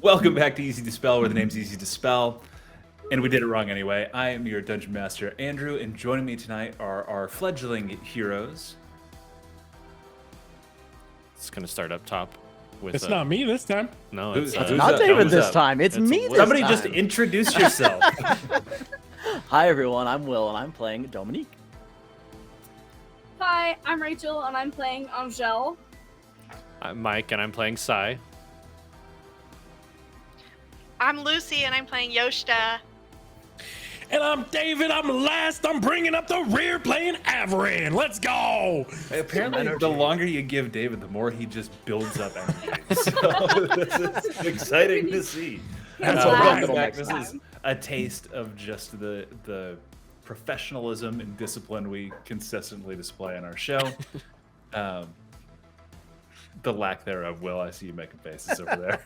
Welcome back to Easy Dispell, where the name's Easy Dispel. And we did it wrong anyway. I am your Dungeon Master, Andrew, and joining me tonight are our fledgling heroes. It's going to start up top. With It's not me this time. No, Who's it's Not up? David Who's this up? time. It's me this Somebody time. just introduce yourself. Hi, everyone. I'm Will, and I'm playing Dominique. Hi, I'm Rachel, and I'm playing Angel. I'm Mike, and I'm playing Sai. I'm Lucy, and I'm playing Yoshida. And I'm David. I'm last. I'm bringing up the rear playing Averin. Let's go. Apparently, the longer you give David, the more he just builds up energy. So this is exciting to see. Welcome back. This is a taste of just the professionalism and discipline we consistently display on our show. The lack thereof. Will, I see you making faces over there.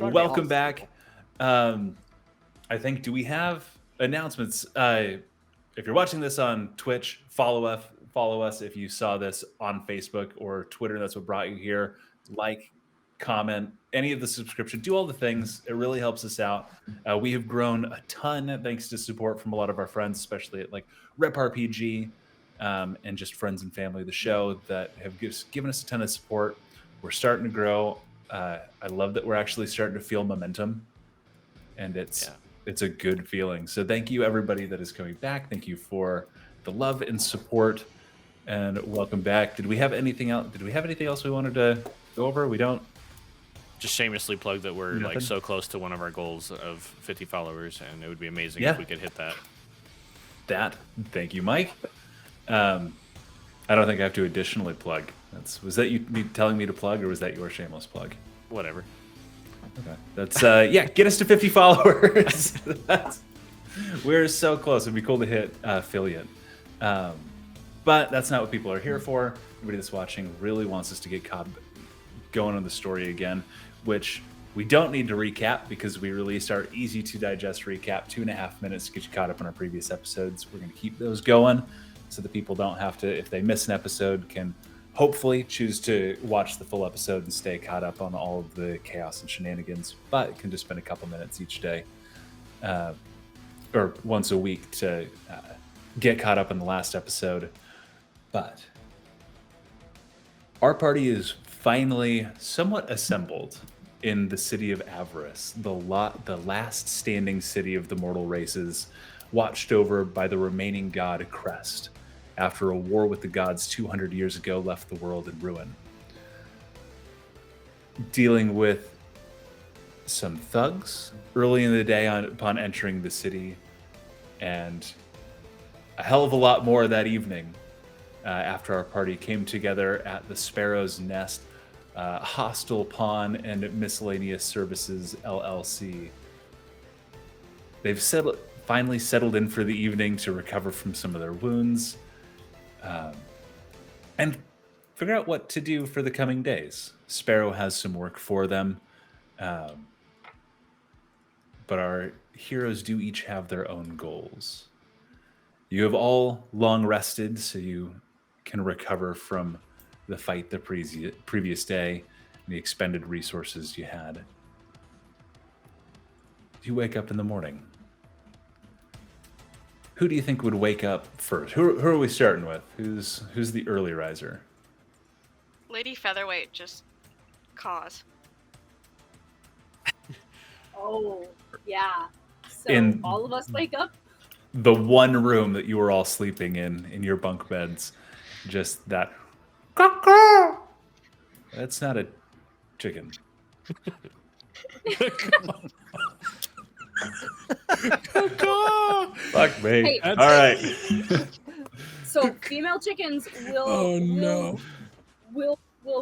Welcome back. I think, do we have announcements? If you're watching this on Twitch, follow us. If you saw this on Facebook or Twitter, that's what brought you here. Like, comment, any of the subscription, do all the things. It really helps us out. We have grown a ton thanks to support from a lot of our friends, especially at like Rep RPG and just friends and family of the show that have given us a ton of support. We're starting to grow. I love that we're actually starting to feel momentum, and it's a good feeling. So thank you, everybody that is coming back. Thank you for the love and support, and welcome back. Did we have anything else? Did we have anything else we wanted to go over? We don't. Just shamelessly plug that we're like so close to one of our goals of 50 followers, and it would be amazing if we could hit that. Thank you, Mike. I don't think I have to additionally plug. Was that you telling me to plug, or was that your shameless plug? Whatever. Okay. That's get us to 50 followers. We're so close. It'd be cool to hit affiliate. But that's not what people are here for. Everybody that's watching really wants us to get going on the story again, which we don't need to recap because we released our easy to digest recap, 2.5 minutes to get you caught up on our previous episodes. We're going to keep those going so that people don't have to, if they miss an episode, can hopefully choose to watch the full episode and stay caught up on all of the chaos and shenanigans, but can just spend a couple minutes each day or once a week to get caught up in the last episode. But our party is finally somewhat assembled in the city of Avarice, the last standing city of the mortal races, watched over by the remaining god Crest, after a war with the gods 200 years ago left the world in ruin. Dealing with some thugs early in the day upon entering the city, and a hell of a lot more that evening after our party came together at the Sparrow's Nest, Hostel Pawn and Miscellaneous Services LLC. They've finally settled in for the evening to recover from some of their wounds and figure out what to do for the coming days. Sparrow has some work for them, but our heroes do each have their own goals. You have all long rested, so you can recover from the fight the previous day and the expended resources you had. You wake up in the morning. Who do you think would wake up first? Who are we starting with? Who's the early riser? Lady Featherweight, just cause. Oh, yeah. So In- all of us wake up? The one room that you were all sleeping in your bunk beds, just that. That's not a chicken. Fuck me. Hey. All right. So female chickens will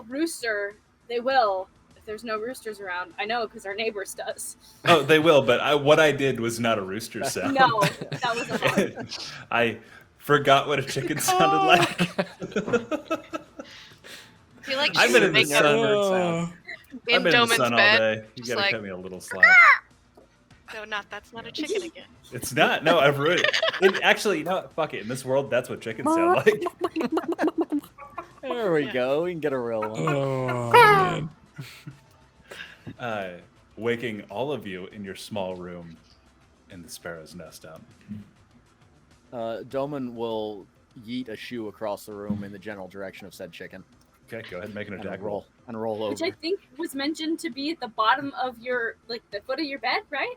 rooster. They will if there's no roosters around. I know because our neighbors does. Oh, they will, but what I did was not a rooster sound. No, that was a hawk. I forgot what a chicken sounded like. I feel like I've she been would in the make sun. up I've in been in the Doman's sun all bed. day. You just gotta like, cut me a little slack. no, that's not a chicken again. It's not. No, I've ruined it. Actually, you know what? Fuck it. In this world, that's what chickens sound like. There we go. We can get a real one. Oh, man. waking all of you in your small room in the Sparrow's Nest up. Doman will yeet a shoe across the room in the general direction of said chicken. Okay, go ahead and make an And attack roll over. Which I think was mentioned to be at the bottom of your, like, the foot of your bed, right?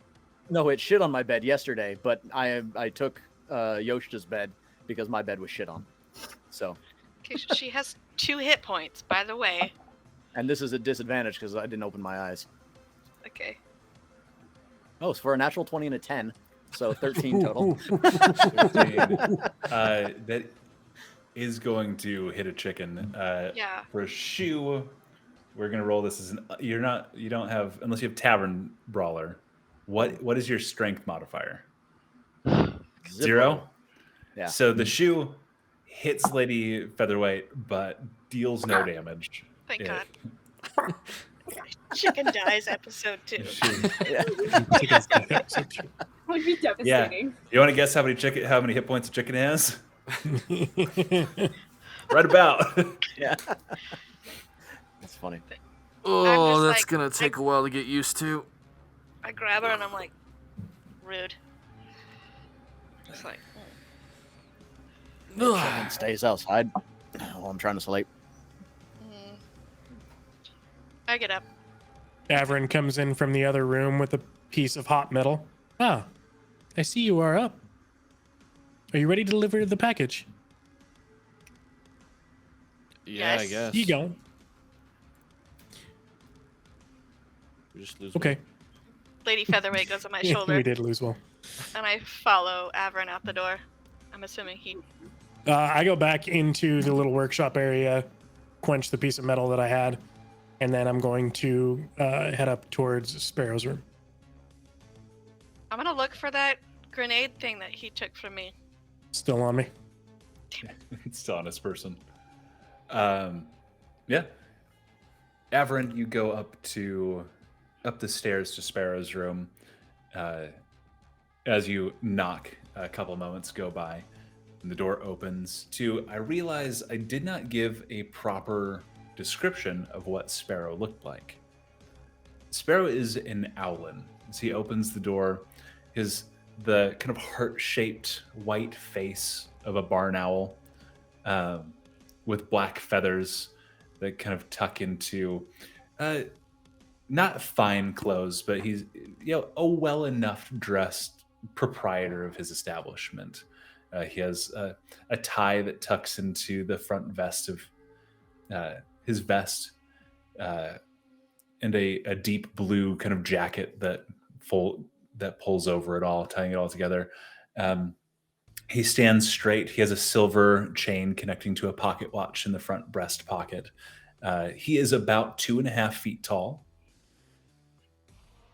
No, it shit on my bed yesterday, but I took Yoshita's bed because my bed was shit on. So. Okay, she has 2 hit points, by the way. And this is a disadvantage because I didn't open my eyes. Okay. Oh, it's for a natural 20 and a 10, so 13 total. 15. That is going to hit a chicken. Yeah. For a shoe, we're gonna roll this as an. You don't have, unless you have Tavern Brawler. What is your strength modifier? 0. Yeah. So the shoe hits Lady Featherweight, but deals no damage. Thank God. Chicken dies, episode 2. That would be devastating. You want to guess how many hit points a chicken has? Right about. Yeah. That's funny. Oh, that's like- gonna take a while to get used to. I grab her and I'm like, rude. Just like, Chicken stays outside while I'm trying to sleep. I get up. Averin comes in from the other room with a piece of hot metal. Ah, I see you are up. Are you ready to deliver the package? Yeah, I Yes. guess. You go. We just lose Okay. Lady Featherweight goes on my We shoulder, did lose well. and I follow Averin out the door. I'm assuming he. I go back into the little workshop area, quench the piece of metal that I had, and then I'm going to head up towards Sparrow's room. I'm gonna look for that grenade thing that he took from me. Still on me. It's still on his person. Yeah. Averin, you go up the stairs to Sparrow's room. As you knock, a couple moments go by, and the door opens. I realize I did not give a proper description of what Sparrow looked like. Sparrow is an owlin. As he opens the door, the kind of heart-shaped white face of a barn owl, with black feathers that kind of tuck into not fine clothes, but he's a well enough dressed proprietor of his establishment. He has a tie that tucks into the front vest of his vest, and a deep blue kind of jacket that pulls over it all, tying it all together. He stands straight. He has a silver chain connecting to a pocket watch in the front breast pocket. He is about 2.5 feet tall.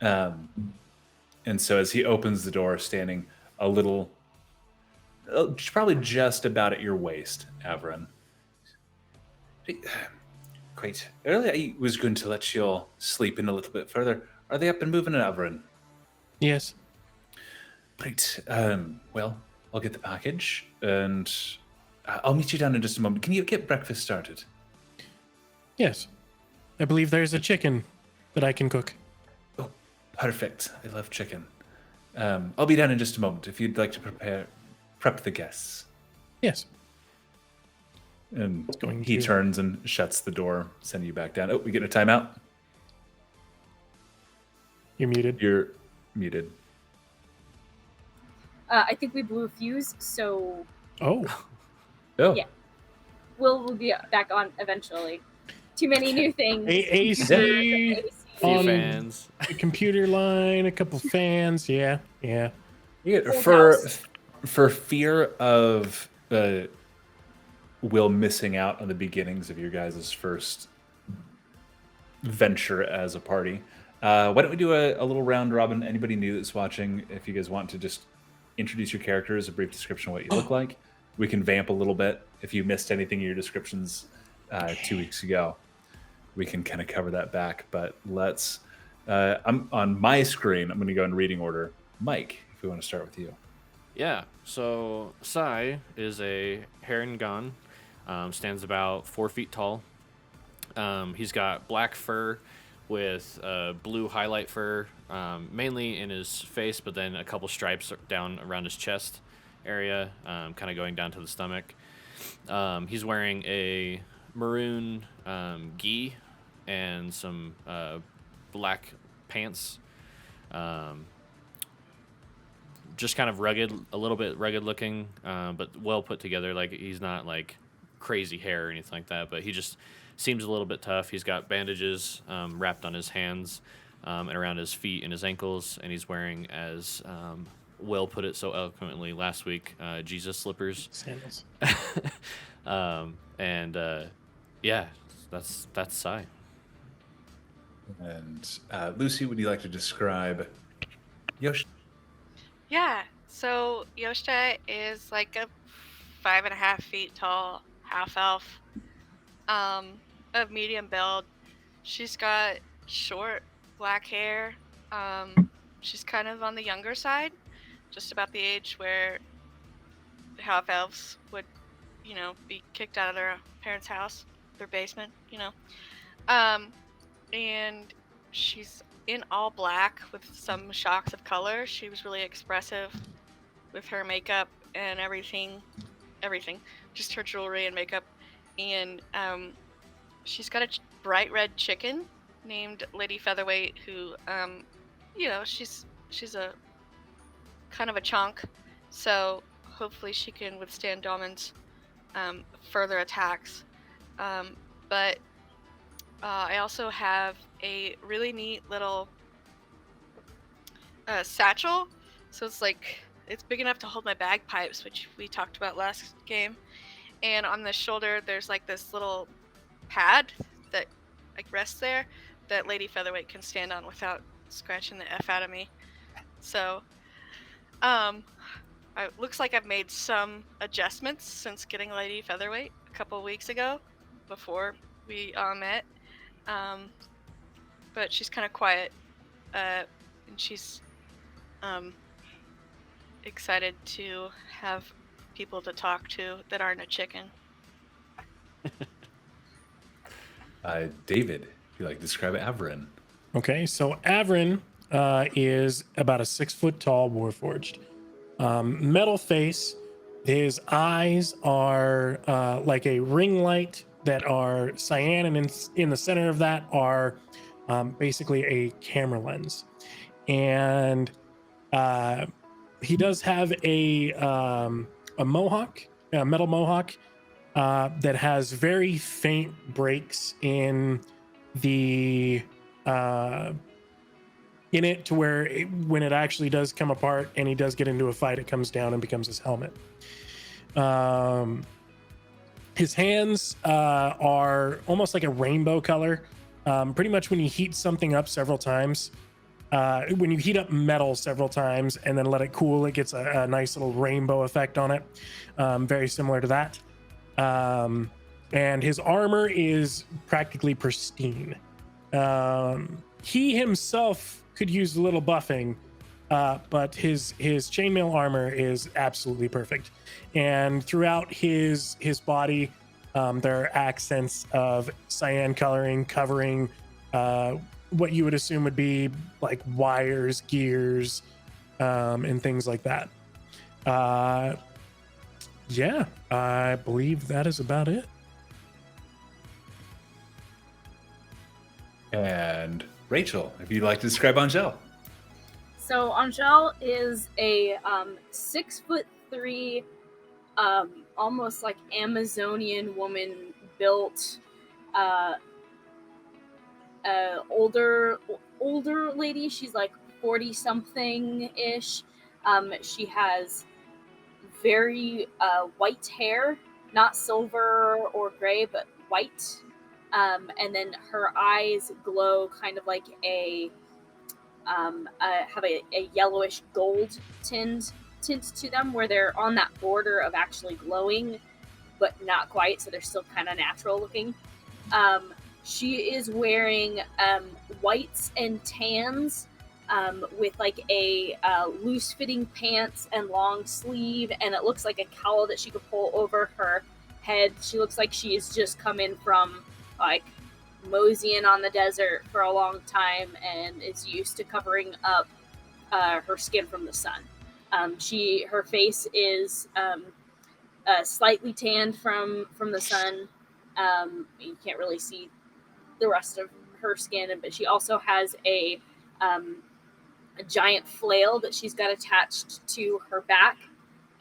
And so as he opens the door, standing a little, probably just about at your waist, Averin. Great. Earlier I was going to let you all sleep in a little bit further. Are they up and moving, Averin? Yes. Great. Well, I'll get the package, and I'll meet you down in just a moment. Can you get breakfast started? Yes. I believe there's a chicken that I can cook. Oh, perfect. I love chicken. I'll be down in just a moment if you'd like to prep the guests. Yes. And Going he to- turns and shuts the door, sending you back down. Oh, we get a timeout? You're muted. You're muted. I think we blew a fuse, so Oh. Oh, Yeah. we'll be back on eventually. Too many new things. AC, AC. Few on fans. a computer line, a couple fans. Yeah. You get, Old for house. fear of Will missing out on the beginnings of your guys' first venture as a party. Why don't we do a little round robin? Anybody new that's watching, if you guys want to just introduce your characters, a brief description of what you look like. We can vamp a little bit. If you missed anything in your descriptions 2 weeks ago, we can kind of cover that back. But let's, I'm on my screen, I'm going to go in reading order. Mike, if we want to start with you. Yeah, so Sai is a Harengon, stands about 4 feet tall. He's got black fur with blue highlight fur, mainly in his face, but then a couple stripes down around his chest area, kind of going down to the stomach. He's wearing a maroon gi and some black pants. Just kind of rugged, a little bit rugged looking, but well put together. Like, he's not like crazy hair or anything like that, but he just seems a little bit tough. He's got bandages wrapped on his hands and around his feet and his ankles, and he's wearing, as Will put it so eloquently last week, Jesus slippers. Sandals. Yeah, that's Sai. And Lucy, would you like to describe Yoshi? Yeah, so Yoshida is like a 5.5 feet tall half elf, of medium build. She's got short black hair. She's kind of on the younger side, just about the age where half elves would, be kicked out of their parents' house, their basement, and she's in all black with some shocks of color. She was really expressive with her makeup and everything, just her jewelry and makeup. And she's got a bright red chicken named Lady Featherweight, who, she's a kind of a chunk, so hopefully she can withstand Domin's further attacks. But I also have a really neat little satchel. So it's big enough to hold my bagpipes, which we talked about last game. And on the shoulder, there's like this little pad that rests there that Lady Featherweight can stand on without scratching the F out of me. So, it looks like I've made some adjustments since getting Lady Featherweight a couple weeks ago, before we met. But she's kind of quiet, and she's excited to have people to talk to that aren't a chicken. David, if you like to describe Averin. Okay, so Averin is about a 6 foot tall warforged. Metal face. His eyes are like a ring light that are cyan, and in the center of that are basically a camera lens. And he does have a mohawk, a metal mohawk, that has very faint breaks in the in it, to where when it actually does come apart and he does get into a fight, it comes down and becomes his helmet. His hands are almost like a rainbow color. Pretty much when you heat something up several times, when you heat up metal several times and then let it cool, it gets a nice little rainbow effect on it. Very similar to that. And his armor is practically pristine. He himself could use a little buffing, but his chainmail armor is absolutely perfect. And throughout his body, there are accents of cyan coloring covering what you would assume would be like wires, gears, and things like that. Yeah, I believe that is about it. And Rachel, if you'd like to describe Angel. So Angel is a 6'3", almost like Amazonian woman built, older lady. She's like 40 something ish. She has very white hair, not silver or gray, but white. And then her eyes glow kind of like have a yellowish gold tint to them, where they're on that border of actually glowing, but not quite, so they're still kind of natural looking. She is wearing whites and tans, with like a loose fitting pants and long sleeve, and it looks like a cowl that she could pull over her head. She looks like she is just come in from like moseying on the desert for a long time and is used to covering up her skin from the sun. Her face is slightly tanned from the sun. You can't really see the rest of her skin, but she also has a giant flail that she's got attached to her back,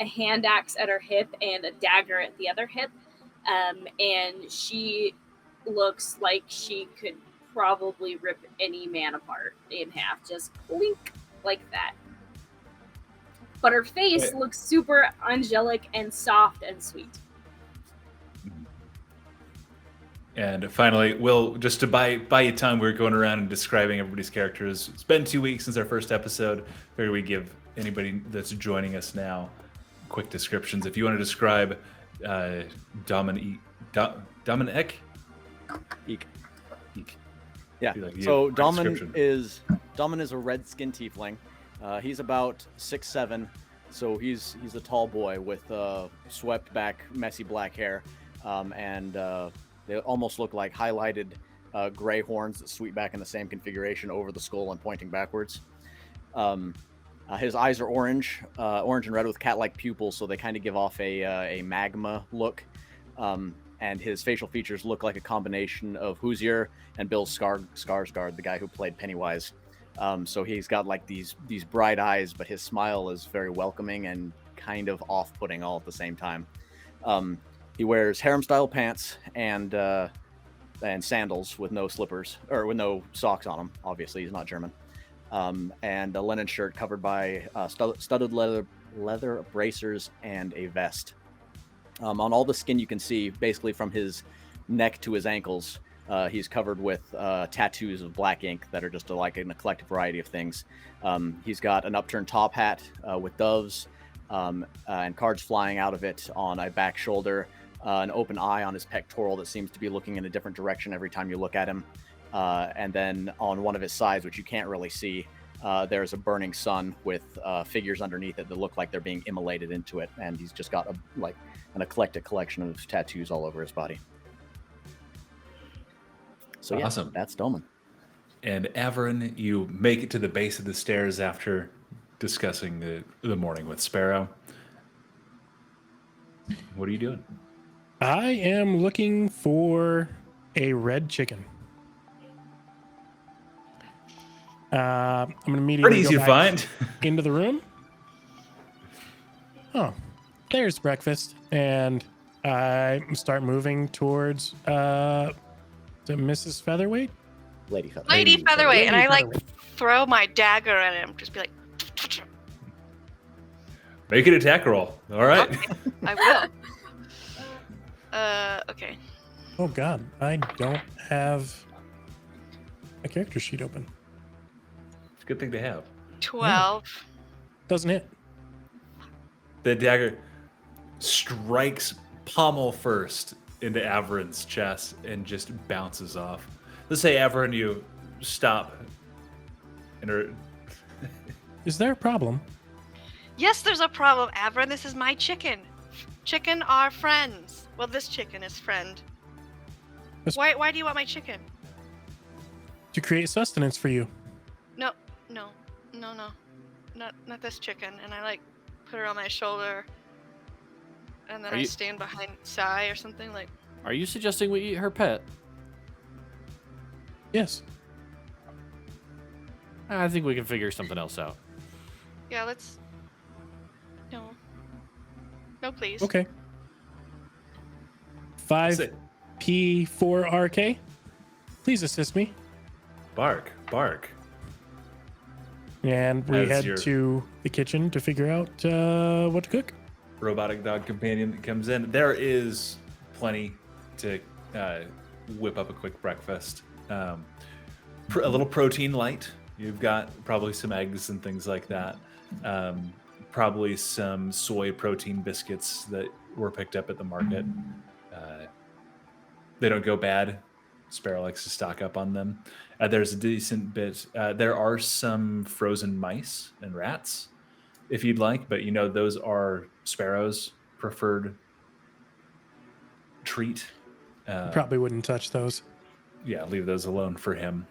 a hand axe at her hip, and a dagger at the other hip. And she looks like she could probably rip any man apart in half, just blink like that. But her face looks super angelic and soft and sweet. And finally, Will, just to buy you time, we're going around and describing everybody's characters. It's been 2 weeks since our first episode. Figured we give anybody that's joining us now quick descriptions. If you want to describe Dominic? Eek. Eek. Yeah. Like So Daman is a red-skinned tiefling. He's about 6'7", so he's a tall boy with swept back, messy black hair, and they almost look like highlighted gray horns that sweep back in the same configuration over the skull and pointing backwards. His eyes are orange and red with cat-like pupils, so they kind of give off a magma look. And his facial features look like a combination of Hoosier and Bill Skarsgård, the guy who played Pennywise. So he's got like these bright eyes, but his smile is very welcoming and kind of off-putting all at the same time. He wears harem-style pants and sandals with no slippers, or with no socks on him. Obviously, he's not German. And a linen shirt covered by studded leather bracers and a vest. On all the skin you can see, basically from his neck to his ankles, he's covered with tattoos of black ink that are just like an eclectic variety of things. He's got an upturned top hat with doves and cards flying out of it on a back shoulder, an open eye on his pectoral that seems to be looking in a different direction every time you look at him. And then on one of his sides, which you can't really see, there's a burning sun with figures underneath it that look like they're being immolated into it. And he's just got an eclectic collection of tattoos all over his body. So yeah, awesome. That's Dolman. And Averin, you make it to the base of the stairs after discussing the morning with Sparrow. What are you doing? I am looking for a red chicken. I'm gonna immediately Pretty easy go to back find. into the room. Oh, there's breakfast, and I start moving towards Mrs. Featherweight. Lady Featherweight. Lady Featherweight, and I like Featherweight. throw my dagger at him, just be like, Make an attack roll. All right. okay, I will. Okay. Oh God, I don't have a character sheet open. It's a good thing to have. 12. Doesn't hit. The dagger strikes pommel first into Averin's chest and just bounces off. Let's say, Averin, you stop. Is there a problem? Yes, there's a problem, Averin. This is my chicken. Chicken are friends. Well, this chicken is friend. Why do you want my chicken? To create sustenance for you. No. Not this chicken. And I like put her on my shoulder. And then I stand behind Sai or something like. Are you suggesting we eat her pet? Yes. I think we can figure something else out. Yeah, let's. No. No, please. Okay. 5P4RK. Please assist me. Bark. And we As head your- to the kitchen to figure out what to cook. Robotic dog companion that comes in. There is plenty to whip up a quick breakfast. A little protein light. You've got probably some eggs and things like that. Probably some soy protein biscuits that were picked up at the market. They don't go bad. Sparrow likes to stock up on them. There's a decent bit. There are some frozen mice and rats, if you'd like, but those are Sparrow's preferred treat. Probably wouldn't touch those. leave those alone for him.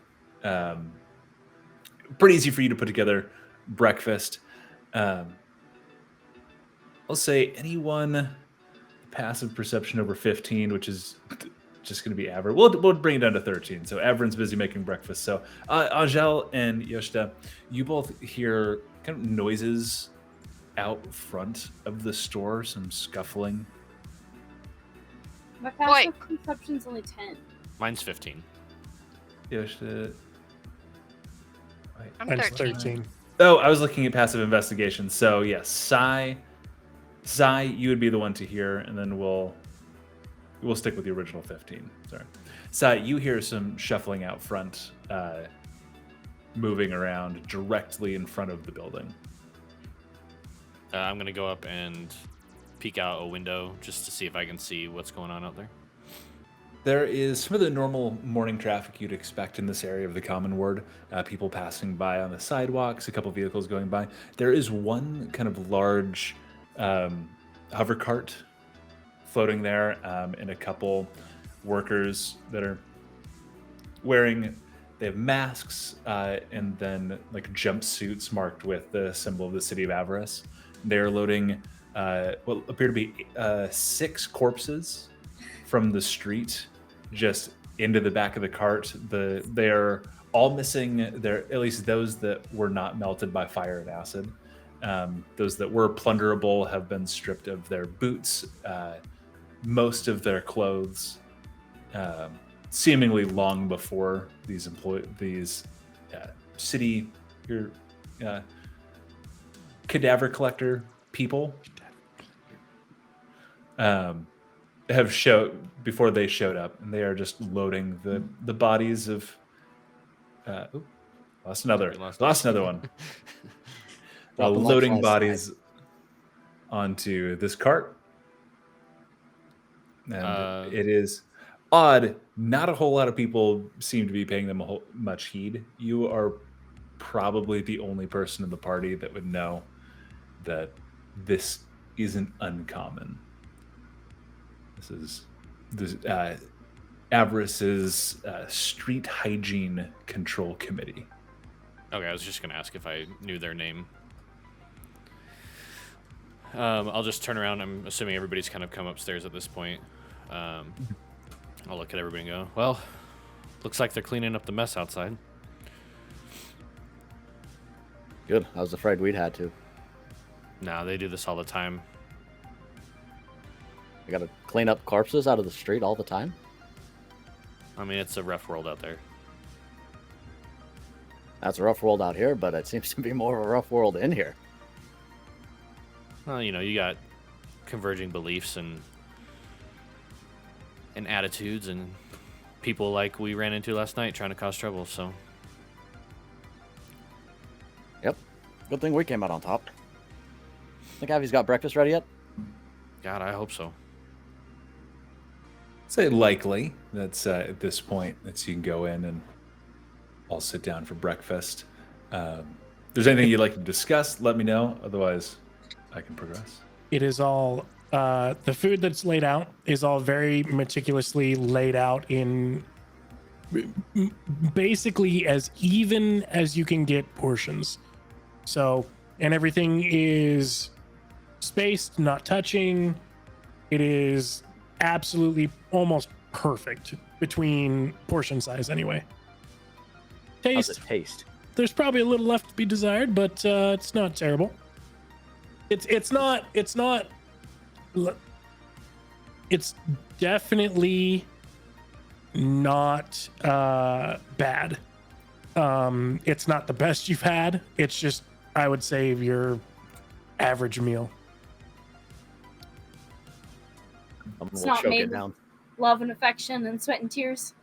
Pretty easy for you to put together breakfast. I'll say anyone passive perception over 15, which is just going to be Aver. We'll bring it down to 13. So Averin's busy making breakfast. So Angel and Yoshida, you both hear kind of noises out front of the store, some scuffling. My passive perception's only 10. Mine's 15. Yoshida. I'm Mine's 13. Oh, I was looking at passive investigation. So yes, Sai, you would be the one to hear, and then we'll stick with the original 15. Sorry, Sai, you hear some shuffling out front, moving around directly in front of the building. I'm gonna go up and peek out a window just to see if I can see what's going on out there. There is some of the normal morning traffic you'd expect in this area of the Common Ward. People passing by on the sidewalks, a couple vehicles going by. There is one kind of large hover cart floating there, and a couple workers that are they have masks and then like jumpsuits marked with the symbol of the city of Avarice. They're loading what appear to be 6 corpses from the street just into the back of the cart. They're all missing at least those that were not melted by fire and acid. Those that were plunderable have been stripped of their boots, most of their clothes, seemingly long before these city cadaver collector people have before they showed up, and they are just loading the bodies of lost another one. Loading bodies onto this cart, and it is odd. Not a whole lot of people seem to be paying them much heed. You are probably the only person in the party that would know that this isn't uncommon. This is Avarice's street hygiene control committee. Okay, I was just gonna ask if I knew their name. I'll just turn around. I'm assuming everybody's kind of come upstairs at this point. I'll look at everybody and go, well, looks like they're cleaning up the mess outside. Good. I was afraid we'd had to. No, they do this all the time. I gotta clean up corpses out of the street all the time? I mean, it's a rough world out there. That's a rough world out here, but it seems to be more of a rough world in here. Well, you got converging beliefs and attitudes and people like we ran into last night trying to cause trouble, so. Yep. Good thing we came out on top. Think Avi's got breakfast ready yet? God, I hope so. Say likely. That's at this point that you can go in and all sit down for breakfast. If there's anything you'd like to discuss, let me know. Otherwise, I can progress. It is all the food that's laid out is all very meticulously laid out in basically as even as you can get portions. So, and everything is spaced, not touching. It is absolutely almost perfect between portion size anyway. How's it taste? There's probably a little left to be desired, but it's not terrible. It's definitely not bad. It's not the best you've had. It's just, I would say, your average meal. It's We'll not choke made it down. love and affection and sweat and tears.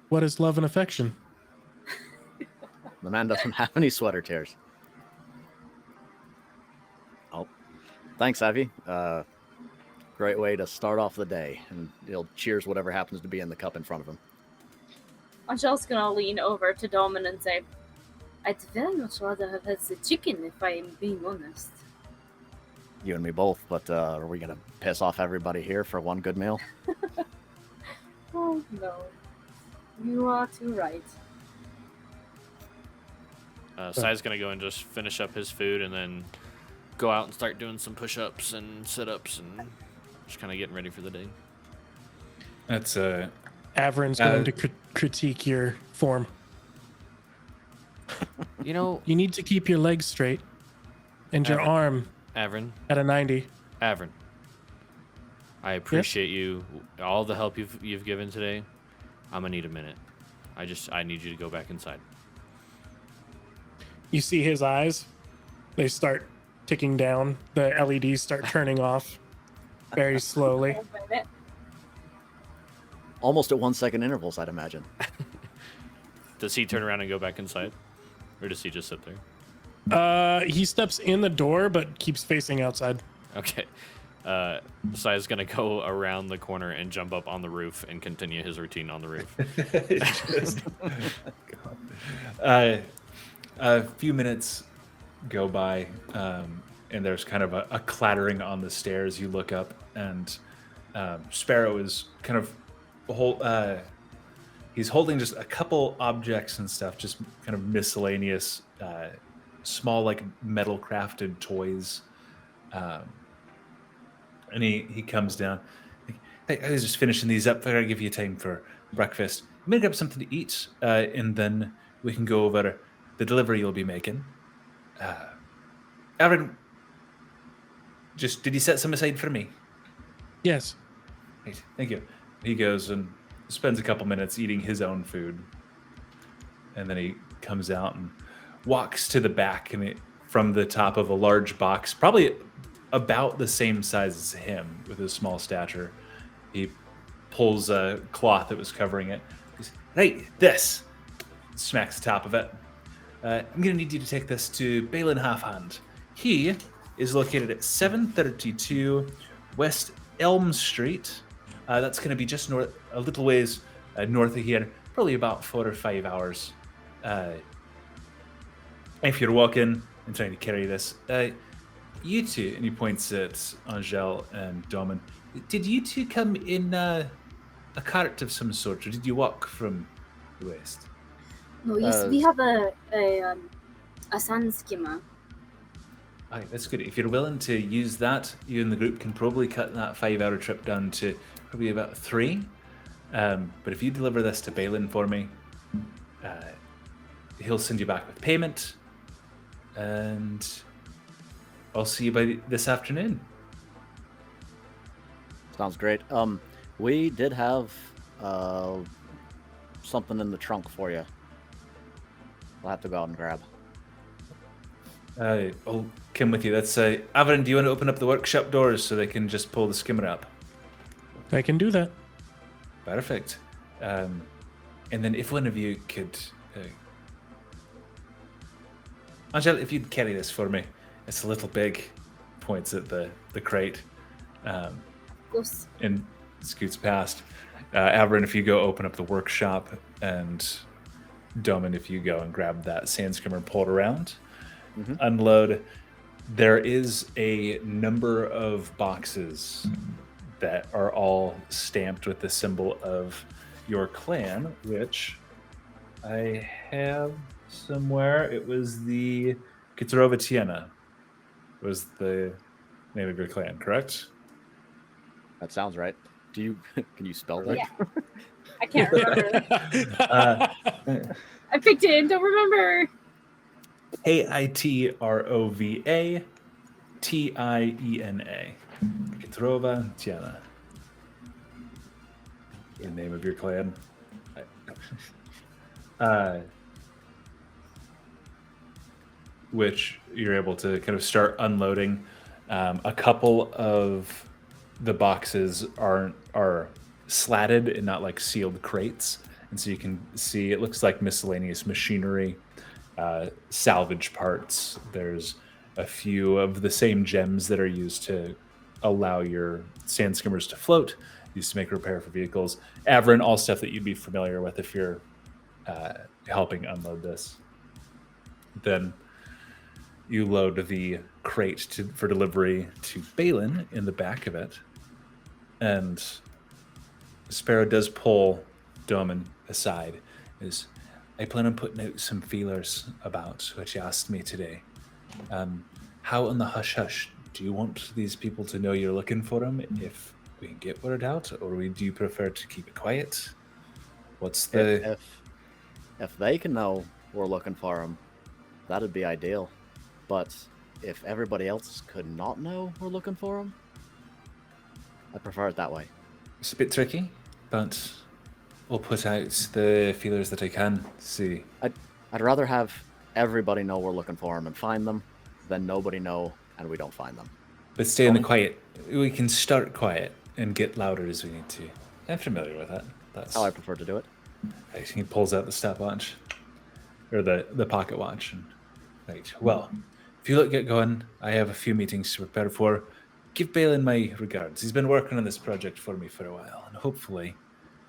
What is love and affection? The man doesn't have any sweater tears. Oh, thanks, Avi. Great way to start off the day, and he'll cheers whatever happens to be in the cup in front of him. Angel's gonna lean over to Domin and say, I'd very much rather have had the chicken if I am being honest. You and me both, but are we gonna piss off everybody here for one good meal? Oh, no. You are too right. Sai's gonna go and just finish up his food and then go out and start doing some push-ups and sit-ups and just kind of getting ready for the day. That's Averin's going to critique your form. You know, You need to keep your legs straight and your Averin. arm Avrin, at a 90. Avrin, I appreciate you, all the help you've given today. I'm gonna need a minute. I need you to go back inside. You see his eyes. They start ticking down. The LEDs start turning off very slowly. Hold a minute. Almost at 1 second intervals, I'd imagine. Does he turn around and go back inside, or does he just sit there? He steps in the door but keeps facing outside. Okay. Sai's gonna go around the corner and jump up on the roof and continue his routine on the roof. A few minutes go by, and there's kind of a clattering on the stairs. You look up, and Sparrow is kind of he's holding just a couple objects and stuff, just kind of miscellaneous, small like metal crafted toys. And he comes down. Hey, I was just finishing these up. I'm gonna give you time for breakfast. I'm gonna grab something to eat, and then we can go over the delivery you'll be making. Aaron, did you set some aside for me? Yes. Right, thank you. He goes and spends a couple minutes eating his own food, and then he comes out and walks to the back, and from the top of a large box, probably about the same size as him with his small stature, he pulls a cloth that was covering it. He goes, right, this. Smacks the top of it. I'm going to need you to take this to Baelyn Halfhand. He is located at 732 West Elm Street. That's going to be just north, a little ways north of here, probably about 4 or 5 hours. If you're walking and trying to carry this, you two, and he points at Angel and Domin, did you two come in a cart of some sort, or did you walk from the west? No, yes, we have a sun skimmer. Alright, that's good. If you're willing to use that, you and the group can probably cut that 5-hour trip down to probably about 3. But if you deliver this to Baelyn for me, he'll send you back with payment, and I'll see you by this afternoon. Sounds great. We did have something in the trunk for you. We'll have to go out and grab. I'll come with you. That's Averin, do you want to open up the workshop doors so they can just pull the skimmer up? I can do that. Perfect. And then if one of you could... Angel, if you'd carry this for me. It's a little big. Points at the crate. Of course. And scoots past. Averin, if you go open up the workshop, and Domin, if you go and grab that sand skimmer, pull it around, unload. There is a number of boxes that are all stamped with the symbol of your clan, which I have somewhere. It was the Kitarova Tiena was the name of your clan, correct? That sounds right. Do you can you spell that? Yeah. I can't remember. I picked it and don't remember. Aitrova Tiena. Kitarova Tiena. The name of your clan. Which you're able to kind of start unloading. A couple of the boxes are slatted and not like sealed crates, and so you can see it looks like miscellaneous machinery, salvage parts. There's a few of the same gems that are used to allow your sand skimmers to float, used to make repair for vehicles. Averin, all stuff that you'd be familiar with if you're helping unload this. Then you load the crate for delivery to Baelyn in the back of it, and Sparrow does pull Domin aside, is I plan on putting out some feelers about what you asked me today. How on the hush-hush do you want these people to know you're looking for them if we can get word out, or do you prefer to keep it quiet? What's the... If they can know we're looking for them, that'd be ideal. But if everybody else could not know we're looking for them, I prefer it that way. It's a bit tricky, but we'll put out the feelers that I can see. I'd rather have everybody know we're looking for them and find them than nobody know and we don't find them. But stay in the quiet. We can start quiet and get louder as we need to. I'm familiar with that. That's how I prefer to do it. Right, he pulls out the stopwatch, or the pocket watch. And, right, well, if you get going, I have a few meetings to prepare for. Give Baelyn my regards. He's been working on this project for me for a while, and hopefully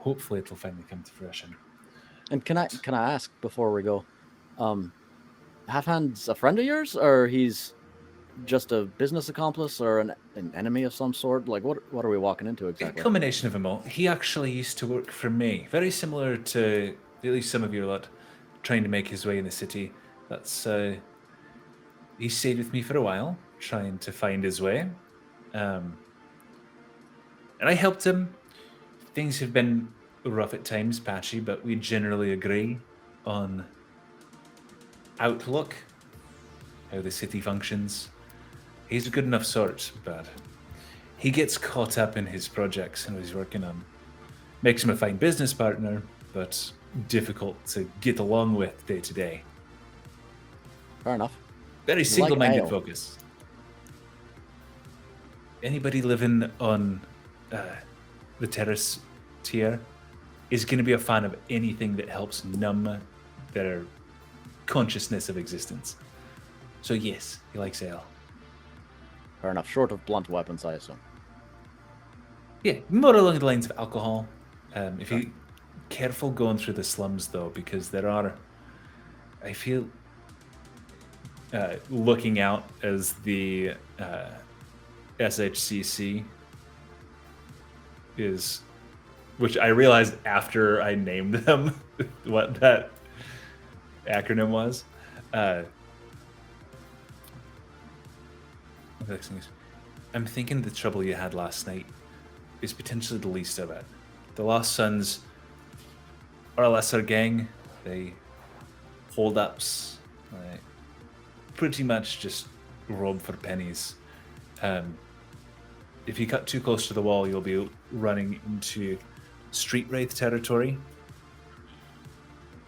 it'll finally come to fruition. And can I ask before we go, Halfhand's a friend of yours, or he's just a business accomplice, or an enemy of some sort? Like, what are we walking into exactly? A combination of them all. He actually used to work for me, very similar to at least some of your lot, trying to make his way in the city. That's he stayed with me for a while, trying to find his way, and I helped him. Things have been rough at times, patchy, but we generally agree on outlook, how the city functions. He's a good enough sort, but he gets caught up in his projects and what he's working on. Makes him a fine business partner, but difficult to get along with day to day. Fair enough. Very single-minded focus. Anybody living on the terrace tier is going to be a fan of anything that helps numb their consciousness of existence. So yes, he likes ale. Fair enough. Short of blunt weapons, I assume. Yeah, more along the lines of alcohol. If you careful going through the slums though, because there are, I feel, looking out as the SHCC is, which I realized after I named them what that acronym was. I'm thinking the trouble you had last night is potentially the least of it. The Lost Sons are a lesser gang. They hold ups, pretty much just rob for pennies. If you cut too close to the wall, you'll be running into street wraith territory.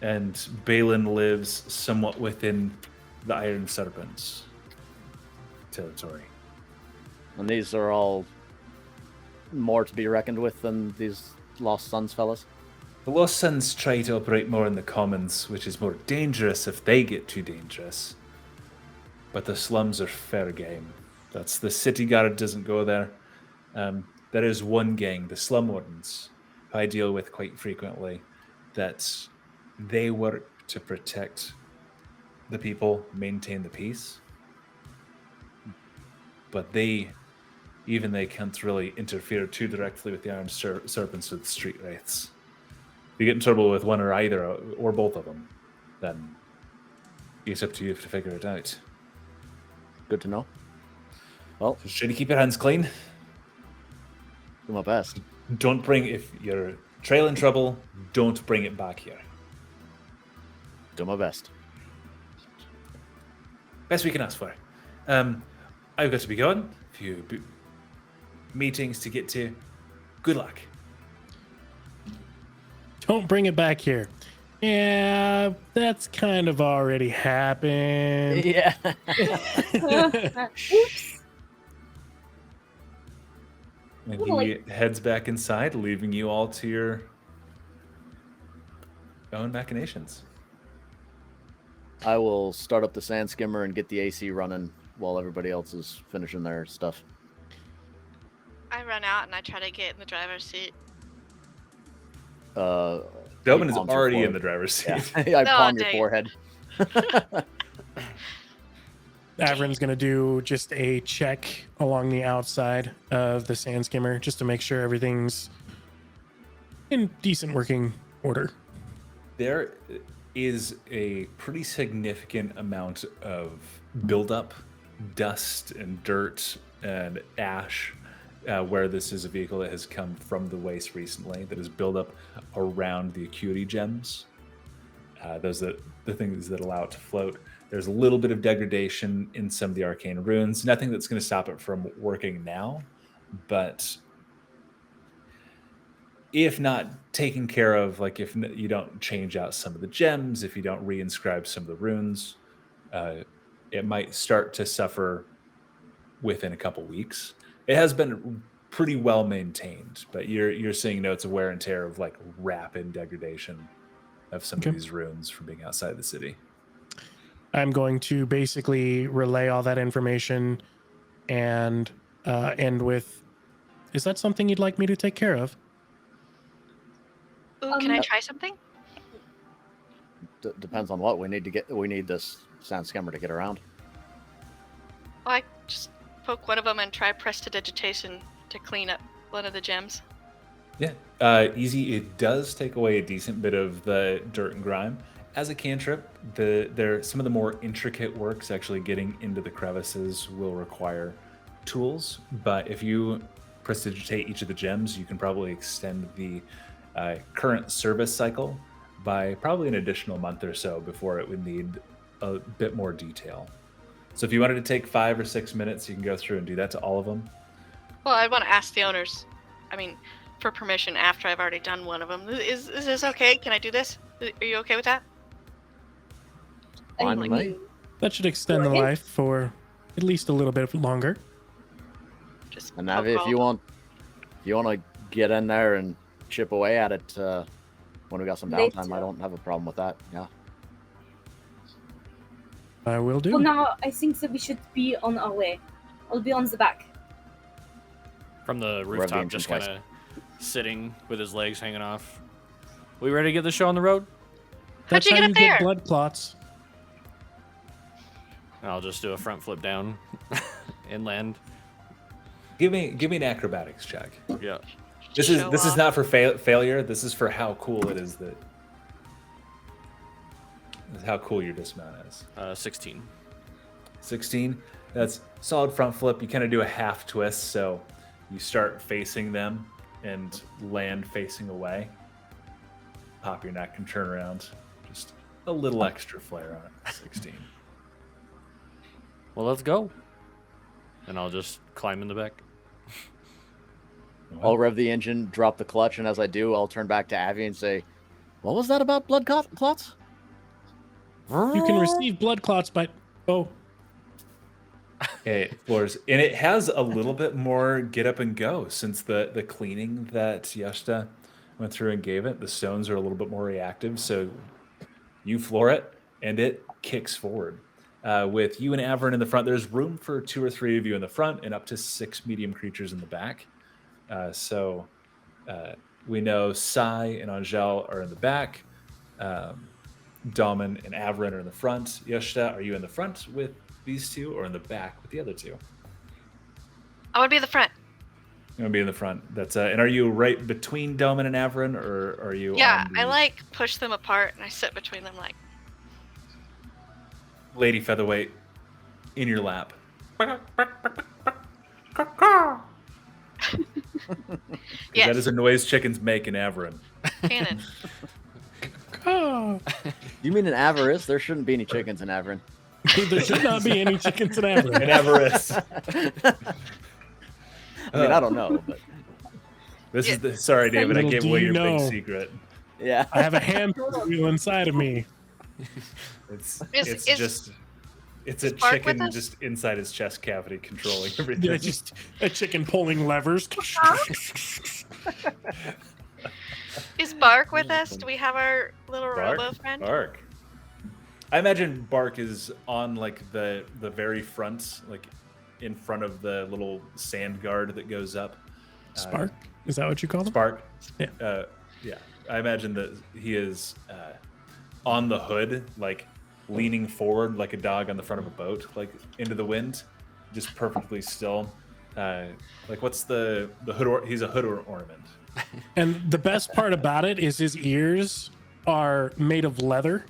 And Baelyn lives somewhat within the Iron Serpents territory. And these are all more to be reckoned with than these Lost Sons fellas? The Lost Sons try to operate more in the commons, which is more dangerous if they get too dangerous. But the slums are fair game. That's the city guard doesn't go there. There is one gang, the Slum Wardens, who I deal with quite frequently, that they work to protect the people, maintain the peace. But they can't really interfere too directly with the Iron Serpents or the Street Wraiths. If you get in trouble with one or either, or both of them, then it's up to you to figure it out. Good to know. Well, just try to keep your hands clean. Do my best. Don't bring, if you're trailing trouble, don't bring it back here. Do my best. Best we can ask for. I've got to be going. A few meetings to get to. Good luck. Don't bring it back here. Yeah, that's kind of already happened. Yeah. Oops. And he heads back inside, leaving you all to your own machinations. I will start up the sand skimmer and get the AC running while everybody else is finishing their stuff. I run out and I try to get in the driver's seat. Delvin is already in the driver's seat. Yeah. I palm your forehead. Avron's going to do just a check along the outside of the sand skimmer just to make sure everything's in decent working order? There is a pretty significant amount of buildup, dust and dirt and ash, where this is a vehicle that has come from the waste recently that is built up around the acuity gems. Those are the things that allow it to float. There's a little bit of degradation in some of the arcane runes. Nothing that's going to stop it from working now, but if not taken care of, like if you don't change out some of the gems, if you don't reinscribe some of the runes, it might start to suffer within a couple weeks. It has been pretty well maintained, but you're seeing notes of wear and tear of like rapid degradation of some of these runes from being outside the city. I'm going to basically relay all that information and end with, is that something you'd like me to take care of? Ooh, can I try something? Depends on what we need to get. We need this sand skimmer to get around. Well, I just poke one of them and try prestidigitation to clean up one of the gems. Yeah, easy. It does take away a decent bit of the dirt and grime. As a cantrip, some of the more intricate works, actually getting into the crevices, will require tools. But if you prestidigitate each of the gems, you can probably extend the current service cycle by probably an additional month or so before it would need a bit more detail. So if you wanted to take 5 or 6 minutes, you can go through and do that to all of them. Well, I want to ask the owners, for permission after I've already done one of them. Is this okay? Can I do this? Are you okay with that? Fine with me. That should extend the life for at least a little bit longer. Just And Navi, if you want to get in there and chip away at it when we got some downtime, I don't have a problem with that. Yeah. I will do. Well, now I think that we should be on our way. I'll be on the back. From the rooftop, just kind of sitting with his legs hanging off. We ready to get the show on the road? How'd That's you how get you up there? get blood clots. I'll just do a front flip down, inland. Give me an acrobatics check. Yeah. This is not for failure. This is for how cool it is how cool your dismount is. 16. 16. That's solid front flip. You kind of do a half twist, so you start facing them and land facing away. Pop your neck and turn around. Just a little extra flair on it. 16. Well, let's go. And I'll just climb in the back. I'll rev the engine, drop the clutch, and as I do, I'll turn back to Avi and say, "What was that about blood clots?" You can receive blood clots by... Oh, Okay, floors. And it has a little bit more get up and go since the cleaning that Yeshta went through and gave it. The stones are a little bit more reactive, so you floor it, and it kicks forward. With you and Averin in the front, there's room for 2 or 3 of you in the front and up to 6 medium creatures in the back. So we know Sai and Angel are in the back. Damen and Averin are in the front. Yeshta, are you in the front with these 2 or in the back with the other 2? I want to be in the front. I'm gonna be in the front. That's and are you right between Damen and Averin, or are you? Yeah, on the... I push them apart and I sit between them like. Lady Featherweight in your lap. Yes. That is a noise chickens make in Averin. Cannon. oh. You mean in Avarice? There shouldn't be any chickens in Averin. There should not be any chickens in Africa. In Avarice. I mean, I don't know, but This is the sorry, David. I Little gave do away you your big know. secret. yeah. I have a hand wheel inside of me. It's a Spark with chicken us? just inside his chest cavity controlling everything. Yeah, just a chicken pulling levers. Is Bark with us? Do we have our little Bark? robo friend? Bark. I imagine Bark is on like the very front, like in front of the little sand guard that goes up. Spark? Is that what you call them? Spark. Yeah. Yeah. I imagine that he is on the hood, like leaning forward like a dog on the front of a boat, like into the wind, just perfectly still. Like, what's the hood? He's a hood ornament. And the best part about it is his ears are made of leather,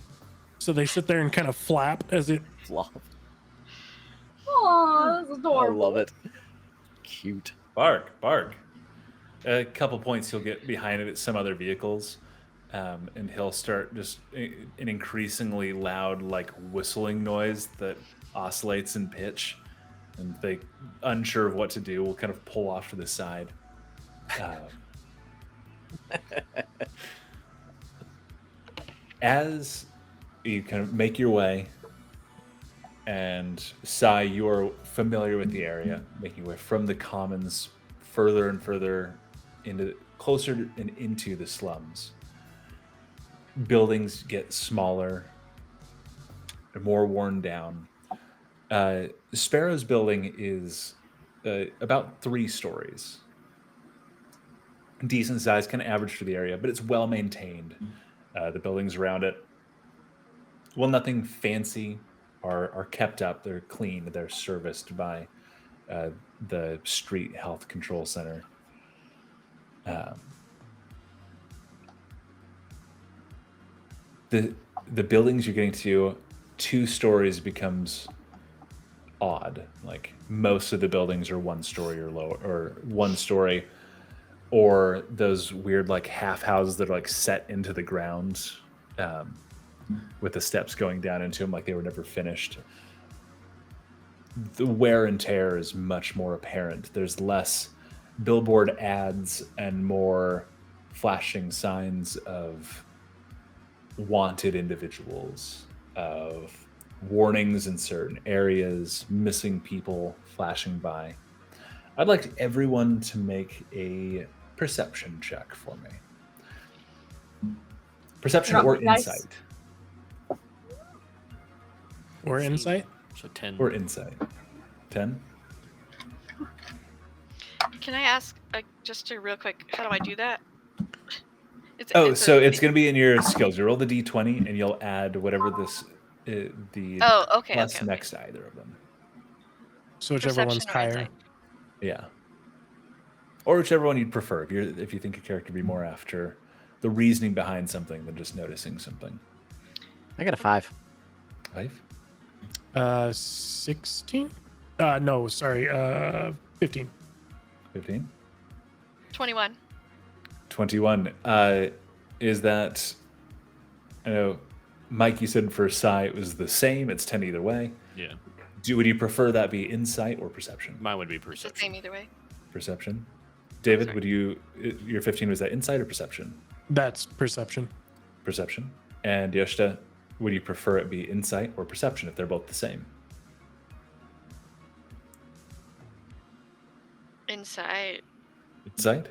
so they sit there and kind of flap as it. Flop. Oh, that's I adorable. love it. Cute. Bark. A couple points he'll get behind it at some other vehicles, and he'll start just an increasingly loud, like whistling noise that oscillates in pitch. And they, unsure of what to do, will kind of pull off to the side. As you kind of make your way, and Sai, you're familiar with the area, making your way from the commons further and further closer and into the slums. Buildings get smaller and more worn down. Sparrow's building is about 3 stories. Decent size, kind of average for the area, but it's well maintained. The buildings around it, well, nothing fancy, are kept up. They're clean. They're serviced by the street health control center. The buildings you're getting to, 2 stories becomes odd. Like, most of the buildings are 1 story or lower, or 1 story, or those weird like half houses that are like set into the ground, with the steps going down into them like they were never finished. The wear and tear is much more apparent. There's less billboard ads and more flashing signs of wanted individuals, of warnings in certain areas, missing people flashing by. I'd like everyone to make a perception check for me. Perception Drop or the dice. insight. Or insight? So 10. Or insight. 10? Can I ask just a real quick? How do I do that? It's It's going to be in your skills. You roll the d20 and you'll add whatever this the okay. plus next to either of them. So whichever one's Perception or higher. insight? Yeah. Or whichever one you'd prefer. If you think a character would be more after the reasoning behind something than just noticing something. I got a 5. 5? 16? No, sorry. 15. 15? 21. 21. Is that, I know, Mike, you said for Sai it was the same. It's 10 either way. Yeah. Would you prefer that be insight or perception? Mine would be It's the perception. same either way. Perception. David, Sorry. your 15, was that insight or perception? That's perception. Perception. And Yoshida, would you prefer it be insight or perception if they're both the same? Insight. Insight.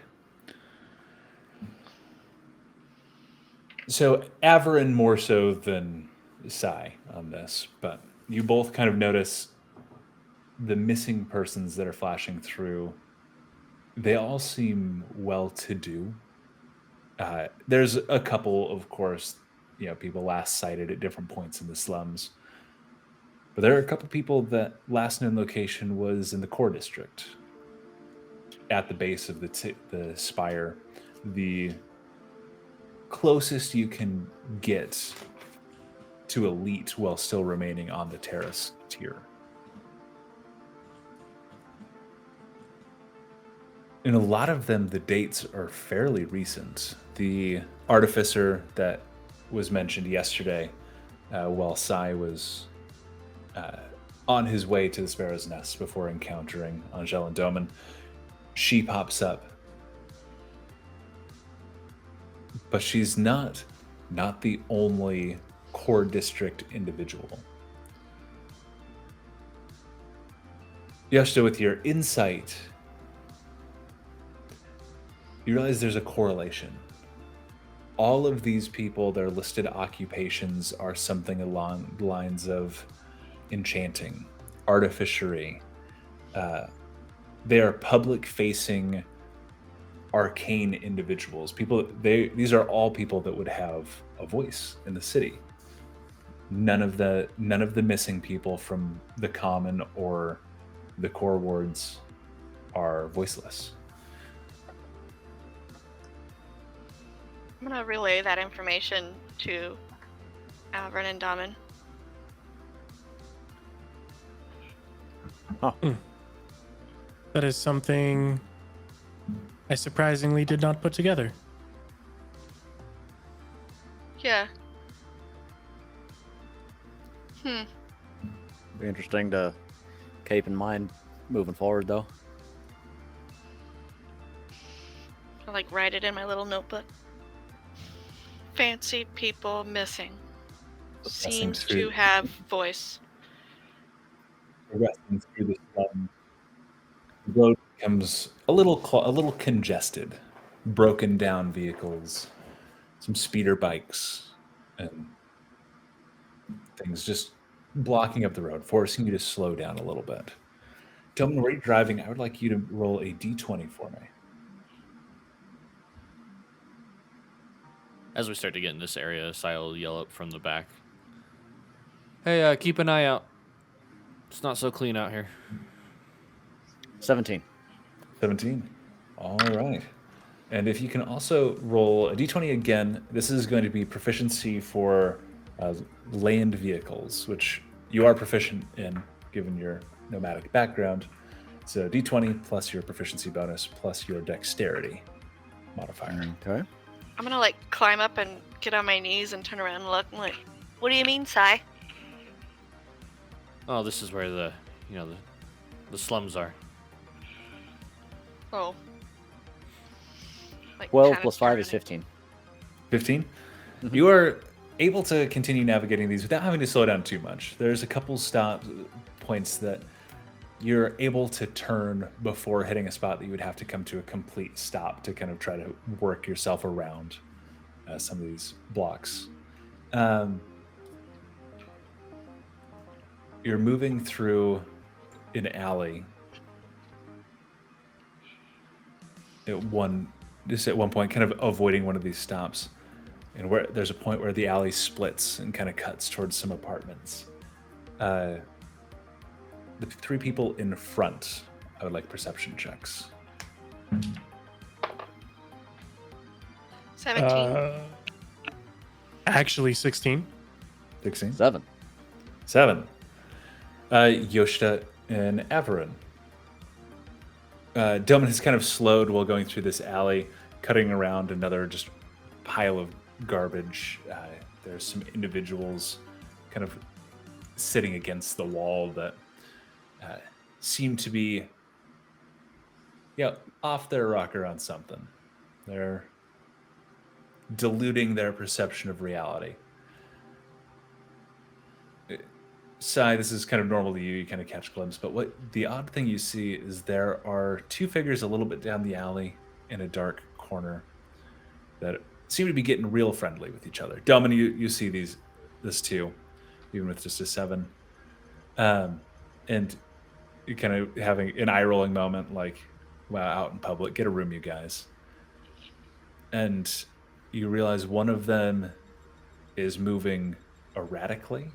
So Averin more so than Sai on this, but you both kind of notice the missing persons that are flashing through. They all seem well-to-do. There's a couple, of course, people last sighted at different points in the slums. But there are a couple people that last known location was in the core district, at the base of the spire, the closest you can get to elite while still remaining on the terrace tier. In a lot of them, the dates are fairly recent. The artificer that was mentioned yesterday, while Sai was on his way to the Sparrow's Nest before encountering Angel and Doman, she pops up. But she's not the only core district individual. Yoshida, with your insight, you realize there's a correlation. All of these people, their listed occupations are something along the lines of enchanting, artificery. They are public-facing, arcane individuals. These are all people that would have a voice in the city. None of the missing people from the common or the core wards are voiceless. I'm gonna relay that information to Alvin and Damen. That is something I surprisingly did not put together. Yeah. Be interesting to keep in mind moving forward, though. I like write it in my little notebook. Fancy people missing. Seems to through- have voice. Progressing through the slum, the road becomes a little congested. Broken down vehicles, some speeder bikes, and things just blocking up the road, forcing you to slow down a little bit. Tillman, where you're driving, I would like you to roll a d20 for me. As we start to get in this area, Sai will yell up from the back. Hey, keep an eye out. It's not so clean out here. 17. 17. All right. And if you can also roll a d20 again, this is going to be proficiency for land vehicles, which you are proficient in, given your nomadic background. So d20 plus your proficiency bonus plus your dexterity modifier. Okay. I'm gonna like climb up and get on my knees and turn around and look and like, what do you mean, Sai? Oh, this is where the slums are. Oh. Like 12 kinda plus 5 is turning. 15. 15. You are able to continue navigating these without having to slow down too much. There's a couple stop points that you're able to turn before hitting a spot that you would have to come to a complete stop to kind of try to work yourself around some of these blocks. You're moving through an alley at one point, kind of avoiding one of these stops, and where there's a point where the alley splits and kind of cuts towards some apartments. The three people in front, I would like perception checks. 17. Actually, 16. 16. 7. 7. Yoshida and Averin. Doman has kind of slowed while going through this alley, cutting around another just pile of garbage. There's some individuals kind of sitting against the wall that seem to be off their rocker on something. They're diluting their perception of reality. Sai, this is kind of normal to you. You kind of catch a glimpse, but what the odd thing you see is there are two figures a little bit down the alley in a dark corner that seem to be getting real friendly with each other. Domin, you see this too, even with just a 7, and you kind of having an eye-rolling moment, like, wow, out in public, get a room, you guys. And you realize one of them is moving erratically,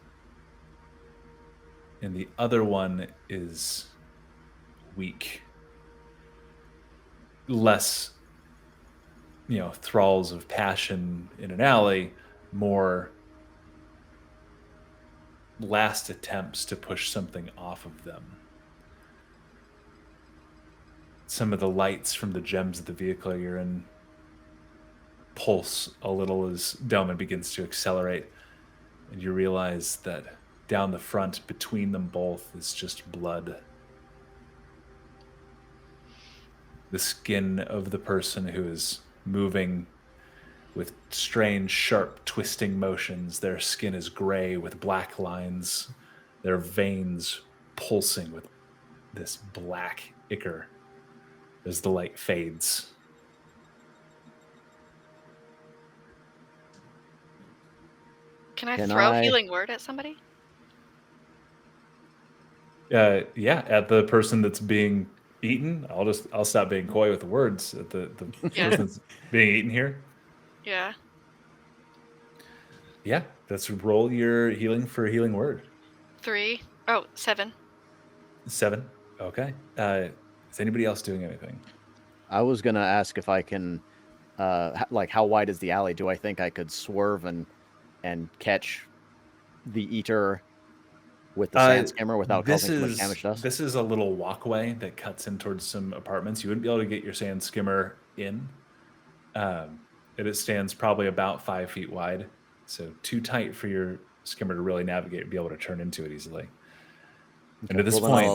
and the other one is weak. Less, thralls of passion in an alley, more last attempts to push something off of them. Some of the lights from the gems of the vehicle you're in pulse a little as Delman begins to accelerate, and you realize that down the front between them both is just blood. The skin of the person who is moving with strange, sharp, twisting motions. Their skin is gray with black lines, their veins pulsing with this black ichor as the light fades. Can I Can throw I- healing word at somebody? At the person that's being eaten. I'll stop being coy with the words. At the Yeah. person that's being eaten here. Yeah. Yeah, let's roll your healing for a healing word. 3. Oh, 7. 7. Okay. Is anybody else doing anything? I was gonna ask if I can, like, how wide is the alley? Do I think I could swerve and catch the eater with the sand skimmer without causing too much damage to us? This is a little walkway that cuts in towards some apartments. You wouldn't be able to get your sand skimmer in. It stands probably about 5 feet wide, so too tight for your skimmer to really navigate and be able to turn into it easily. And at this point,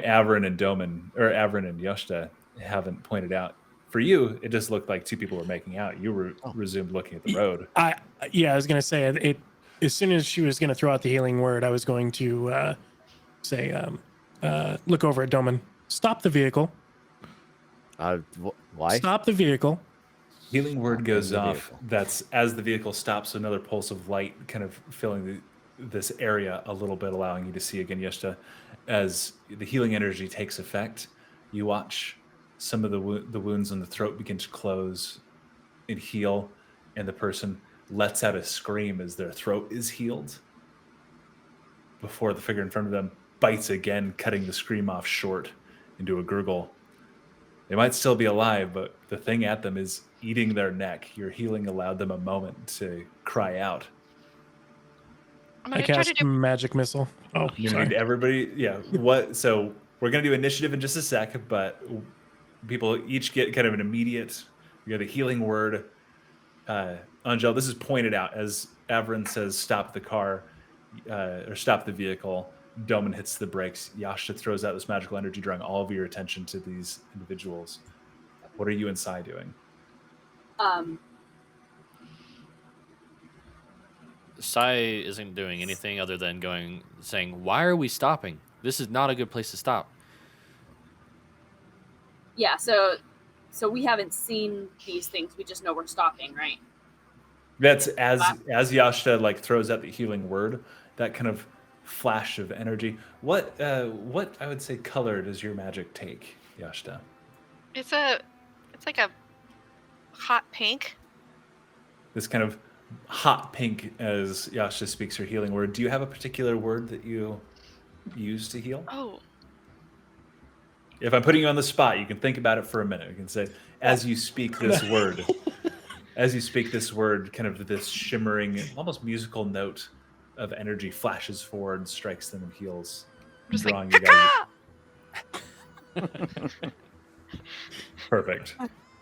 Averin and Averin and Yoshida haven't pointed out. For you, it just looked like two people were making out. You resumed looking at the road. I was gonna say it. As soon as she was gonna throw out the healing word, I was going to say, look over at Doman. Stop the vehicle. Why? Stop the vehicle. Healing word goes off. That's as the vehicle stops, another pulse of light kind of filling this area a little bit, allowing you to see again, Yeshta. As the healing energy takes effect, you watch some of the wounds on the throat begin to close and heal, and the person lets out a scream as their throat is healed before the figure in front of them bites again, cutting the scream off short into a gurgle. They might still be alive, but the thing at them is eating their neck. Your healing allowed them a moment to cry out. I cast magic missile. Oh, you sorry. need everybody. Yeah. What? So we're gonna do initiative in just a sec, but people each get kind of an immediate. You got a healing word. Angel, this is pointed out as Averin says, "Stop the car," or "Stop the vehicle." Doman hits the brakes. Yasha throws out this magical energy, drawing all of your attention to these individuals. What are you inside doing? Sai isn't doing anything other than saying, "Why are we stopping? This is not a good place to stop." Yeah, so we haven't seen these things. We just know we're stopping, right? That's as Yashta like throws out the healing word, that kind of flash of energy. What I would say color does your magic take, Yashta? It's like a hot pink. This kind of hot pink as Yashta speaks her healing word. Do you have a particular word that you use to heal? Oh. If I'm putting you on the spot, you can think about it for a minute. You can say, as you speak this word, kind of this shimmering, almost musical note of energy flashes forward, strikes them, and heals, drawing you guys. Perfect.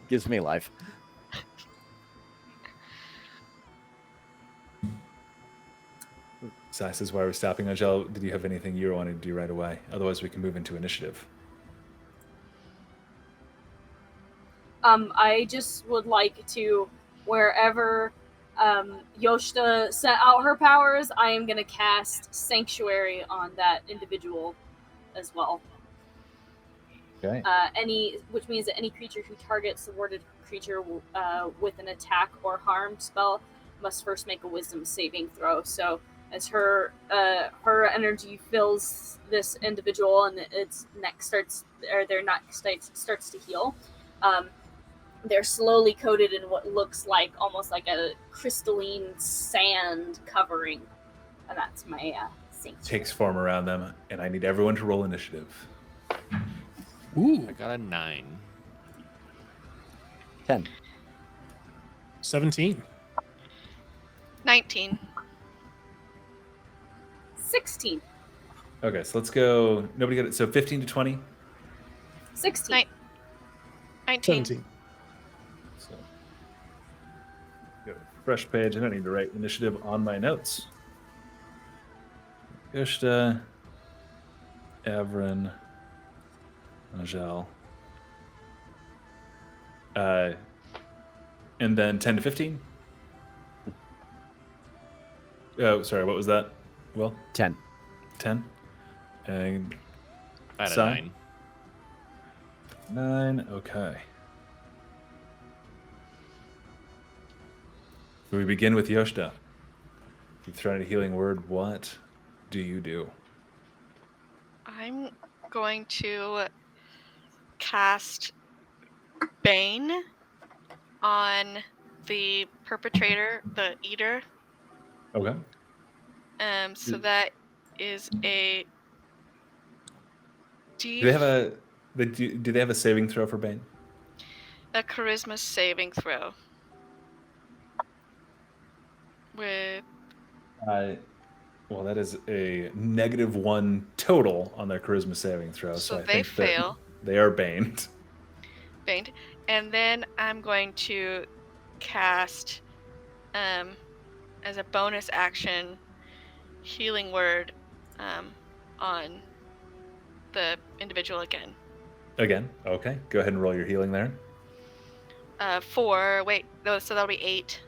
Gives me life. So this is why we're stopping. Angel, did you have anything you wanted to do right away? Otherwise, we can move into initiative. I just would like to, wherever Yoshida sent out her powers, I am going to cast Sanctuary on that individual as well. Okay. Which means that any creature who targets the warded creature with an attack or harm spell must first make a Wisdom saving throw. So as her energy fills this individual and their neck starts to heal, they're slowly coated in what looks like almost like a crystalline sand covering, and that's my sanctuary. Takes form around them, and I need everyone to roll initiative. Ooh. I got a 9. 10. 17. 19. 16. Okay, so let's go. Nobody got it. So 15 to 20? 16. 19. 17. So, go to fresh page, and I need to write initiative on my notes. Yoshida, Averin, Angel. And then 10 to 15? Oh, sorry, what was that? Will? 10. 10? And I had a Sai? 9. 9, okay. So we begin with Yoshida. You've thrown out a healing word. What do you do? I'm going to cast Bane on the perpetrator, the eater. Okay. So that is a Do they have a Do they have a saving throw for Bane? A charisma saving throw. With Well, that is a -1 total on their charisma saving throw. So I they think that fail. they are baned. Baned. And then I'm going to cast, as a bonus action, healing word on the individual again. Again, okay. Go ahead and roll your healing there. 4. Wait, no, so that'll be 8.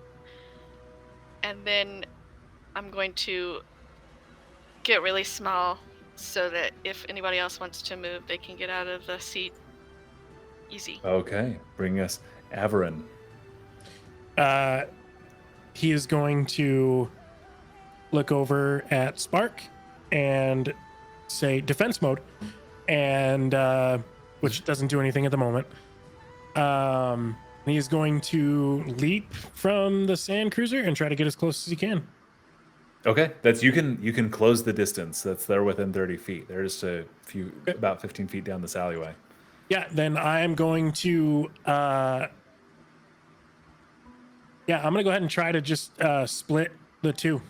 And then I'm going to get really small so that if anybody else wants to move, they can get out of the seat easy. Okay, bring us Averin. He is going to look over at Spark and say defense mode, and which doesn't do anything at the moment. He's going to leap from the sand cruiser and try to get as close as he can. Okay, that's you can close the distance. They're within 30 feet. They're just about 15 feet down this alleyway. Yeah, then I'm going to I'm gonna go ahead and try to just split the two.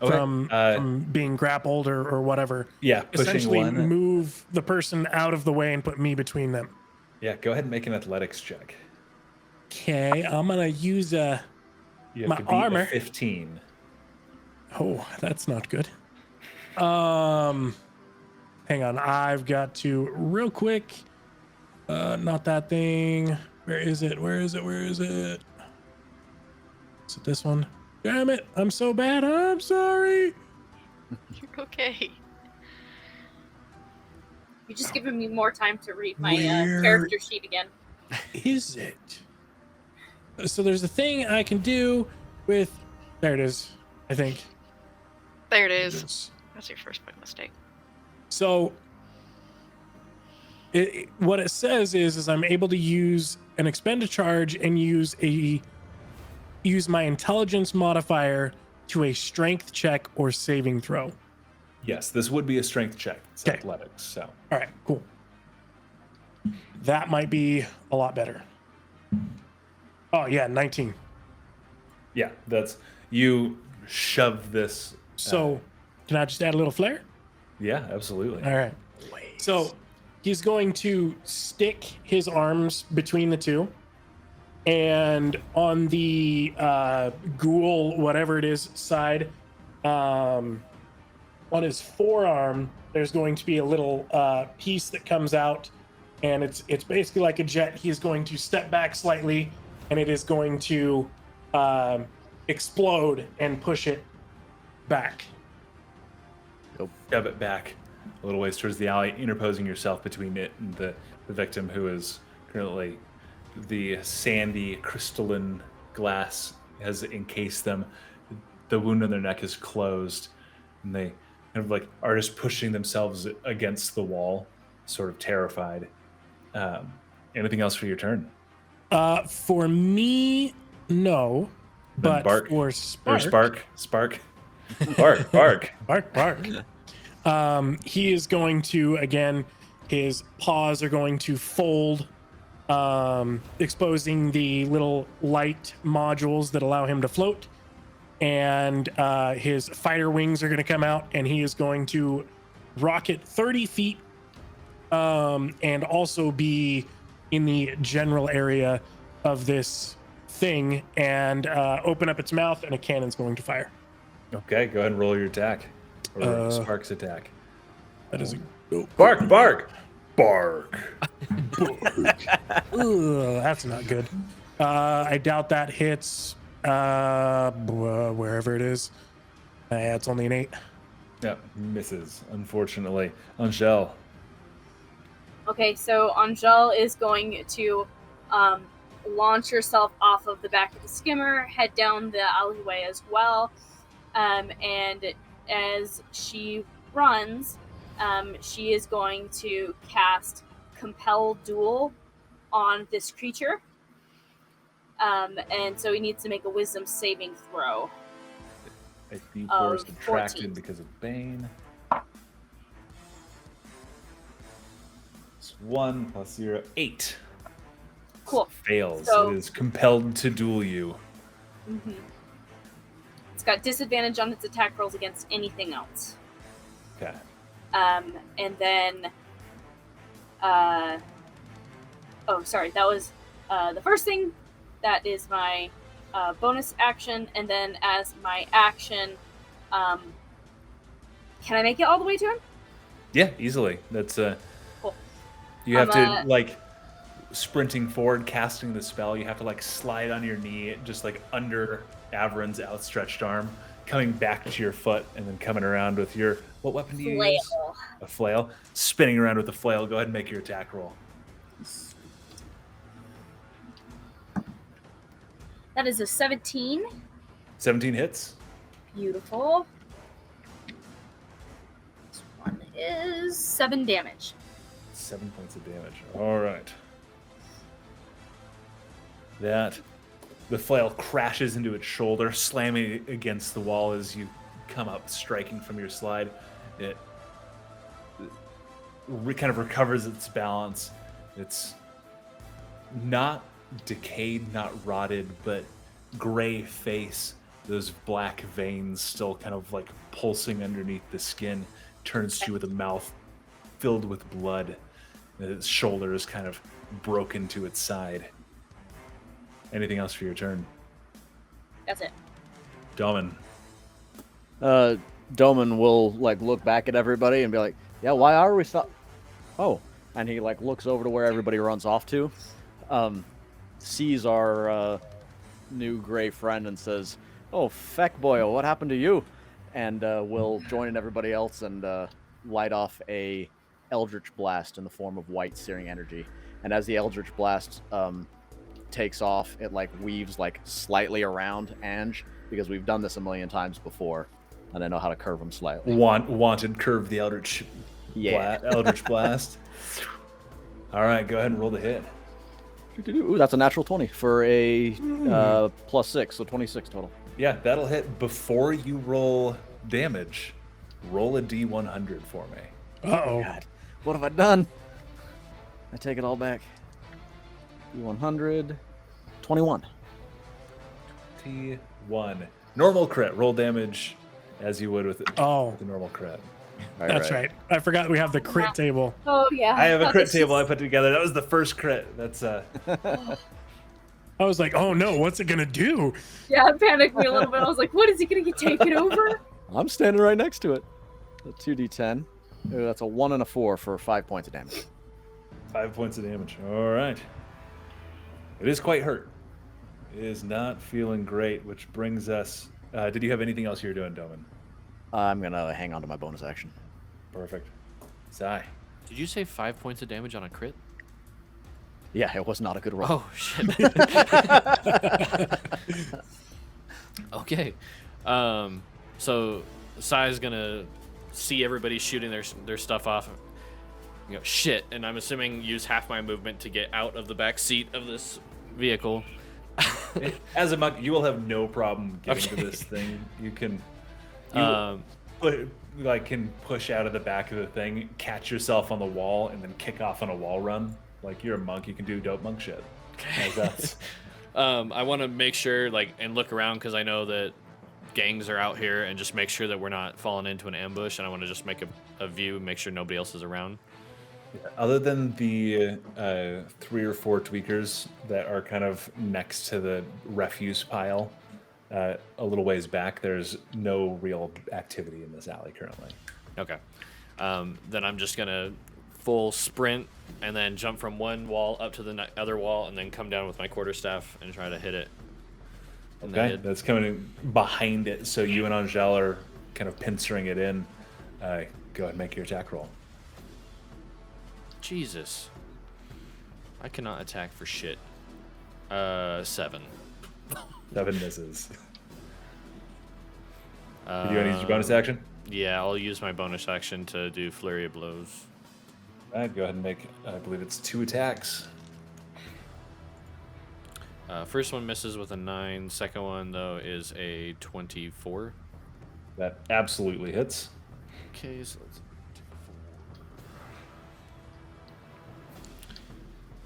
Okay. From being grappled or whatever. Yeah, pushing essentially one. move the person out of the way and put me between them. Yeah, go ahead and make an athletics check. Okay, I'm gonna use You have my to beat armor. a 15. Oh, that's not good. Hang on, I've got to real quick. Not that thing. Where is it? Is it this one? Damn it! I'm so bad. I'm sorry. You're okay. You're just giving me more time to read my Where character sheet again. Is it? So there's a thing I can do with. There it is. I think. There it is. That's your first big mistake. So what it says is I'm able to use an expend a charge and use my intelligence modifier to a strength check or saving throw. Yes, this would be a strength check. It's Okay. athletics. So All right, cool. That might be a lot better. Oh yeah, 19. yeah, that's you shove this. So can I just add a little flair? Yeah, absolutely. All right. So he's going to stick his arms between the two, and on the ghoul, whatever it is, side, on his forearm, there's going to be a little piece that comes out, and it's basically like a jet. He's going to step back slightly, and it is going to explode and push it back. Shove it back a little ways towards the alley, interposing yourself between it and the victim, who is currently the sandy crystalline glass has encased them. The wound on their neck is closed, and they kind of like are just pushing themselves against the wall, sort of terrified. Anything else for your turn? For me, no. Then But bark. for Or Spark, Spark. Bark. bark. He is going to, again, his paws are going to fold, exposing the little light modules that allow him to float. And his fighter wings are going to come out, and he is going to rocket 30 feet and also be in the general area of this thing and open up its mouth, and a cannon's going to fire. Okay, go ahead and roll your attack. Or Spark's attack. That is Bark. Ugh, that's not good. I doubt that hits wherever it is. Yeah, it's only an 8. Yeah, misses, unfortunately. Angel. Okay, so Angel is going to launch herself off of the back of the skimmer, head down the alleyway as well, and as she runs, she is going to cast Compel Duel on this creature, and so he needs to make a Wisdom saving throw. A D4 is Of subtracted 14. because of Bane. 1 plus 0, 8. Cool. Fails. So- It is compelled to duel you. Mm-hmm. It's got disadvantage on its attack rolls against anything else. Okay. And then, oh, sorry, that was the first thing. That is my bonus action, and then as my action, can I make it all the way to him? Yeah, easily. That's Cool. You have to like sprinting forward, casting the spell. You have to like slide on your knee, just like under Averin's outstretched arm, coming back to your foot, and then coming around with your what weapon do you Flail. use? A flail. Spinning around with the flail. Go ahead and make your attack roll. That is a 17. 17 hits. Beautiful. This one is 7 damage. 7 points of damage. All right. The flail crashes into its shoulder, slamming against the wall as you come up, striking from your slide. It kind of recovers its balance. It's not decayed, not rotted, but gray face. Those black veins still kind of like pulsing underneath the skin. Turns to you with a mouth filled with blood. Its shoulder is kind of broken to its side. Anything else for your turn? That's it. Domin. Doman will like look back at everybody and be like, "Yeah, why are we stop?" Oh, and he like looks over to where everybody runs off to, sees our new gray friend and says, "Oh, feck boy, what happened to you?" And will join in everybody else and light off a Eldritch Blast in the form of white searing energy. And as the Eldritch Blast takes off, it like weaves like slightly around Ange, because we've done this a million times before, and I know how to curve them slightly. Wanted curve the Eldritch, Eldritch Blast. All right, go ahead and roll the hit. Ooh, that's a natural 20 for a +6, so 26 total. Yeah, that'll hit. Before you roll damage, roll a D100 for me. Uh-oh. God, what have I done? I take it all back. D100, 21. T1. Normal crit. Roll damage as you would with the normal crit. That's right. I forgot we have the crit table. Oh yeah. I have a crit table I put together. That was the first crit. That's I was like, oh no, what's it gonna do? Yeah, it panicked me a little bit. I was like, what is he gonna get taken over? I'm standing right next to it. A 2d10. Ooh, that's a 1 and a 4 for 5 points of damage. 5 points of damage. All right. It is quite hurt. It is not feeling great, which brings us... did you have anything else you were doing, Domin? I'm going to hang on to my bonus action. Perfect. Sai. Did you say 5 points of damage on a crit? Yeah, it was not a good roll. Oh, shit. Okay. So Sai's going to see everybody shooting their stuff off. You know, shit. And I'm assuming use half my movement to get out of the back seat of this vehicle. As a monk, you will have no problem getting to this thing. You can... can push out of the back of the thing, catch yourself on the wall, and then kick off on a wall run. Like, you're a monk, you can do dope monk shit. Like that. I want to make sure, and look around, because I know that gangs are out here, and just make sure that we're not falling into an ambush, and I want to just make a view, make sure nobody else is around. Yeah, other than the 3 or 4 tweakers that are kind of next to the refuse pile, a little ways back, there's no real activity in this alley currently. Okay. Then I'm just going to full sprint and then jump from one wall up to the other wall and then come down with my quarterstaff and try to hit it. Okay, that's coming in behind it, so you and Angel are kind of pincering it in. Go ahead and make your attack roll. Jesus. I cannot attack for shit. 7. 7 misses. Do you want to use your bonus action? Yeah, I'll use my bonus action to do Flurry of Blows. All right, go ahead and make, I believe it's 2 attacks. First one misses with a 9. Second one, though, is a 24. That absolutely hits. Okay, so let's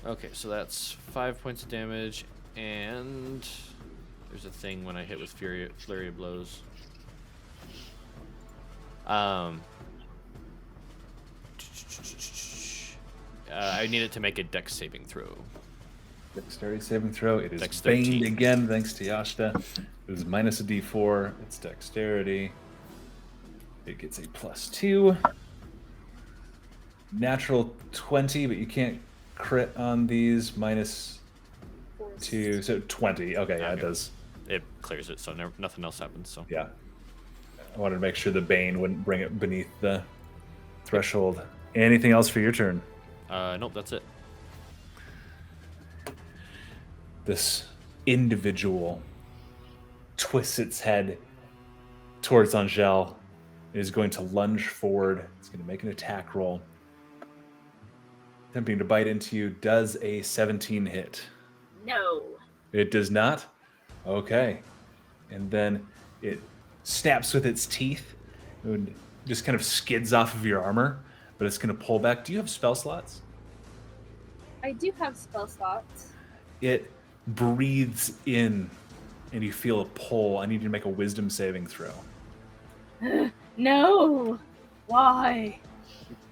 Okay, so that's 5 points of damage, and there's a thing when I hit with flurry of blows. I need it to make a dex saving throw. Dexterity saving throw. It is Dex baned 13. again, thanks to Yashta. It is minus a d4. It's dexterity. It gets a +2. Natural 20, but you can't crit on these. -2, so 20. Okay, yeah, it does. It clears it, so nothing else happens. So Yeah. I wanted to make sure the Bane wouldn't bring it beneath the threshold. Anything else for your turn? Nope, that's it. This individual twists its head towards Angel. It is going to lunge forward. It's going to make an attack roll. Attempting to bite into you. Does a 17 hit? No. It does not? Okay. And then it snaps with its teeth and just kind of skids off of your armor, but it's going to pull back. Do you have spell slots? I do have spell slots. It breathes in and you feel a pull. I need you to make a wisdom saving throw. No. Why?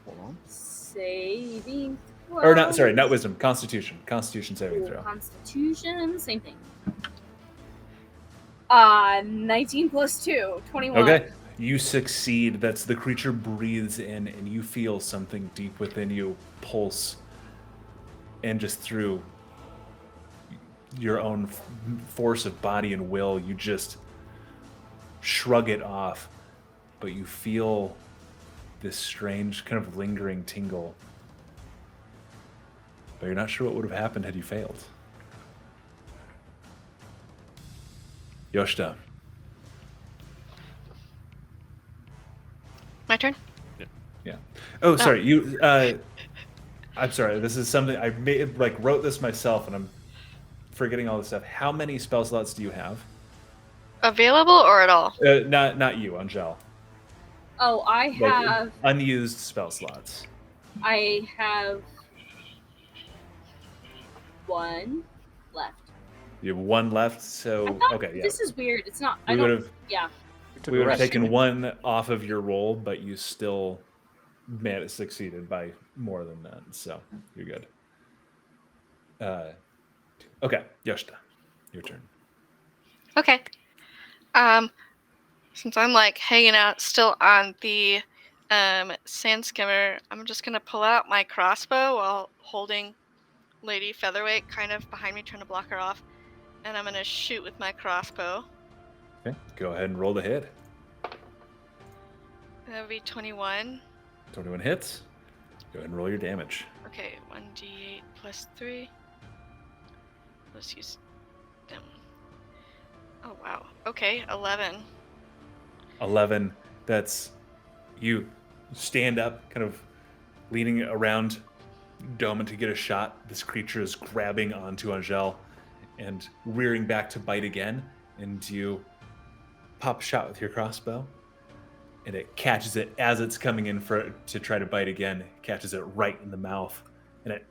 Hold on. Saving throw. Or not, sorry, not wisdom. Constitution. Constitution saving Ooh, throw. Constitution, same thing. 19 plus 2, 21. Okay. You succeed. That's the creature breathes in and you feel something deep within you pulse. And just through your own force of body and will, you just shrug it off. But you feel this strange kind of lingering tingle. But you're not sure what would have happened had you failed. Yoshida. My turn? Yeah. Oh, sorry. You. I'm sorry. This is something I wrote this myself, and I'm forgetting all this stuff. How many spell slots do you have? Available or at all? Not you, Angel. Oh, I have Unused spell slots. I have 1 left. You have 1 left, so I thought, okay, yeah. This is weird. It's not. We I would don't. have Yeah. we would have taken 1 off of your roll, but you still succeeded by more than that, so you're good. Okay, Yoshida, your turn. Okay. Since I'm like hanging out still on the sand skimmer, I'm just gonna pull out my crossbow while holding Lady Featherweight kind of behind me, trying to block her off, and I'm gonna shoot with my crossbow. Okay, go ahead and roll the hit. That would be 21. 21 hits. Go ahead and roll your damage. Okay, 1d8 plus 3. Let's use them. Oh wow. Okay, 11. 11. That's you stand up, kind of leaning around Doma to get a shot. This creature is grabbing onto Angel and rearing back to bite again. And you pop a shot with your crossbow, and it catches it as it's coming in to try to bite again. It catches it right in the mouth, and it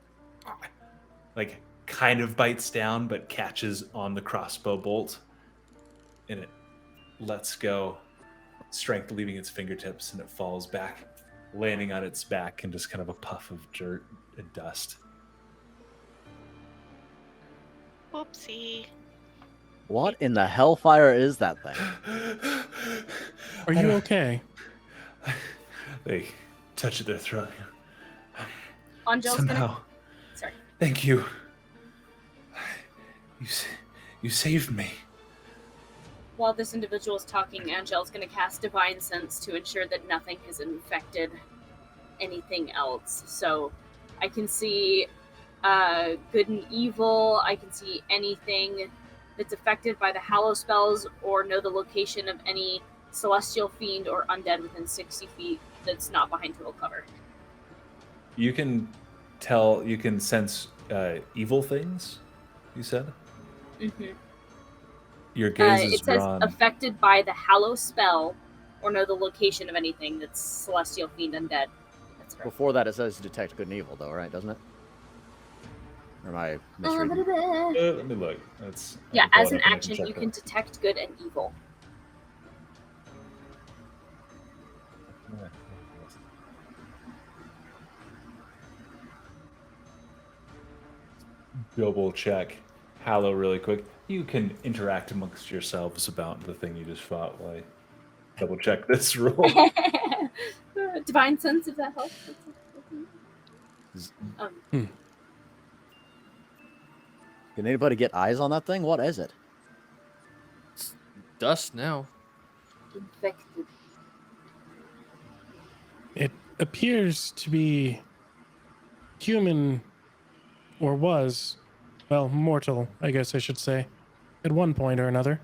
like kind of bites down, but catches on the crossbow bolt, and it lets go. Strength leaving its fingertips, and it falls back, landing on its back in just kind of a puff of dirt and dust. Whoopsie. What in the hellfire is that thing? Are you okay? They touch at their throat. Angel's Somehow. gonna. Sorry. Thank you. You saved me. While this individual is talking, Angel's going to cast Divine Sense to ensure that nothing has infected anything else. So I can see good and evil. I can see anything that's affected by the Hallow spells, or know the location of any celestial fiend or undead within 60 feet that's not behind total cover. You can sense evil things, you said? Mm-hmm. Your gaze is it says drawn. affected by the Hallow spell, or know the location of anything that's celestial fiend undead. That's correct. Before that, it says detect good and evil, though, right? Doesn't it? Or am I misreading? Let me look. That's Yeah, I can as pull an it up and I can action, check you that. can detect good and evil. Double check Hallow really quick. You can interact amongst yourselves about the thing you just fought while I double check this rule. Divine sense, if that helps. Can anybody get eyes on that thing? What is it? Dust now. Infected. It appears to be human, or was, well, mortal, I guess I should say, at one point or another.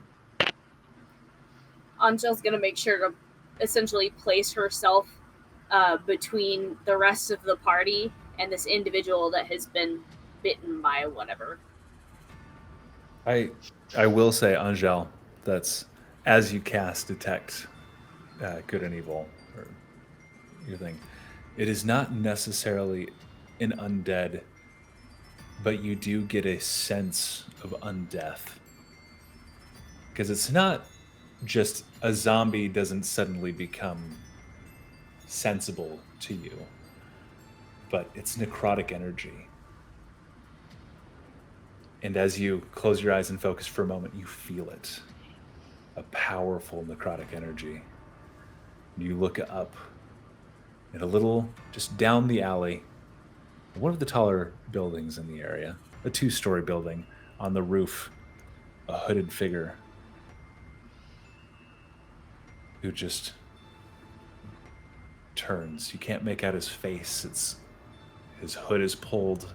Angel's gonna make sure to essentially place herself between the rest of the party and this individual that has been bitten by whatever. I will say, Angel, that's as you cast detect good and evil, or your thing. It is not necessarily an undead, but you do get a sense of undeath. Because it's not just a zombie doesn't suddenly become sensible to you, but it's necrotic energy. And as you close your eyes and focus for a moment, you feel it. A powerful necrotic energy. You look up, and a little, just down the alley, one of the taller buildings in the area, a 2-story building, on the roof, a hooded figure who just turns. You can't make out his face. His hood is pulled,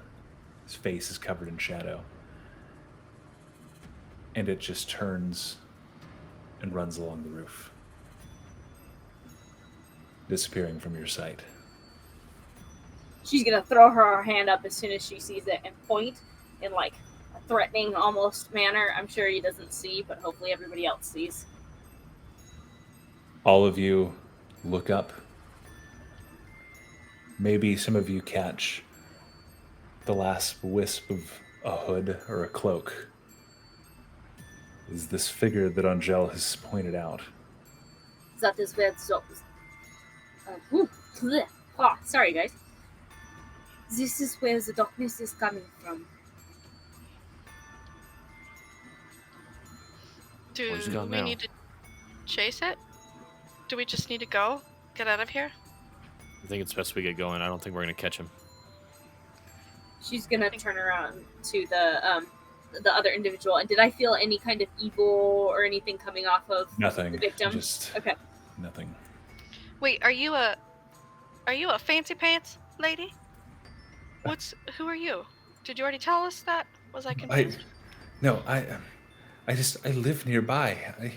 his face is covered in shadow. And it just turns and runs along the roof, disappearing from your sight. She's gonna throw her hand up as soon as she sees it and point in like a threatening almost manner. I'm sure he doesn't see, but hopefully everybody else sees. All of you look up. Maybe some of you catch the last wisp of a hood or a cloak. Is this figure that Angel has pointed out. That is where sorry guys. This is where the darkness is coming from. Do Where's it gone we now? need to chase it? Do we just need to go? Get out of here? I think it's best we get going. I don't think we're gonna catch him. She's gonna turn around to the other individual. And did I feel any kind of evil or anything coming off of Nothing. the victim? Just Okay. nothing. Wait, are you a fancy pants lady? Who are you? Did you already tell us that? Was I confused? I live nearby.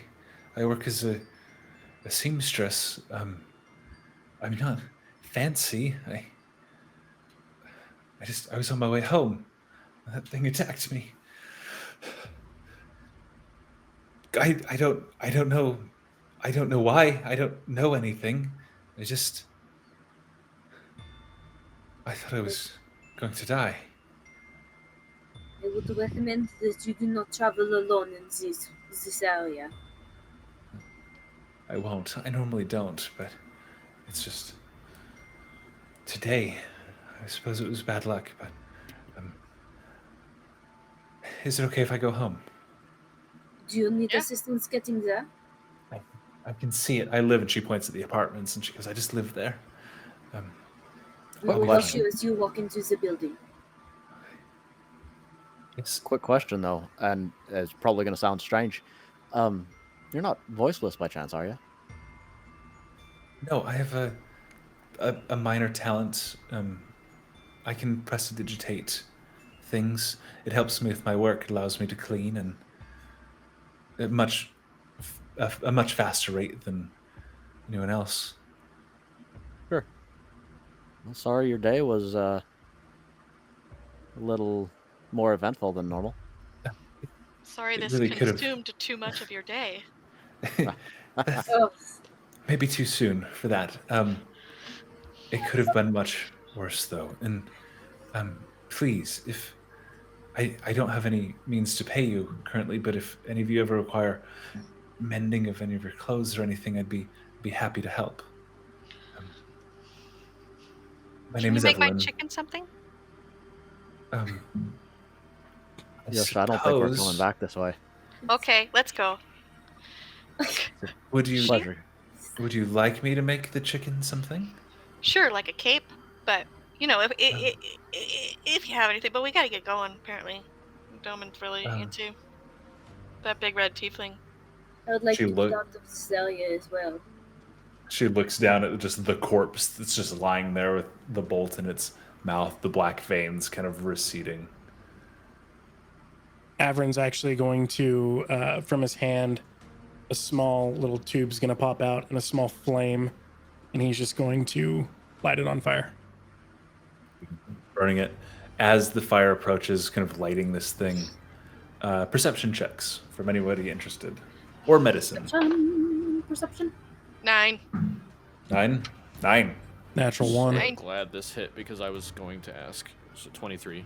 I work as a seamstress. I'm not fancy. I was on my way home. That thing attacked me. I don't know. I don't know why. I don't know anything. I thought I was going to die. I would recommend that you do not travel alone in this area. I won't. I normally don't, but it's just today. I suppose it was bad luck, but is it okay if I go home? Do you need Yeah. assistance getting there? I can see it. I live, and she points at the apartments, and she goes, I just live there. We Quick will help question. you as you walk into the building. Yes. Quick question though, and it's probably going to sound strange. You're not voiceless by chance, are you? No, I have a minor talent. I can prestidigitate things. It helps me with my work. It allows me to clean and at a much faster rate than anyone else. Sure. Well, sorry your day was a little more eventful than normal. Sorry It this really could've- consumed too much of your day. Oh, Maybe too soon for that. It could have been much worse, though. And please, I don't have any means to pay you currently, but if any of you ever require mending of any of your clothes or anything, I'd be happy to help. My Can name you is make my Evelyn. chicken something? Um, Yes, I don't think we're coming suppose- back this way. Okay, let's go. Would you Pleasure. would you like me to make the chicken something? Sure, like a cape, but if you have anything, but we gotta get going. Apparently, Doman's really into that big red tiefling. I would like She to look- talk to Celia as well. She looks down at just the corpse that's just lying there with the bolt in its mouth, the black veins kind of receding. Avrin's actually going to, from his hand, a small little tube's going to pop out and a small flame, and he's just going to light it on fire. Burning it. As the fire approaches, kind of lighting this thing. Perception checks from anybody interested. Or medicine. Perception. 9. 9? Natural one. Nine. I'm glad this hit because I was going to ask. So 23.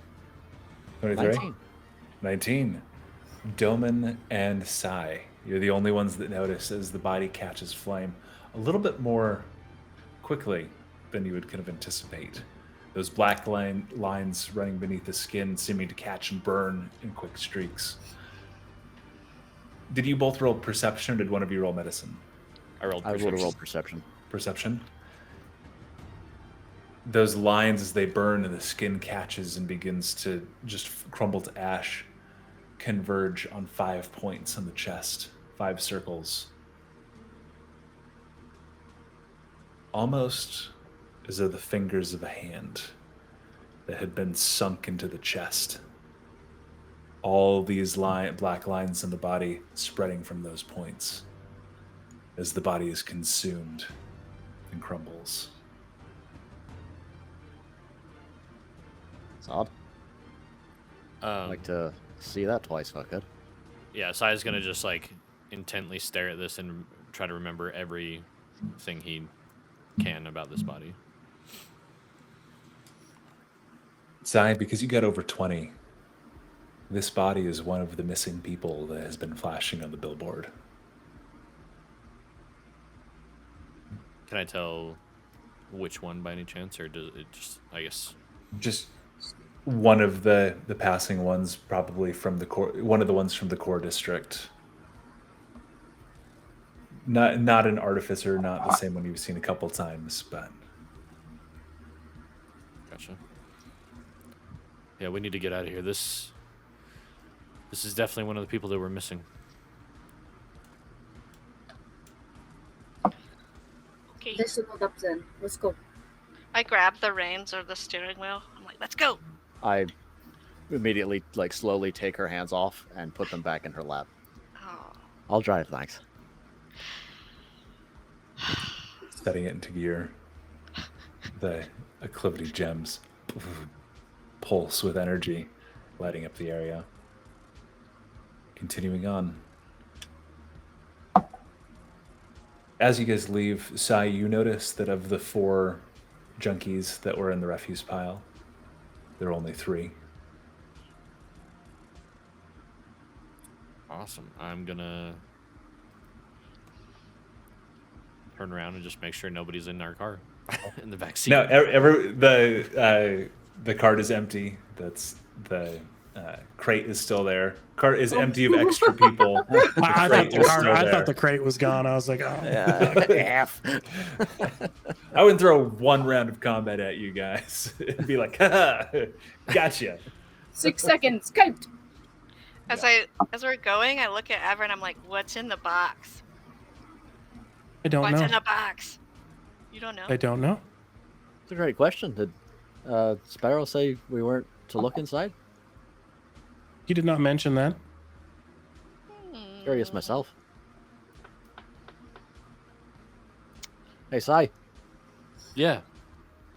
23? 19. Doman and Sai. You're the only ones that notice as the body catches flame a little bit more quickly than you would kind of anticipate. Those black lines running beneath the skin seeming to catch and burn in quick streaks. Did you both roll perception or did one of you roll medicine? I rolled I would perception. have rolled perception. Perception. Those lines, as they burn and the skin catches and begins to just crumble to ash, converge on 5 points on the chest, 5 circles. Almost as though the fingers of a hand that had been sunk into the chest. All these black lines in the body spreading from those points as the body is consumed and crumbles. It's odd. I'd like to see that twice if I could. Yeah, Sai's gonna just like intently stare at this and try to remember everything he can about this body. Sai, because you got over 20, this body is one of the missing people that has been flashing on the billboard. Can I tell which one by any chance, or does it just? I guess. Just one of the passing ones, probably from the core, one of the ones from the core district. Not an artificer, not the same one you've seen a couple times, but Gotcha. Yeah, we need to get out of here. This is definitely one of the people that we're missing. Okay. This should hold up then. Let's go. I grab the reins or the steering wheel. I'm like, let's go. I immediately, like, slowly take her hands off and put them back in her lap. Oh. I'll drive, thanks. setting it into gear. The acclivity gems pulse with energy, lighting up the area. Continuing on. As you guys leave, Sai, you notice that of the 4 junkies that were in the refuse pile, there are only 3. Awesome. I'm gonna turn around and just make sure nobody's in our car, in the back seat. No, the cart is empty. That's the crate is still there. Cart is empty of extra people. I thought the crate was gone. I was like, oh. Half. I would throw 1 round of combat at you guys. It'd be like, haha, gotcha. 6 seconds. Skyped. As we're going, I look at Ever and I'm like, what's in the box? I don't What's know. in the box? You don't know? I don't know. It's a great question. Did Sparrow say we weren't to look inside? You did not mention that. Curious myself. Hey, Sai, Yeah.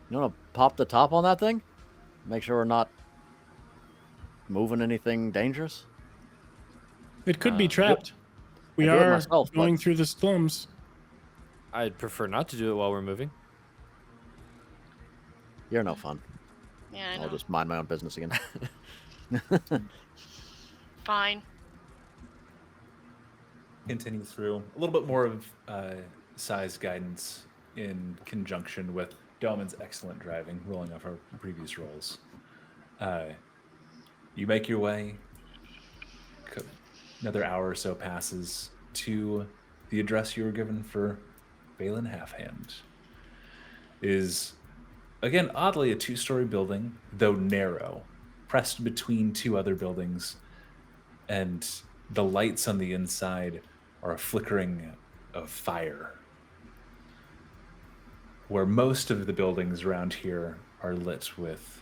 you want to pop the top on that thing? Make sure we're not moving anything dangerous? It could be trapped. We I do it are myself, but- going through the slums. I'd prefer not to do it while we're moving. You're no fun. Yeah, I know. I'll just mind my own business again. Fine. Continue through a little bit more of size guidance in conjunction with Doman's excellent driving, rolling off our previous rolls. You make your way. Another hour or so passes to the address you were given for Baelyn Halfhand. Is, again, oddly a 2-story building, though narrow, pressed between 2 other buildings, and the lights on the inside are a flickering of fire. Where most of the buildings around here are lit with,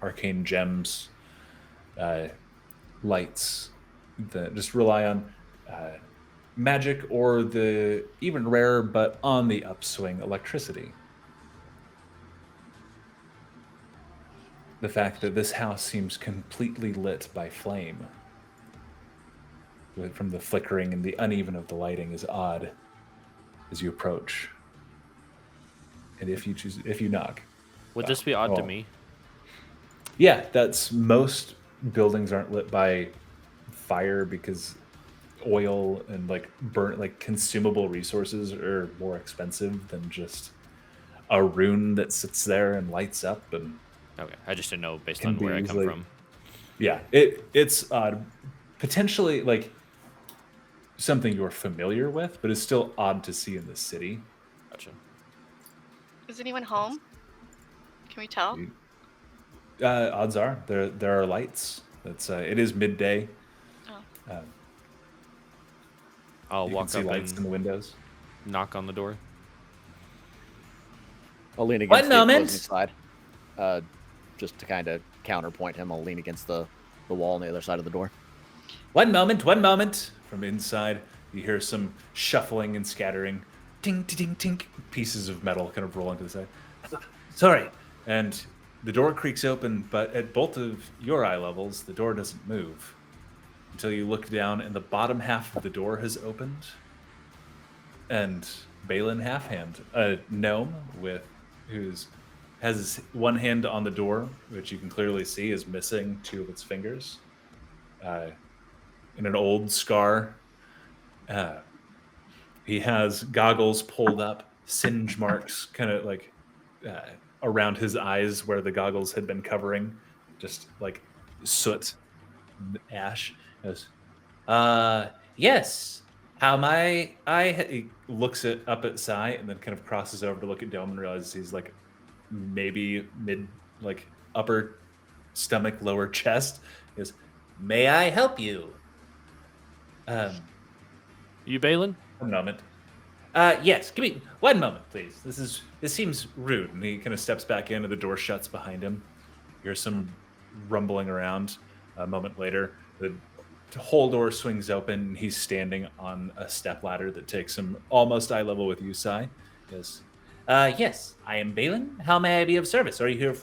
arcane gems, lights that just rely on magic or the even rarer but on the upswing electricity. The fact that this house seems completely lit by flame from the flickering and the uneven of the lighting is odd as you approach. And if you knock. Would this be odd to oh. me? Yeah, that's most buildings aren't lit by fire because oil and consumable resources are more expensive than just a rune that sits there and lights up. And Okay, I just didn't know based on where I come from. Yeah, it's odd. Potentially something you're familiar with, but it's still odd to see in the city. Gotcha. Is anyone home? Can we tell? Odds are there are lights. It is midday. Oh. I'll You walk can see up lights in and the windows. knock on the door. I'll lean One against the moment. opposing side. Just to kind of counterpoint him, I'll lean against the wall on the other side of the door. One moment. From inside, you hear some shuffling and scattering. Ting, ting, ting, ting. Pieces of metal kind of rolling to the side. Sorry. And the door creaks open, but at both of your eye levels, the door doesn't move. Until you look down, and the bottom half of the door has opened. And Baelyn Halfhand, a gnome has one hand on the door, which you can clearly see is missing 2 of its fingers. In an old scar. He has goggles pulled up, singe marks kind of around his eyes where the goggles had been covering, just like soot, ash. He goes, yes. How my he looks up at Sai and then kind of crosses over to look at Dome and realizes he's maybe mid upper stomach, lower chest. He goes, may I help you? You Baelyn? One moment. Yes, give me 1 moment, please. This seems rude. And he kind of steps back in and the door shuts behind him. Here's some rumbling around. A moment later, the whole door swings open and he's standing on a stepladder that takes him almost eye level with you, Sai. He goes, yes, I am Baelyn. How may I be of service? Are you here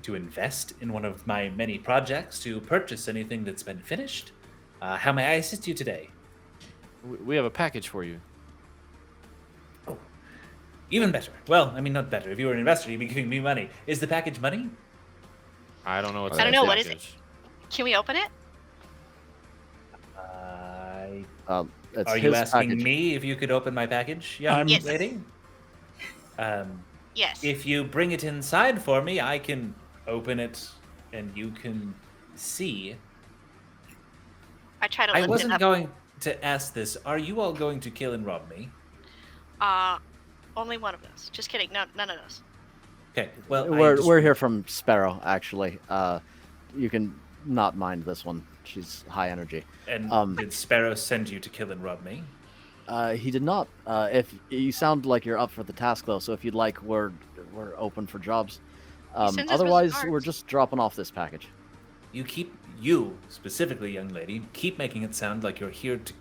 to invest in one of my many projects, to purchase anything that's been finished? How may I assist you today? We have a package for you. Oh, even better. Well, I mean, not better. If you were an investor, you'd be giving me money. Is the package money? I don't know what's I don't in know, the what is it? package. Can we open it? It's Are you his asking package. me if you could open my package, young Yes. lady? Yes. If you bring it inside for me, I can open it and you can see. I try to I lift it wasn't up. going to ask this. Are you all going to kill and rob me? Only one of those. Just kidding. No, none of those. Okay, well, We're here from Sparrow, actually. You can not mind this one. She's high energy. And did Sparrow send you to kill and rob me? He did not. If you sound like you're up for the task, though, so if you'd like, we're open for jobs. sends us Otherwise, cards. we're just dropping off this package. You specifically, young lady, keep making it sound like you're here to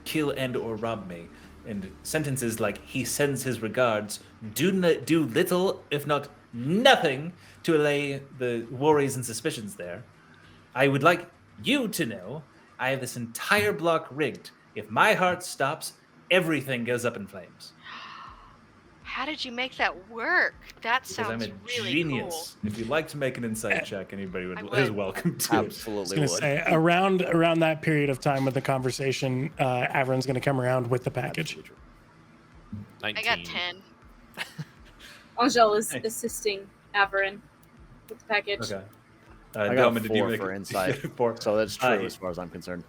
kill and or rob me. And sentences like "he sends his regards" do little, if not nothing, to allay the worries and suspicions there. I would like you to know I have this entire block rigged. If my heart stops, everything goes up in flames. How did you make that work? That Because sounds I'm a really genius. If you'd like to make an insight check, anybody I is would. welcome to. I Absolutely was would. going to say around that period of time with the conversation, Avron's going to come around with the package. Absolutely true. 19. I got 10. Angel is Hey. assisting Averin with the package. Okay. I got Delman, a did you 4 make for it? insight, 4. so that's true Uh, as far as I'm concerned.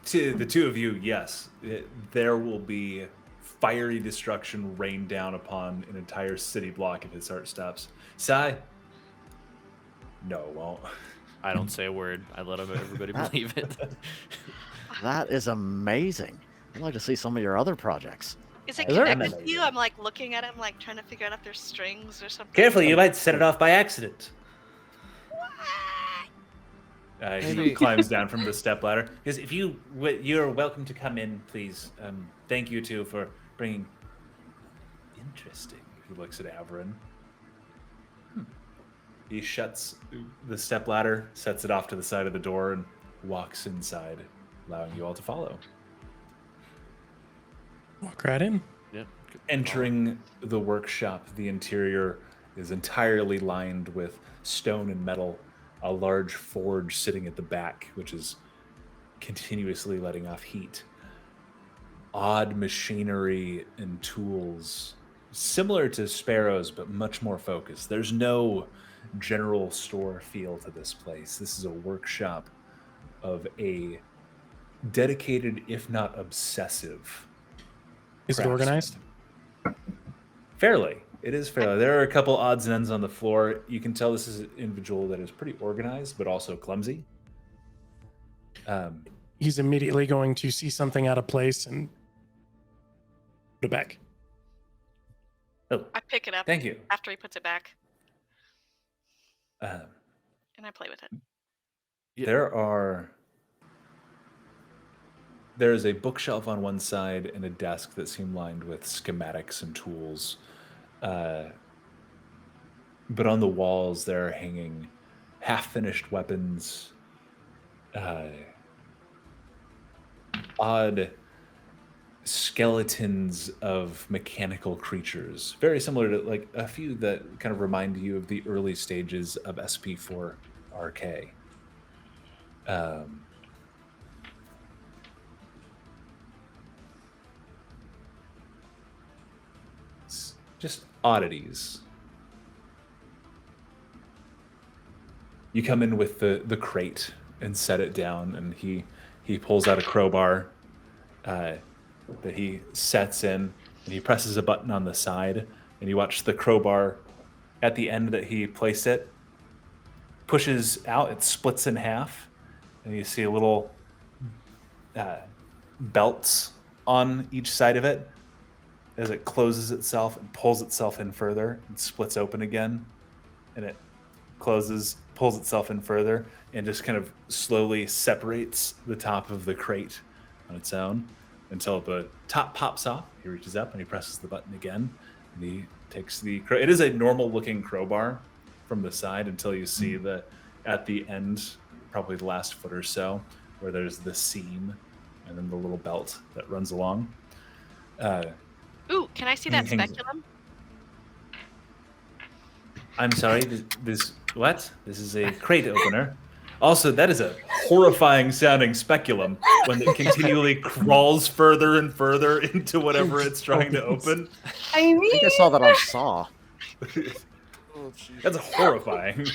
To the two of you, yes, there will be fiery destruction rained down upon an entire city block if it steps. Sai? No, it won't. I don't say a word. I let everybody That- believe it. That is amazing. I'd like to see some of your other projects. Is it Is there- connected to you? I'm like looking at him, like trying to figure out if there's strings or something. Careful, you might set it off by accident. He Maybe- climbs down from the stepladder. Because if you're welcome to come in, please. Thank you too for bringing. Interesting. He looks at Averin. He shuts the stepladder, sets it off to the side of the door, and walks inside, allowing you all to follow. Walk right in. Yep. Entering the workshop, the interior is entirely lined with stone and metal, a large forge sitting at the back, which is continuously letting off heat. Odd machinery and tools, similar to Sparrow's, but much more focused. There's no general store feel to this place. This is a workshop of a dedicated, if not obsessive. Is it craftsman. organized? Fairly. It is fairly. There are a couple odds and ends on the floor. You can tell this is an individual that is pretty organized, but also clumsy. He's immediately going to see something out of place and put it back. Oh, I pick it up Thank you. after he puts it back, Um, and I play with it. Yeah. There is a bookshelf on one side and a desk that seem lined with schematics and tools. But on the walls, there are hanging half-finished weapons, odd skeletons of mechanical creatures, very similar to like a few that kind of remind you of the early stages of SP4 RK. Just oddities. You come in with the crate and set it down, and he pulls out a crowbar that he sets in, and he presses a button on the side, and you watch the crowbar at the end that he placed it pushes out. It splits in half, and you see a little belts on each side of it. As it closes itself and pulls itself in further and splits open again, and it closes, pulls itself in further, and just kind of slowly separates the top of the crate on its own until the top pops off. He reaches up and he presses the button again, and he takes the it is a normal looking crowbar from the side until you see the at the end, probably the last foot or so, where there's the seam and then the little belt that runs along. Ooh, can I see that Hangs- speculum? I'm sorry. This what? This is a crate opener. Also, that is a Horrifying sounding speculum when it continually crawls further and further into whatever it's trying to open. I I mean, think I saw that on Saw. That's horrifying.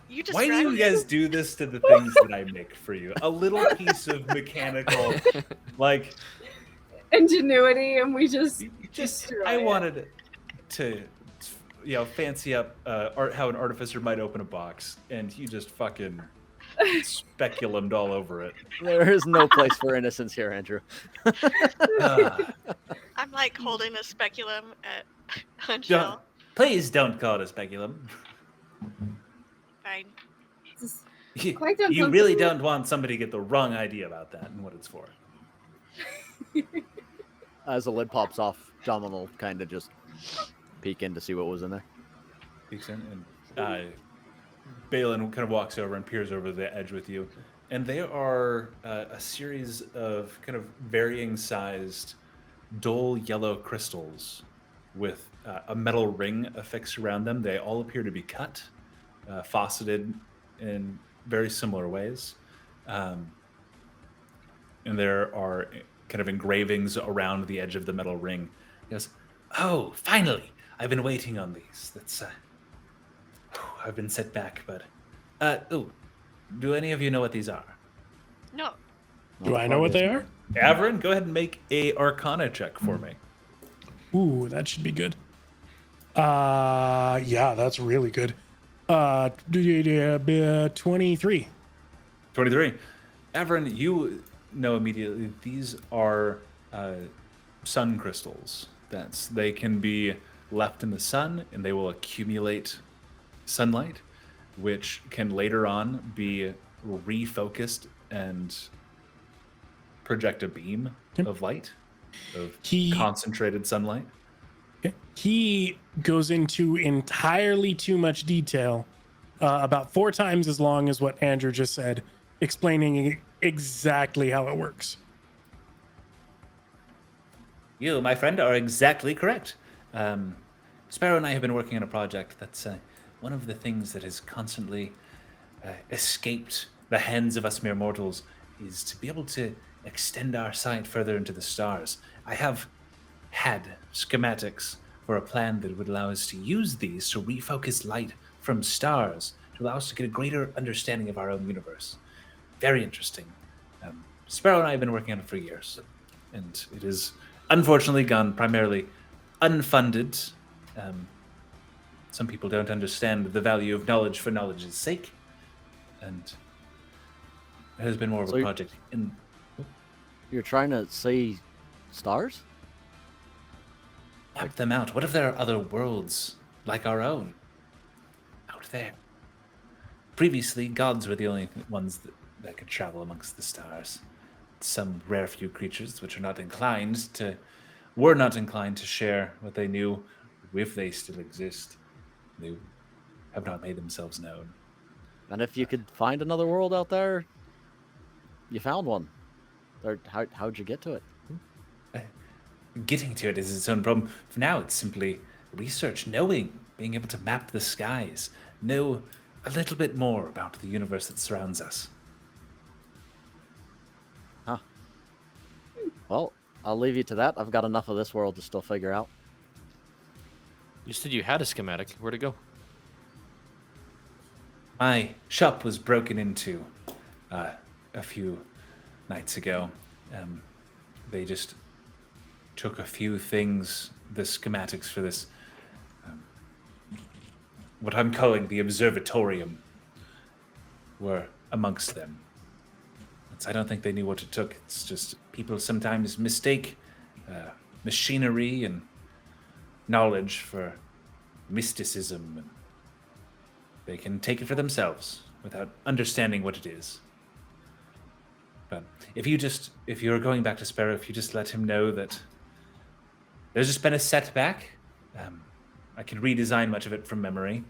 You just Why do you guys do this to the things that I make for you? A little piece of mechanical, like, ingenuity, and we just just destroy I it. wanted to, fancy up how an artificer might open a box, and you just fucking speculummed all over it. There is no place for innocence here, Andrew. I'm like holding a speculum at don't, Angel. please don't call it a speculum. Fine. Just You, quite you really uncomfortable. don't want somebody to get the wrong idea about that and what it's for. As the lid pops off, John will kind of just peek in to see what was in there. Peeks in, and Baelyn kind of walks over and peers over the edge with you, and they are a series of kind of varying sized dull yellow crystals with a metal ring affixed around them. They all appear to be cut, faceted in very similar ways. And there are kind of engravings around the edge of the metal ring. He goes, "Oh, finally! I've been waiting on these. That's I've been set back, but do any of you know what these are?" No. Do I know what they are? Averin, go ahead and make a Arcana check for me. Ooh, that should be good. Yeah, that's really good. 23. 23. Averin, you know immediately these are sun crystals. They can be left in the sun and they will accumulate sunlight, which can later on be refocused and project a beam of light, of concentrated sunlight. He goes into entirely too much detail, about 4 times as long as what Andrew just said, explaining exactly how it works. You, my friend, are exactly correct. Sparrow and I have been working on a project that's one of the things that has constantly escaped the hands of us mere mortals is to be able to extend our sight further into the stars. I have had schematics for a plan that would allow us to use these to refocus light from stars to allow us to get a greater understanding of our own universe. Very interesting. Sparrow and I have been working on it for years, and it has unfortunately gone primarily unfunded. Some people don't understand the value of knowledge for knowledge's sake, and it has been more of a project. You're trying to see stars? Map them out. What if there are other worlds like our own out there? Previously, gods were the only ones that could travel amongst the stars. Some rare few creatures which were not inclined to share what they knew, if they still exist. They have not made themselves known. And if you could find another world out there, you found one. How'd you get to it? Getting to it is its own problem. For now, it's simply research, knowing, being able to map the skies, know a little bit more about the universe that surrounds us. Huh. Well, I'll leave you to that. I've got enough of this world to still figure out. You said you had a schematic. Where'd it go? My shop was broken into a few nights ago. They just took a few things, the schematics for this, what I'm calling the observatorium, were amongst them. I don't think they knew what it took. It's just people sometimes mistake machinery and knowledge for mysticism, and they can take it for themselves without understanding what it is. But if you're going back to Sparrow, if you just let him know that there's just been a setback, I can redesign much of it from memory,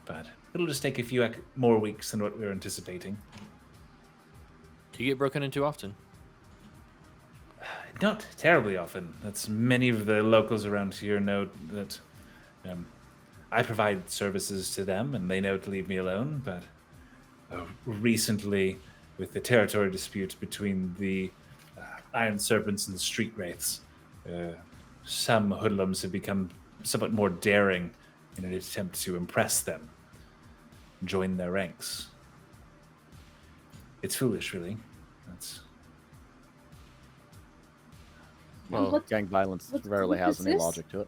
but it'll just take a few more weeks than what we were anticipating. Do you get broken into often? Not terribly often. That's many of the locals around here know that I provide services to them, and they know to leave me alone. But recently, with the territory dispute between the Iron Serpents and the Street Wraiths, some hoodlums have become somewhat more daring in an attempt to impress them, join their ranks. It's foolish, really. Well, gang violence rarely has any logic to it.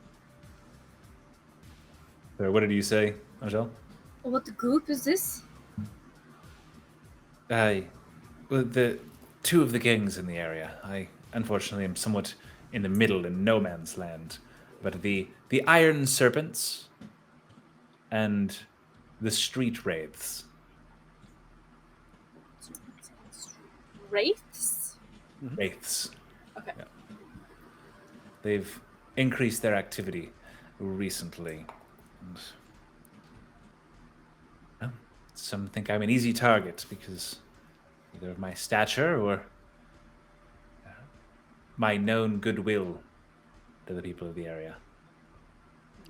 What did you say, Angel? What group is this? The two of the gangs in the area. I unfortunately am somewhat in the middle in no man's land. But the Iron Serpents and the Street Wraiths. Wraiths? Wraiths. Okay. Yeah. They've increased their activity recently. And, some think I'm an easy target because either of my stature or my known goodwill to the people of the area.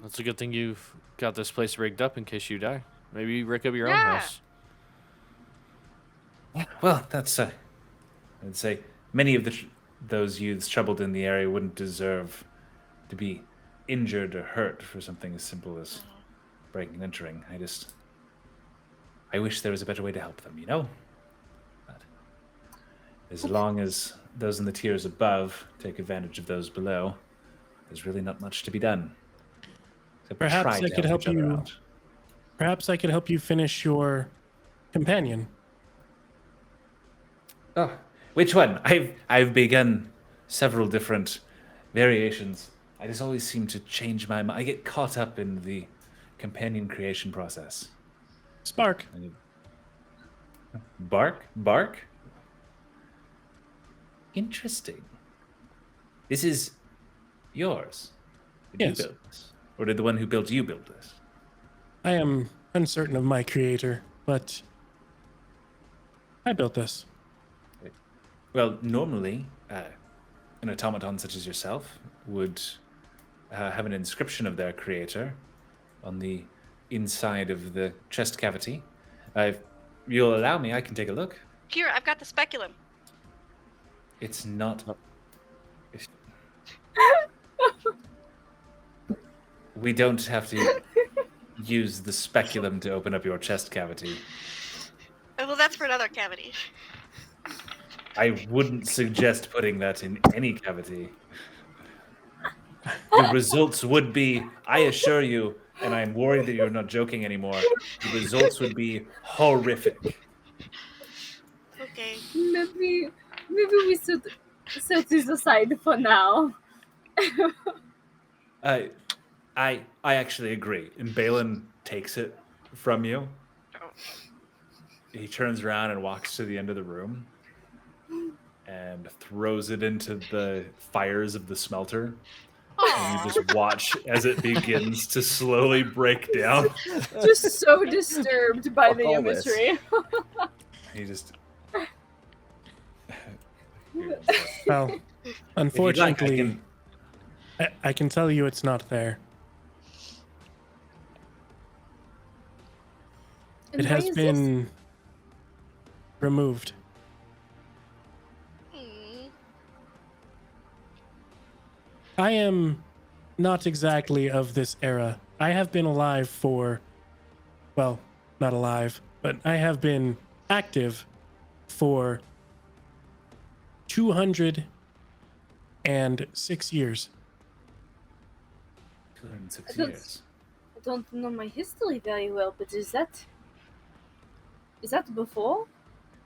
That's a good thing you've got this place rigged up in case you die. Maybe you rig up your own Yeah. house. Well, that's I'd say many of those youths troubled in the area wouldn't deserve to be injured or hurt for something as simple as breaking and entering. I wish there was a better way to help them, you know? But as long as those in the tiers above take advantage of those below, there's really not much to be done. Except Perhaps try I to could help help each other you. out. Perhaps I could help you finish your companion. Oh, which one? I've begun several different variations. I just always seem to change my mind. I get caught up in the companion creation process. Spark. Bark? Interesting. This is yours. Did Yes. you build this? Or did the one who built you build this? I am uncertain of my creator, but I built this. Well, normally, an automaton such as yourself would have an inscription of their creator on the inside of the chest cavity. If you'll allow me, I can take a look. Here, I've got the speculum. It's not. We don't have to use the speculum to open up your chest cavity. Oh, well, that's for another cavity. I wouldn't suggest putting that in any cavity. The results would be, I assure you, and I'm worried that you're not joking anymore, the results would be horrific. Okay. Maybe we should set this aside for now. I actually agree. And Baelyn takes it from you. Oh. He turns around and walks to the end of the room and throws it into the fires of the smelter. And you just watch as it begins to slowly break down. Just so disturbed by the Fuck all this. imagery. He just. Well, If you'd like, unfortunately, I can tell you it's not there. And It why has is been removed. Hmm. I am not exactly of this era. I have been alive for, well, not alive, but I have been active for 206 years. 206 I don't- years. I don't know my history very well, but is that before?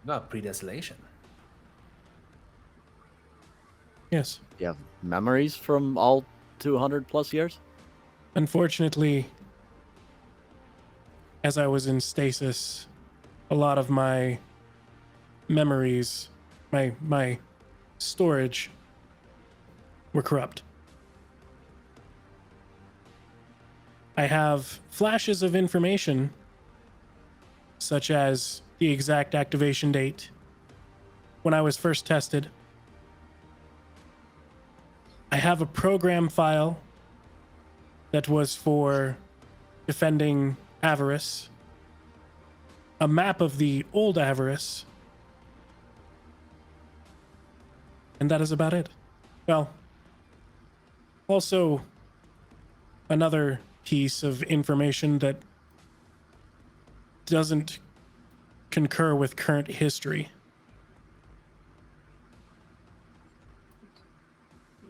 Well, pre-desolation. Yes. You have memories from all 200 plus years? Unfortunately, as I was in stasis, a lot of my memories, my storage were corrupt. I have flashes of information, such as the exact activation date when I was first tested. I have a program file that was for defending Avarice, a map of the old Avarice, and that is about it. Well, also another piece of information that doesn't concur with current history.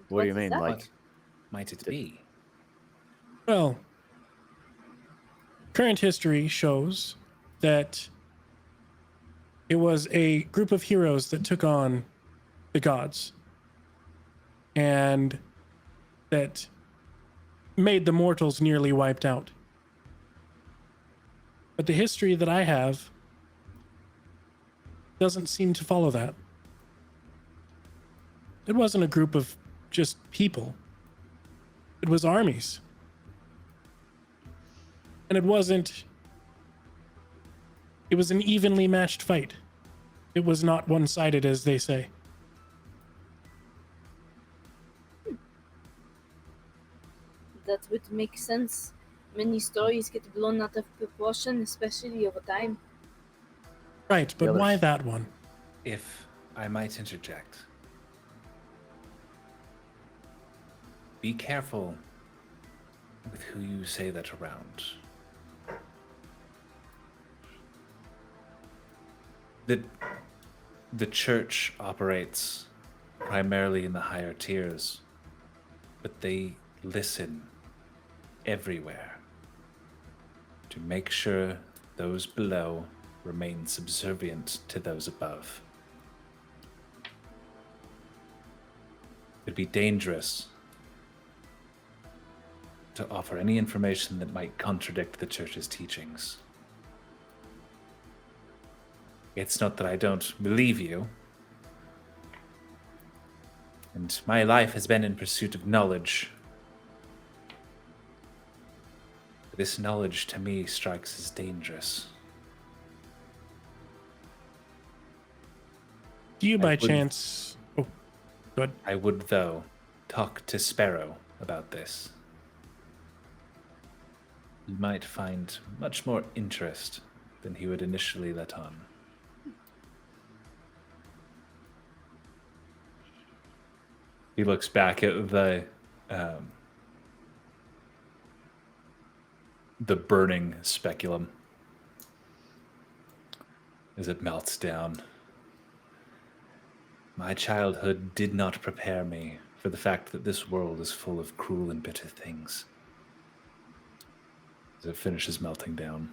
What do you What is mean? that? Like, What might it be? Well, current history shows that it was a group of heroes that took on the gods and that made the mortals nearly wiped out. But the history that I have doesn't seem to follow that. It wasn't a group of just people. It was armies. And it was an evenly matched fight. It was not one-sided, as they say. that would make sense. Many stories get blown out of proportion, especially over time. Right, but why that one? If I might interject, be careful with who you say that around. The church operates primarily in the higher tiers, but they listen everywhere to make sure those below remain subservient to those above. It'd be dangerous to offer any information that might contradict the church's teachings. It's not that I don't believe you, and my life has been in pursuit of knowledge. This knowledge to me strikes as dangerous. Do you by chance... Oh, good. I would, though, talk to Sparrow about this. You might find much more interest than he would initially let on. He looks back at the burning speculum as it melts down. My childhood did not prepare me for the fact that this world is full of cruel and bitter things. As it finishes melting down.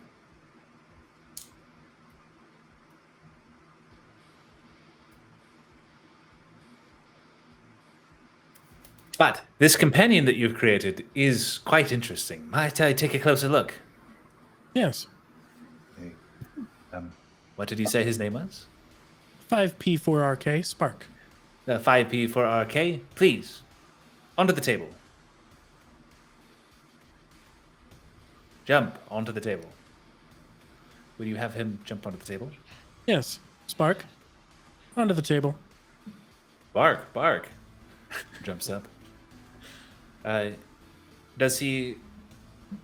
But this companion that you've created is quite interesting. Might I take a closer look? Yes. What did you say his name was? 5P4RK Spark. 5P4RK, please. Onto the table. Jump onto the table. Will you have him jump onto the table? Yes. Spark. Onto the table. Bark. Jumps up. Does he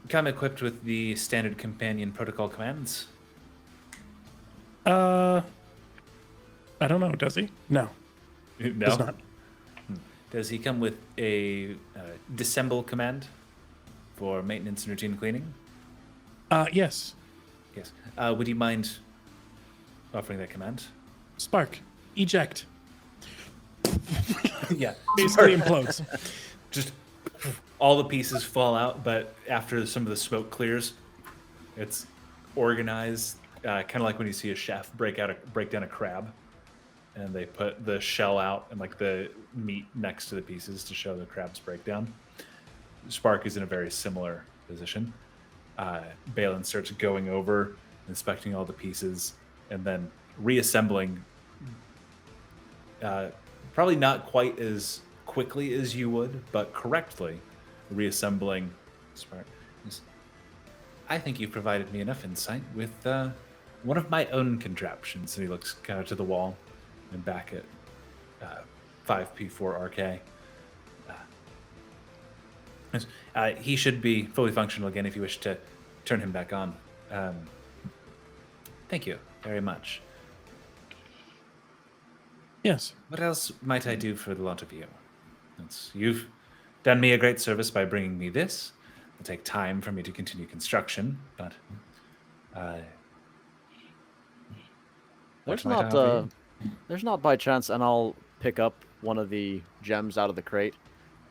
come equipped with the standard companion protocol commands? I don't know. Does he? No. No. Does not. Does he come with a disassemble command for maintenance and routine cleaning? Yes. Yes. Would you mind offering that command? Spark. Eject. Yeah. Basically implodes. Just all the pieces fall out, but after some of the smoke clears, it's organized, kind of like when you see a chef break down a crab, and they put the shell out and like the meat next to the pieces to show the crab's breakdown. Spark is in a very similar position. Baelyn starts going over, inspecting all the pieces, and then reassembling. Probably not quite as quickly as you would, but correctly reassembling Spark. I think you provided me enough insight with one of my own contraptions. And he looks kind of to the wall and back at 5P4RK. He should be fully functional again if you wish to turn him back on. Thank you very much. Yes. What else might I do for the lot of you? You've done me a great service by bringing me this. It'll take time for me to continue construction, but there's not by chance, and I'll pick up one of the gems out of the crate,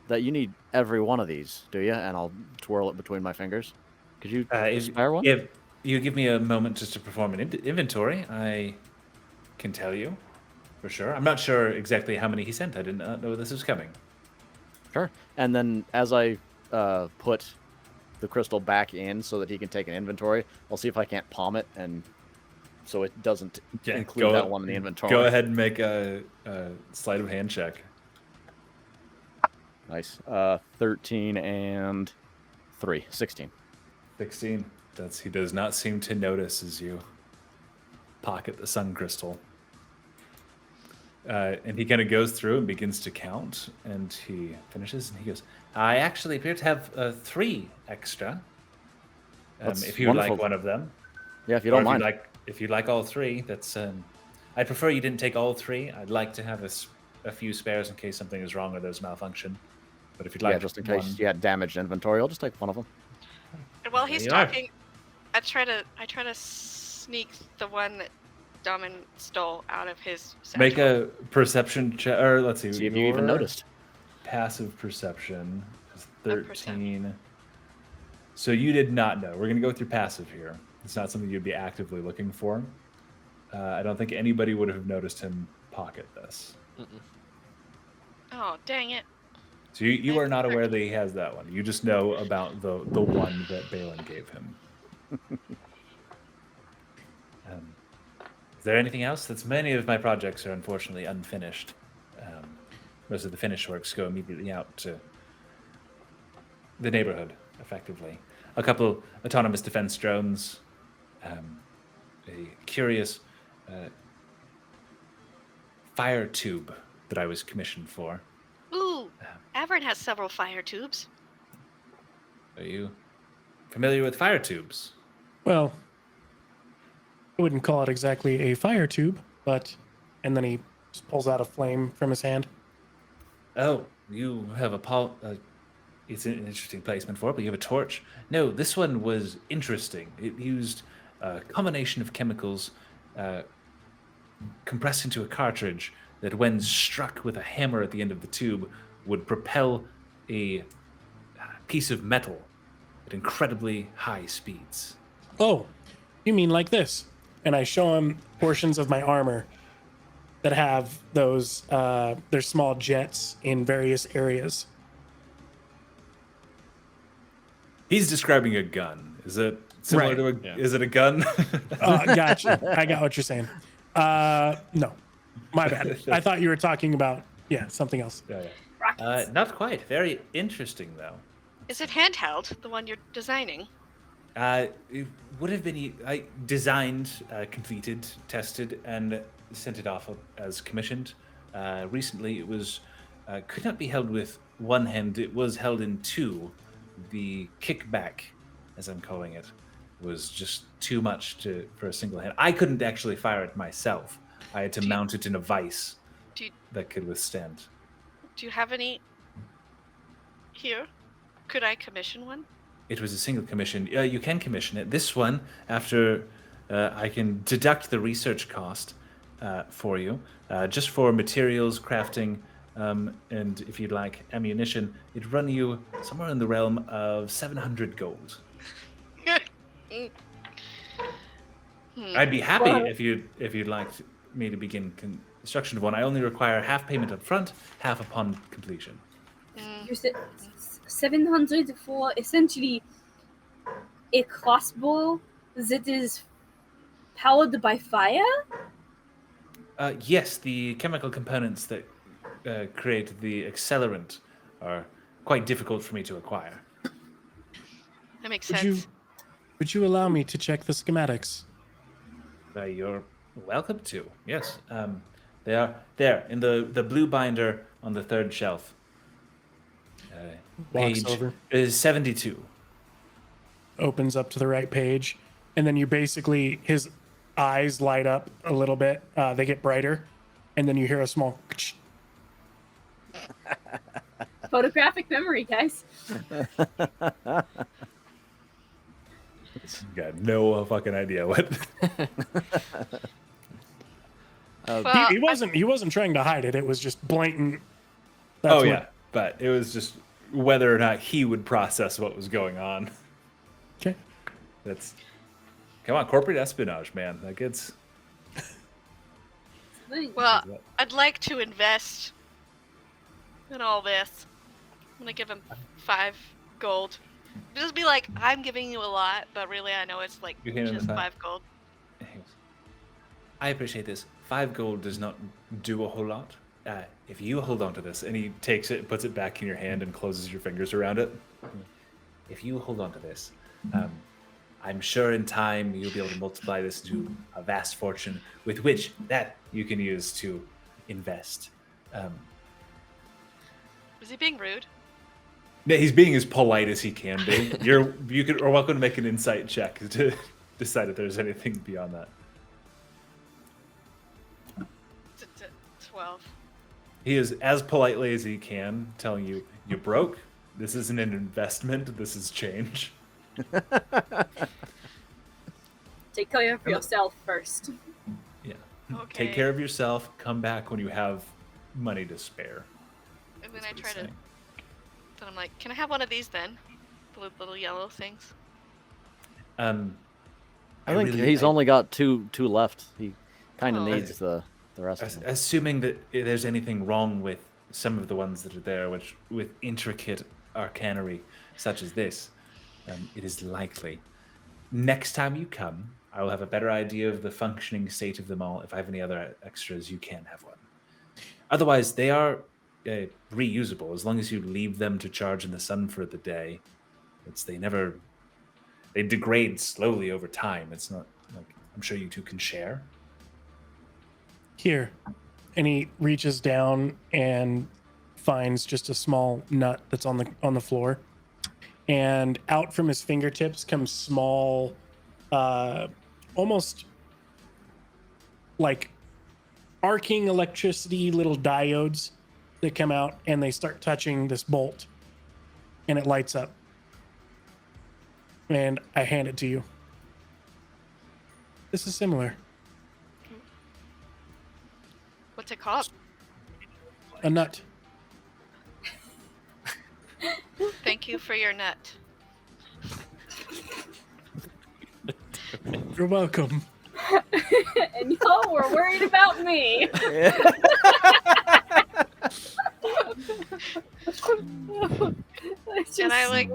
that you need every one of these, do you? And I'll twirl it between my fingers. Could you spare one? If you give me a moment just to perform an inventory, I can tell you for sure. I'm not sure exactly how many he sent. I did not know this was coming. Sure. And then as I put the crystal back in so that he can take an inventory, I'll see if I can't palm it, and so it doesn't include that one in the inventory. Go ahead and make a sleight of hand check. Nice. 13 and 3. 16. 16. He does not seem to notice as you pocket the sun crystal. And he kind of goes through and begins to count, and he finishes, and he goes, I actually appear to have 3 extra. That's if you would like wonderful. one of them. Yeah, if you Or don't mind. if you'd like all 3, that's... I'd prefer you didn't take all 3. I'd like to have a few spares in case something is wrong or there's malfunction. But if you'd like just in case one, you had damaged inventory, I'll just take one of them. And while There he's you are. talking, I try to sneak the one that Domin stole out of his satchel. make a perception check, or let's see. See if you even your noticed. Passive perception is A 13. So you did not know. We're going to go through passive here. It's not something you'd be actively looking for. I don't think anybody would have noticed him pocket this. Oh, dang it. So you are not aware that he has that one. You just know about the one that Baelyn gave him. Is there anything else? That's many of my projects are unfortunately unfinished. Most of the finished works go immediately out to the neighborhood, effectively. A couple autonomous defense drones, a curious fire tube that I was commissioned for. Ooh, Avern has several fire tubes. Are you familiar with fire tubes? Well, I wouldn't call it exactly a fire tube, but... And then he just pulls out a flame from his hand. Oh, you have it's an interesting placement for it, but you have a torch. No, this one was interesting. It used a combination of chemicals compressed into a cartridge that, when struck with a hammer at the end of the tube, would propel a piece of metal at incredibly high speeds. Oh, you mean like this? And I show him portions of my armor that have those, they're small jets in various areas. He's describing a gun. Is it similar to a? Yeah. Is it a gun? Gotcha. I got what you're saying. No, my bad. I thought you were talking about, something else. Yeah, yeah. Rockets. Not quite. Very interesting, though. Is it handheld, the one you're designing? It would have been designed, completed, tested, and sent it off as commissioned. Recently, it was could not be held with one hand. It was held in 2. The kickback, as I'm calling it, was just too much for a single hand. I couldn't actually fire it myself. I had to mount it in a vise that could withstand. Do you have any here? Could I commission one? It was a single commission. You can commission it. This one, after I can deduct the research cost for you, just for materials, crafting, and if you'd like ammunition, it'd run you somewhere in the realm of 700 gold. I'd be happy if you'd like me to begin construction of one. I only require half payment up front, half upon completion. You said 700 for essentially a crossbow that is powered by fire? Yes, the chemical components that create the accelerant are quite difficult for me to acquire. That makes Would sense. you allow me to check the schematics? You're welcome to. Yes, they are there in the blue binder on the 3rd shelf. Walks Page over. is 72. Opens up to the right page, and then you basically, his eyes light up a little bit. They get brighter, and then you hear a small... Photographic memory, guys. Got no fucking idea what. Well, He wasn't trying to hide it. It was just blatant. That's Oh what- yeah, but it was just whether or not he would process what was going on. Okay. That's come on, corporate espionage, man. That gets. well, I'd like to invest in all this. I'm gonna give him 5 gold. Just be like, I'm giving you a lot, but really I know it's like You hand him just the 5 gold. I appreciate this. 5 gold does not do a whole lot. If you hold on to this, and he takes it and puts it back in your hand and closes your fingers around it. If you hold on to this, I'm sure in time you'll be able to multiply this into a vast fortune with which that you can use to invest. Was he being rude? Yeah, he's being as polite as he can be. You're welcome to make an insight check to decide if there's anything beyond that. 12. He is as politely as he can, telling you, you broke. This isn't an investment. This is change. Take care of yourself first. Yeah. Okay. Take care of yourself. Come back when you have money to spare. And then That's I what he's try to. saying. Then I'm like, can I have one of these then? The little yellow things. I think he's only got two left. He kind of Oh. needs the rest of them. Assuming that there's anything wrong with some of the ones that are there, which with intricate arcanery such as this, it is likely. Next time you come, I will have a better idea of the functioning state of them all. If I have any other extras, you can have one. Otherwise, they are reusable as long as you leave them to charge in the sun for the day. They degrade slowly over time. It's not like I'm sure you two can share. Here. And he reaches down and finds just a small nut that's on the floor. And out from his fingertips comes small, almost like arcing electricity little diodes that come out, and they start touching this bolt, and it lights up. And I hand it to you. This is similar. What's it called? A nut. Thank you for your nut. You're welcome. And y'all were worried about me. And I like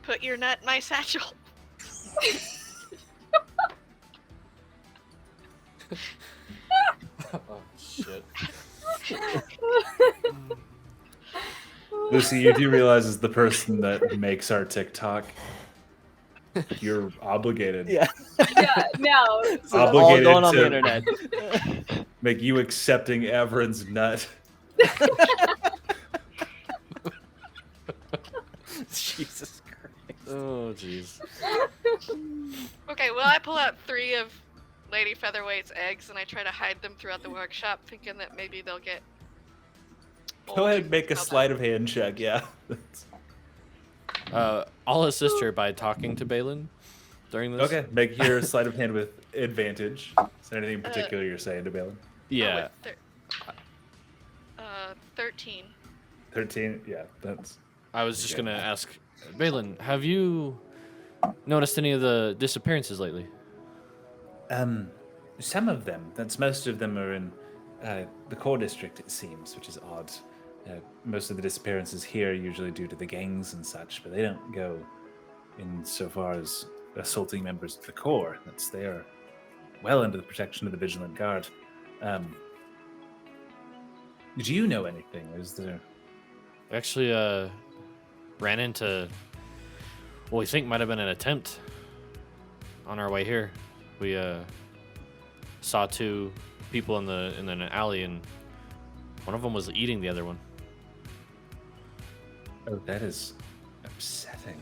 put your nut in my satchel. Oh shit. Lucy, you do realize as the person that makes our TikTok, you're obligated. Yeah. Yeah, no. It's all Obligated going on to the internet. make you accepting Averin's nut. Jesus Christ. Oh jeez. Okay, well I pull out 3 of Lady Featherweight's eggs and I try to hide them throughout the workshop, thinking that maybe they'll get. Go ahead and make a sleight of hand check, yeah. I'll assist her by talking to Baelyn during this. Okay, make your sleight of hand with advantage. Is there anything in particular you're saying to Baelyn? Yeah. 13. 13? Yeah, that's... I was just gonna ask, Baelyn, have you noticed any of the disappearances lately? Some of them. Most of them are in the core district, it seems, which is odd. Most of the disappearances here are usually due to the gangs and such, but they don't go in so far as assaulting members of the core. They are well under the protection of the Vigilant Guard. Do you know anything? Is there... We actually ran into what we think might have been an attempt on our way here. We saw 2 people in an alley, and one of them was eating the other one. Oh, that is upsetting.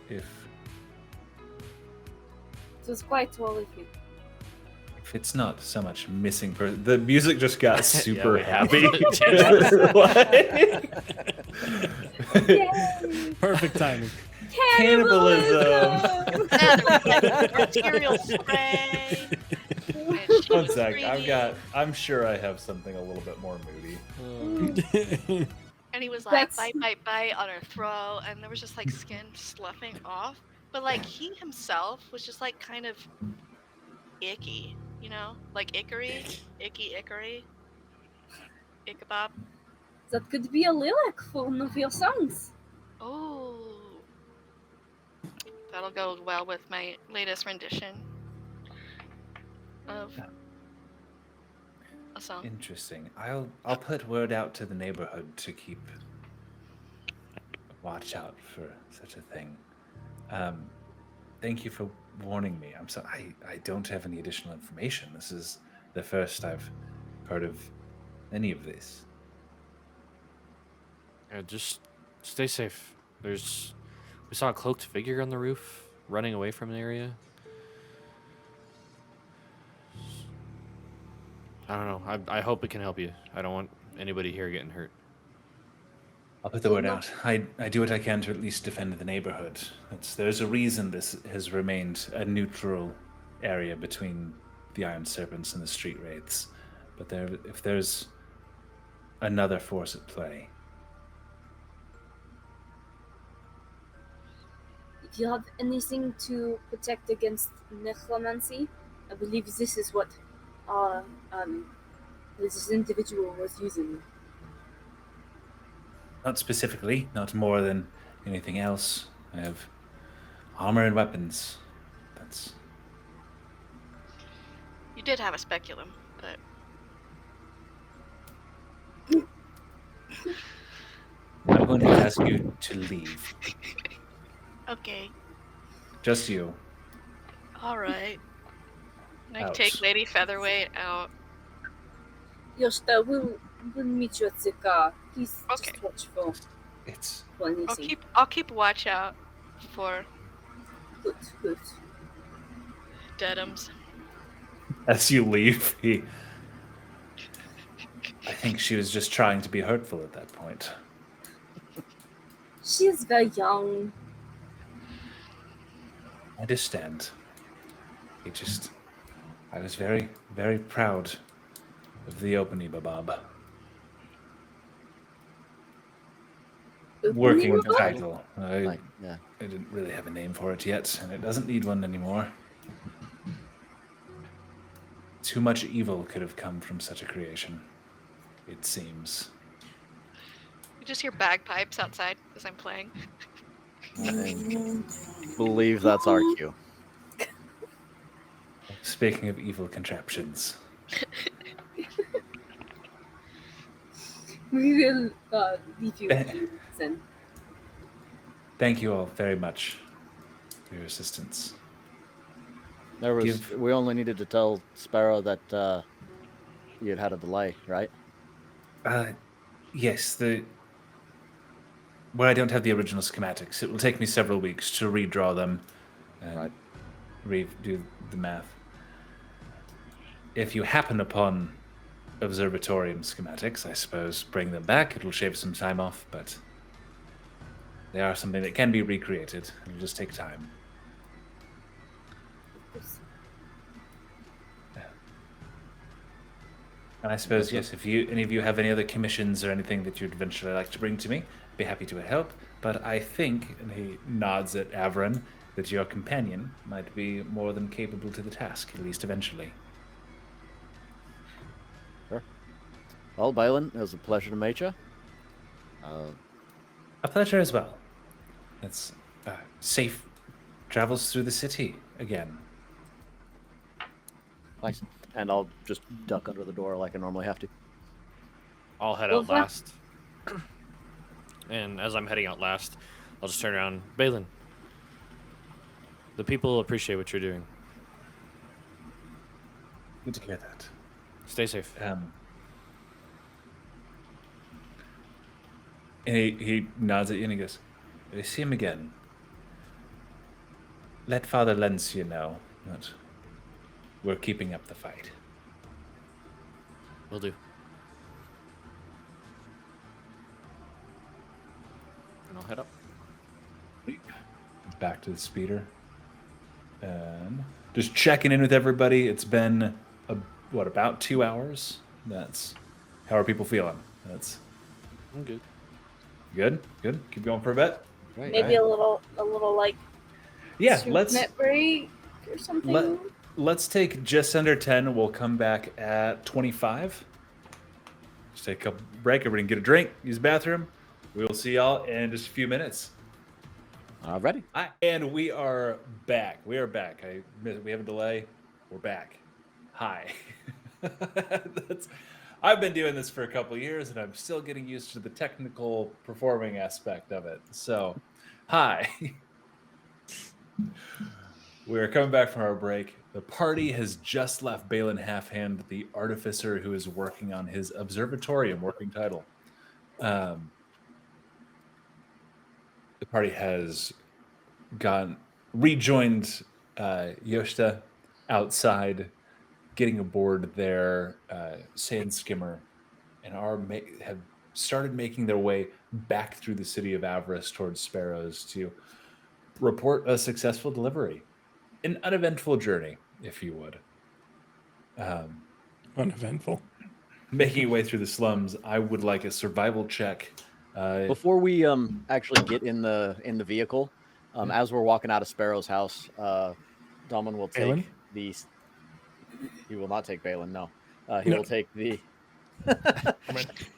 If It was quite well of you. it's not so much missing the music just got super we have happy. Yay! Perfect timing. Cannibalism. Arterial spray. One sec, I'm sure I have something a little bit more moody. And he was like, That's- bite on her throat, and there was just like skin sloughing off. But like he himself was just like kind of icky, you know? Like icky. Ichabod. That could be a lyric for one of your songs. Oh. That'll go well with my latest rendition of a song. Interesting. I'll put word out to the neighborhood to keep watch out for such a thing. Thank you for warning me. I'm sorry. I don't have any additional information. This is the first I've part of any of this. Just stay safe. We saw a cloaked figure on the roof running away from the area. I don't know. I hope it can help you. I don't want anybody here getting hurt. I'll put the word out. I do what I can to at least defend the neighborhood. There's a reason this has remained a neutral area between the Iron Serpents and the Street Wraiths. But if there's another force at play. If you have anything to protect against necromancy, I believe this is what this individual was using. Not specifically, not more than anything else. I have armor and weapons. That's... You did have a speculum, but... I'm going to ask you to leave. Okay. Just you. Alright. I Ouch. take Lady Featherweight out. Yoshita, we'll meet you at the car. Please Okay. just watch for It's... anything. I'll keep watch out for Good. deadums. As you leave, I think she was just trying to be hurtful at that point. She is very young. I understand. I was very, very proud of the opening Babab. Working title. I didn't really have a name for it yet, and it doesn't need one anymore. Too much evil could have come from such a creation, it seems. You just hear bagpipes outside as I'm playing. I believe that's our cue. Speaking of evil contraptions, We will leave you then. thank you all very much for your assistance. We only needed to tell Sparrow that you had a delay, right? Yes, where I don't have the original schematics, it will take me several weeks to redraw them and redo the math. If you happen upon observatorium schematics, I suppose bring them back. It'll shave some time off, but they are something that can be recreated. It'll just take time. And I suppose, yes, if any of you have any other commissions or anything that you'd eventually like to bring to me, I'd be happy to help. But I think, and he nods at Avron, that your companion might be more than capable to the task, at least eventually. Sure. Well, Baelyn, it was a pleasure to meet you. A pleasure as well. It's safe travels through the city again. Thanks. And I'll just duck under the door like I normally have to. I'll head out last. And as I'm heading out last, I'll just turn around. Baelyn, the people appreciate what you're doing. Good to hear that. Stay safe. And he nods at you and he goes, "If you see him again, let Father Lencia know that we're keeping up the fight." Will do. And I'll head up. Back to the speeder. And just checking in with everybody. It's been, about 2 hours? How are people feeling? I'm good. Good? Good? Keep going for a bit? Right. Maybe a little like Yeah, 2-minute break or something. Let's take just under 10. We'll come back at 25. Just take a break. Everybody can get a drink, use the bathroom. We will see y'all in just a few minutes. Ready. And we are back. We are back. We have a delay. We're back. Hi. I've been doing this for a couple of years, and I'm still getting used to the technical performing aspect of it. So, hi. We're coming back from our break. The party has just left Baelyn Halfhand, the artificer who is working on his observatorium working title. The party has rejoined Yoshida outside, getting aboard their sand skimmer, and have started making their way back through the city of Avarice towards Sparrows to report a successful delivery. An uneventful journey, if you would. Uneventful. Making your way through the slums, I would like a survival check. Before we actually get in the vehicle, as we're walking out of Sparrow's house, Dahlman will take Baelyn? the. He will not take Baelyn. No, he No. will take the.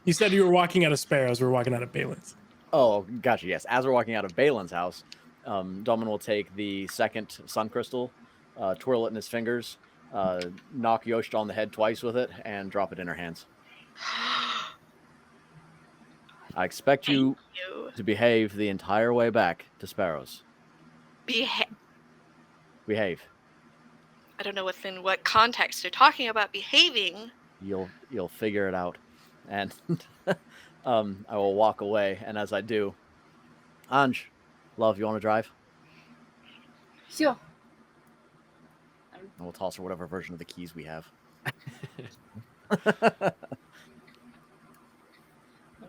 You said you were walking out of Sparrows. We're walking out of Baelyn's. Oh, gotcha. Yes, as we're walking out of Baelyn's house, Dahlman will take the second sun crystal, twirl it in his fingers, knock Yoshida on the head twice with it, and drop it in her hands. I expect you You to behave the entire way back to Sparrows. Behave. I don't know within what context you're talking about behaving. You'll figure it out. And I will walk away, and as I do, Anj, love, you want to drive? Sure. And we'll toss her whatever version of the keys we have.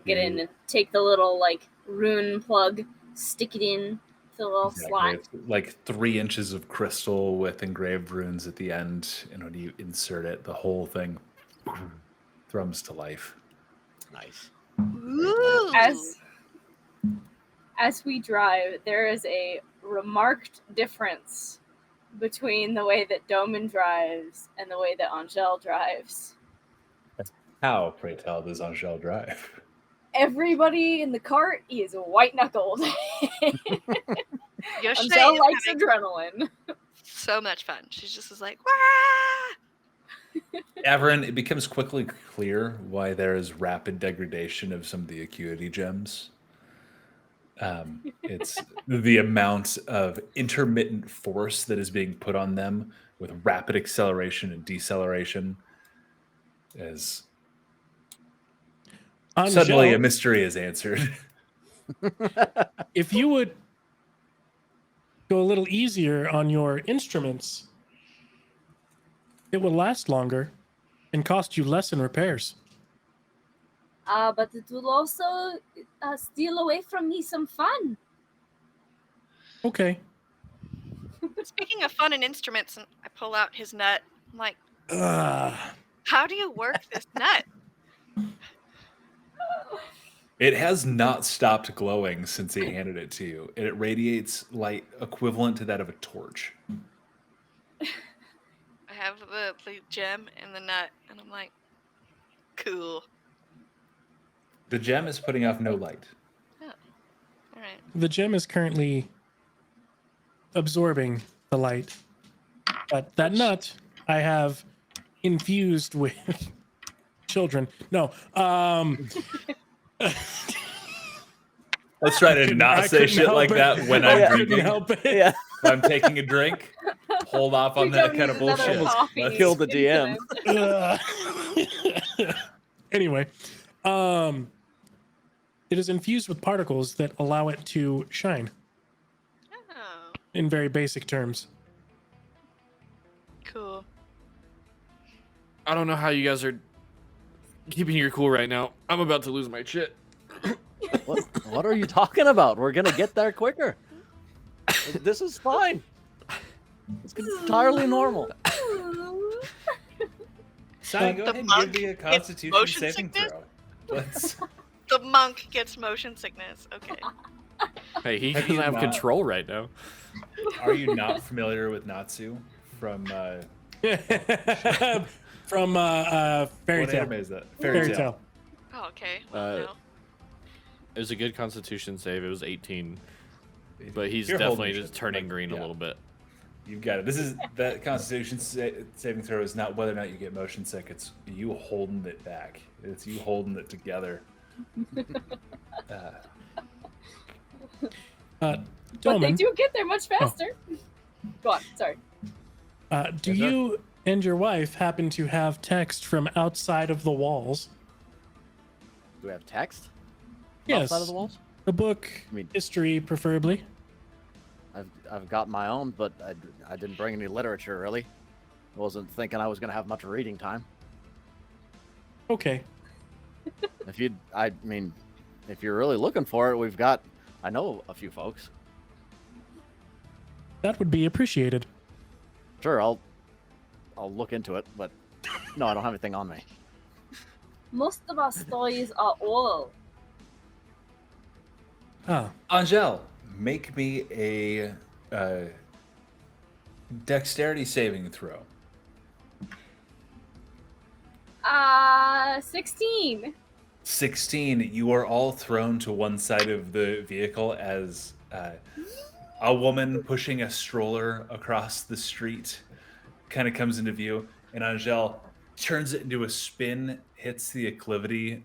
Get in and take the little like rune plug, stick it in the little slot. It's like 3 inches of crystal with engraved runes at the end, and when you insert it, the whole thing thrums to life. Nice. Ooh. As we drive, there is a remarked difference between the way that Doman drives and the way that Angel drives. How, pray tell, does Angel drive? Everybody in the cart is white knuckled. Yoshida Angel is likes having adrenaline. so much fun. She's just like, wah! Averin, it becomes quickly clear why there is rapid degradation of some of the acuity gems. It's the amount of intermittent force that is being put on them with rapid acceleration and deceleration as suddenly a Angel, mystery is answered. if you would go a little easier on your instruments, it will last longer and cost you less in repairs. But it will also steal away from me some fun. Okay. Speaking of fun and instruments, and I pull out his nut. I'm like, Ugh. how do you work this nut? It has not stopped glowing since he handed it to you, and it radiates light equivalent to that of a torch. I have the gem and the nut, and I'm like, cool. The gem is putting off no light. All right. The gem is currently absorbing the light, but that nut I have infused with children. No. Let's try to couldn't- not I say couldn't shit help like it. that when I I'm couldn't drinking. help it. Yeah. If I'm taking a drink, hold off on We that don't kind of need another bullshit. coffee Kill the DM. incident. Anyway, it is infused with particles that allow it to shine. Oh, In very basic terms. cool. I don't know how you guys are keeping your cool right now. I'm about to lose my shit. What are you talking about? We're gonna get there quicker. This is fine. It's entirely normal. Simon, go The ahead and monk give me a gets Constitution motion saving sickness? throw. Let's. The monk gets motion sickness. Okay. Hey, he Have doesn't you have not- control right now. Are you not familiar with Natsu from From Fairy what Tale. anime is that? Fairy Tale. Oh, okay. Well, no. It was a good Constitution save. It was 18, but he's You're definitely holding just shit, turning but green yeah. a little bit. You've got it. This is that Constitution saving throw is not whether or not you get motion sick. It's you holding it back. It's you holding it together. But they Doman, do get there much faster. Go on, sorry. Do Yes, sir. you and your wife happen to have text from outside of the walls? Do we have text? Yes. Outside of the walls? A book, I mean- history preferably. I've got my own, but I didn't bring any literature really. Wasn't thinking I was gonna have much reading time. Okay. If you're really looking for it, I know a few folks. That would be appreciated. Sure, I'll look into it, but no, I don't have anything on me. Most of our stories are oral. Ah, Angel, make me a dexterity saving throw. 16. 16. You are all thrown to one side of the vehicle as a woman pushing a stroller across the street kind of comes into view, and Angel turns it into a spin, hits the acclivity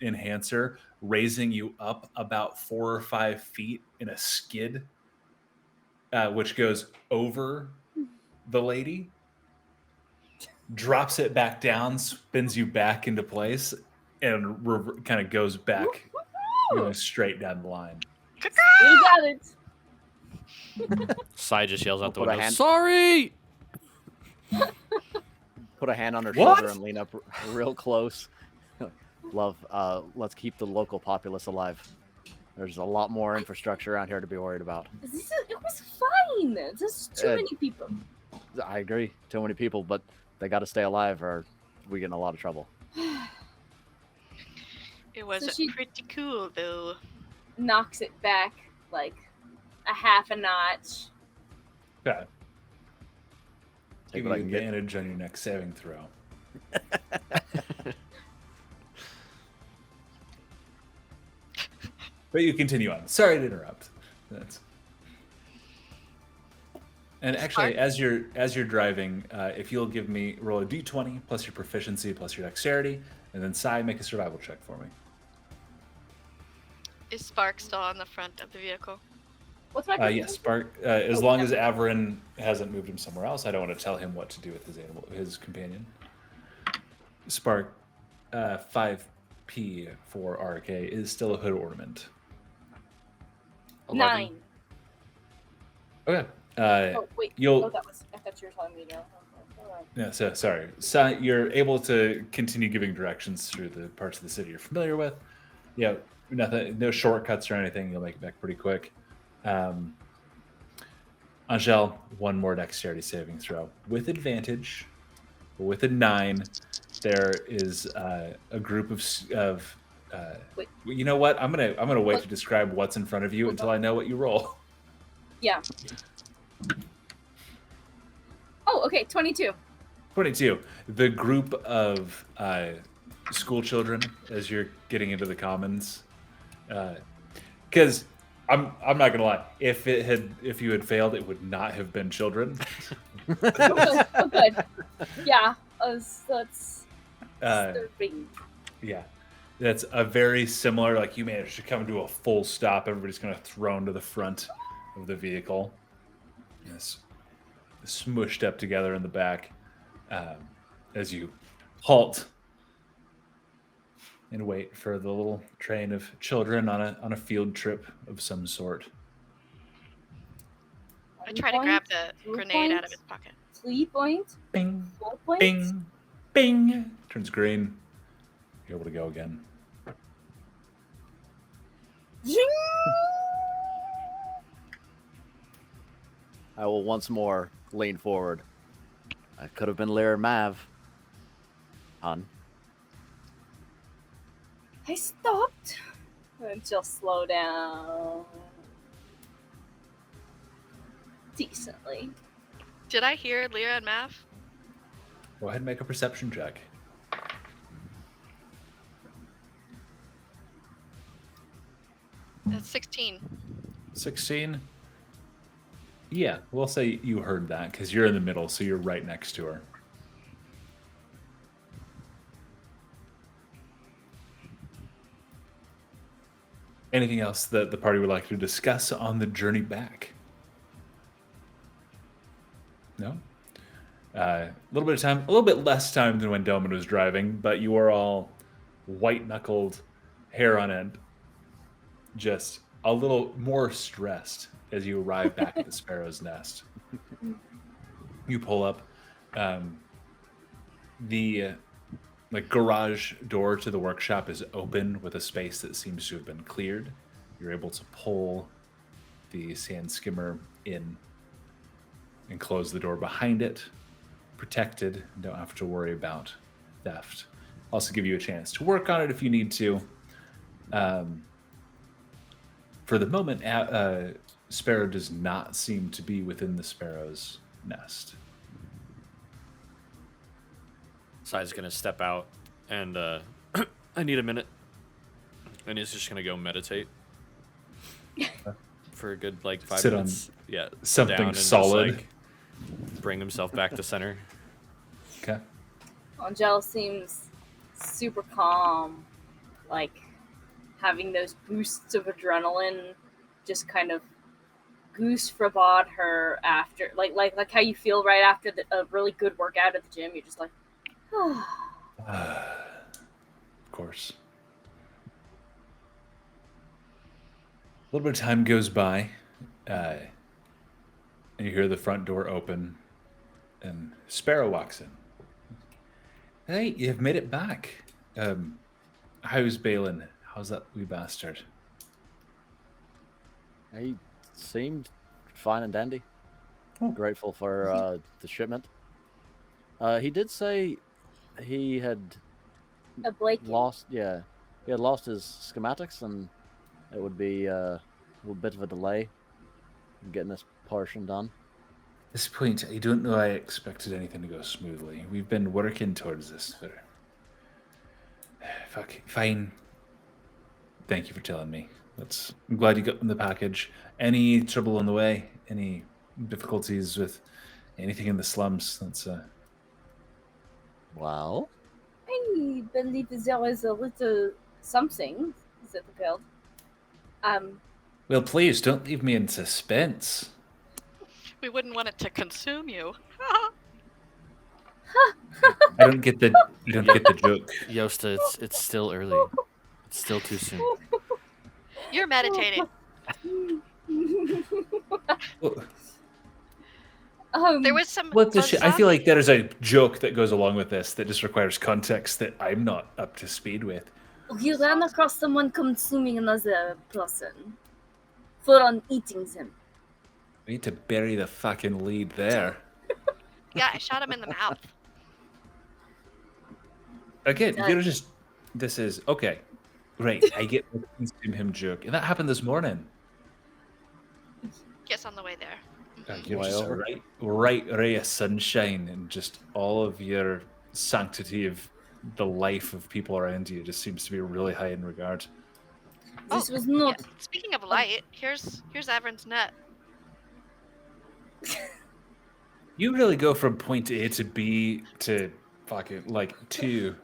enhancer, raising you up about 4 or 5 feet in a skid, which goes over the lady, drops it back down, spins you back into place, and kind of goes back straight down the line. You got it. Sai just yells out the Put a window. hand- Sorry. Put a hand on her What? shoulder and lean up real close. Love, let's keep the local populace alive. There's a lot more infrastructure around here to be worried about. It was fine. There's too many people. I agree. Too many people, but they got to stay alive or we get in a lot of trouble. It was So she- pretty cool, though. Knocks it back like a half a notch. Okay. Take Give what I you can get. advantage on your next saving throw. But you continue on. Sorry to interrupt. And actually, as you're driving, if you'll give me roll a d20 plus your proficiency plus your dexterity, and then Sai, make a survival check for me. Is Spark still on the front of the vehicle? What's my Yes, Spark. As long as Averin hasn't moved him somewhere else, I don't want to tell him what to do with his companion. Spark, 5p for RK is still a hood ornament. 11. 9. Okay. Oh wait. you'll- Oh, that was. I thought you were telling me now. Yeah, so sorry. So you're able to continue giving directions through the parts of the city you're familiar with. Yeah, nothing, no shortcuts or anything. You'll make it back pretty quick. Angel, one more dexterity saving throw with advantage. With a 9, there is a group of. Wait. You know what? I'm gonna wait What? to describe what's in front of you until I know what you roll. Yeah. Oh, okay. 22. 22. The group of school children as you're getting into the commons, because I'm not gonna lie. If you had failed, it would not have been children. Oh, good. Yeah. That's disturbing. Yeah, that's a very similar. Like you managed to come to a full stop. Everybody's kind of thrown to the front of the vehicle. Yes, smushed up together in the back as you halt and wait for the little train of children on a field trip of some sort. I try to grab the grenade out of his pocket. 3 points. Bing, 4 points. bing, bing. Turns green. You're able to go again. Zing! I will once more lean forward. I could have been Lyra and Mav. Hun. I stopped. And just slow down. Decently. Did I hear Lyra and Mav? Go ahead and make a perception check. That's 16. 16. Yeah, we'll say you heard that because you're in the middle, so you're right next to her. Anything else that the party would like to discuss on the journey back? No? A little bit of time, a little bit less time than when Delman was driving, but you are all white-knuckled, hair on end, just a little more stressed as you arrive back at the Sparrow's Nest. You pull up. The garage door to the workshop is open with a space that seems to have been cleared. You're able to pull the sand skimmer in and close the door behind it. Protected, don't have to worry about theft. Also give you a chance to work on it if you need to. For the moment, Sparrow does not seem to be within the Sparrow's nest. Sai's gonna step out and I need a minute. And he's just gonna go meditate for a good 5 Sit minutes. Yeah, something down and solid. Just, bring himself back to center. Okay. Angel seems super calm, having those boosts of adrenaline just kind of goose frabad her after, like how you feel right after a really good workout at the gym. You're just like, Of course. A little bit of time goes by, and you hear the front door open, and Sparrow walks in. Hey, you've made it back. How's Baelyn? How's that wee bastard? He seemed fine and dandy. Grateful for the shipment. He did say he had a Blake. he had lost his schematics, and it would be a little bit of a delay in getting this portion done. At this point, I don't know I expected anything to go smoothly. We've been working towards this for... Fine. Thank you for telling me. I'm glad you got in the package. Any trouble on the way? Any difficulties with anything in the slums? Well, I believe there is a little something, said the girl. Well, please, don't leave me in suspense. We wouldn't want it to consume you. I don't get the joke. Yosta, it's still early. It's still too soon. You're meditating. There was some. What the shit? I feel like there is a joke that goes along with this that just requires context that I'm not up to speed with. You ran across someone consuming another person for on eating them. We need to bury the fucking lead there. Yeah, I shot him in the mouth. Again, you're just... This is... Okay. Great. I get the consume him joke. And that happened this morning. Yes, on the way there. You're just a right ray of sunshine, and just all of your sanctity of the life of people around you just seems to be really high in regard. This was not... Yeah. Speaking of light, here's Avern's nut. You really go from point A to B to fucking 2,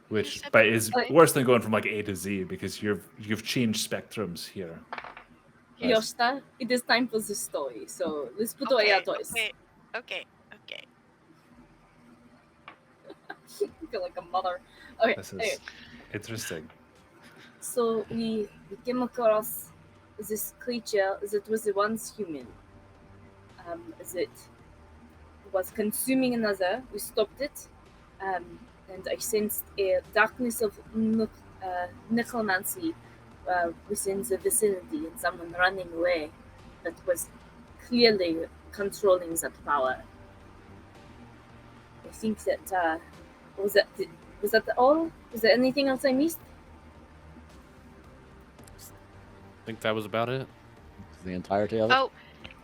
which is worse than going from A to Z, because you've changed spectrums here. Yosta, it is time for the story, so let's put away our toys. Okay. I feel like a mother. Okay, This is interesting. So we came across this creature that was once human. That was consuming another. We stopped it, and I sensed a darkness of necromancy within the vicinity, and someone running away that was clearly controlling that power. I think that was that all? Was there anything else I missed? I think that was about it. The entirety of it. Oh,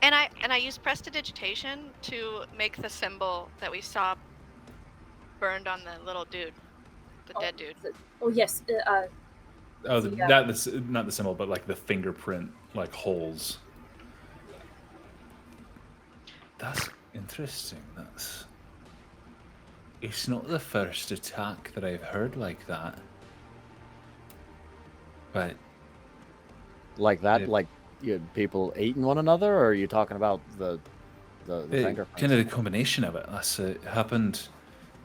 and I used prestidigitation to make the symbol that we saw burned on the little dude, the dead dude. Yes. Not the symbol, but the fingerprint, holes. That's interesting. It's not the first attack that I've heard like that. But like that, people eating one another, or are you talking about the the Kind fingerprints. of the combination of it. It happened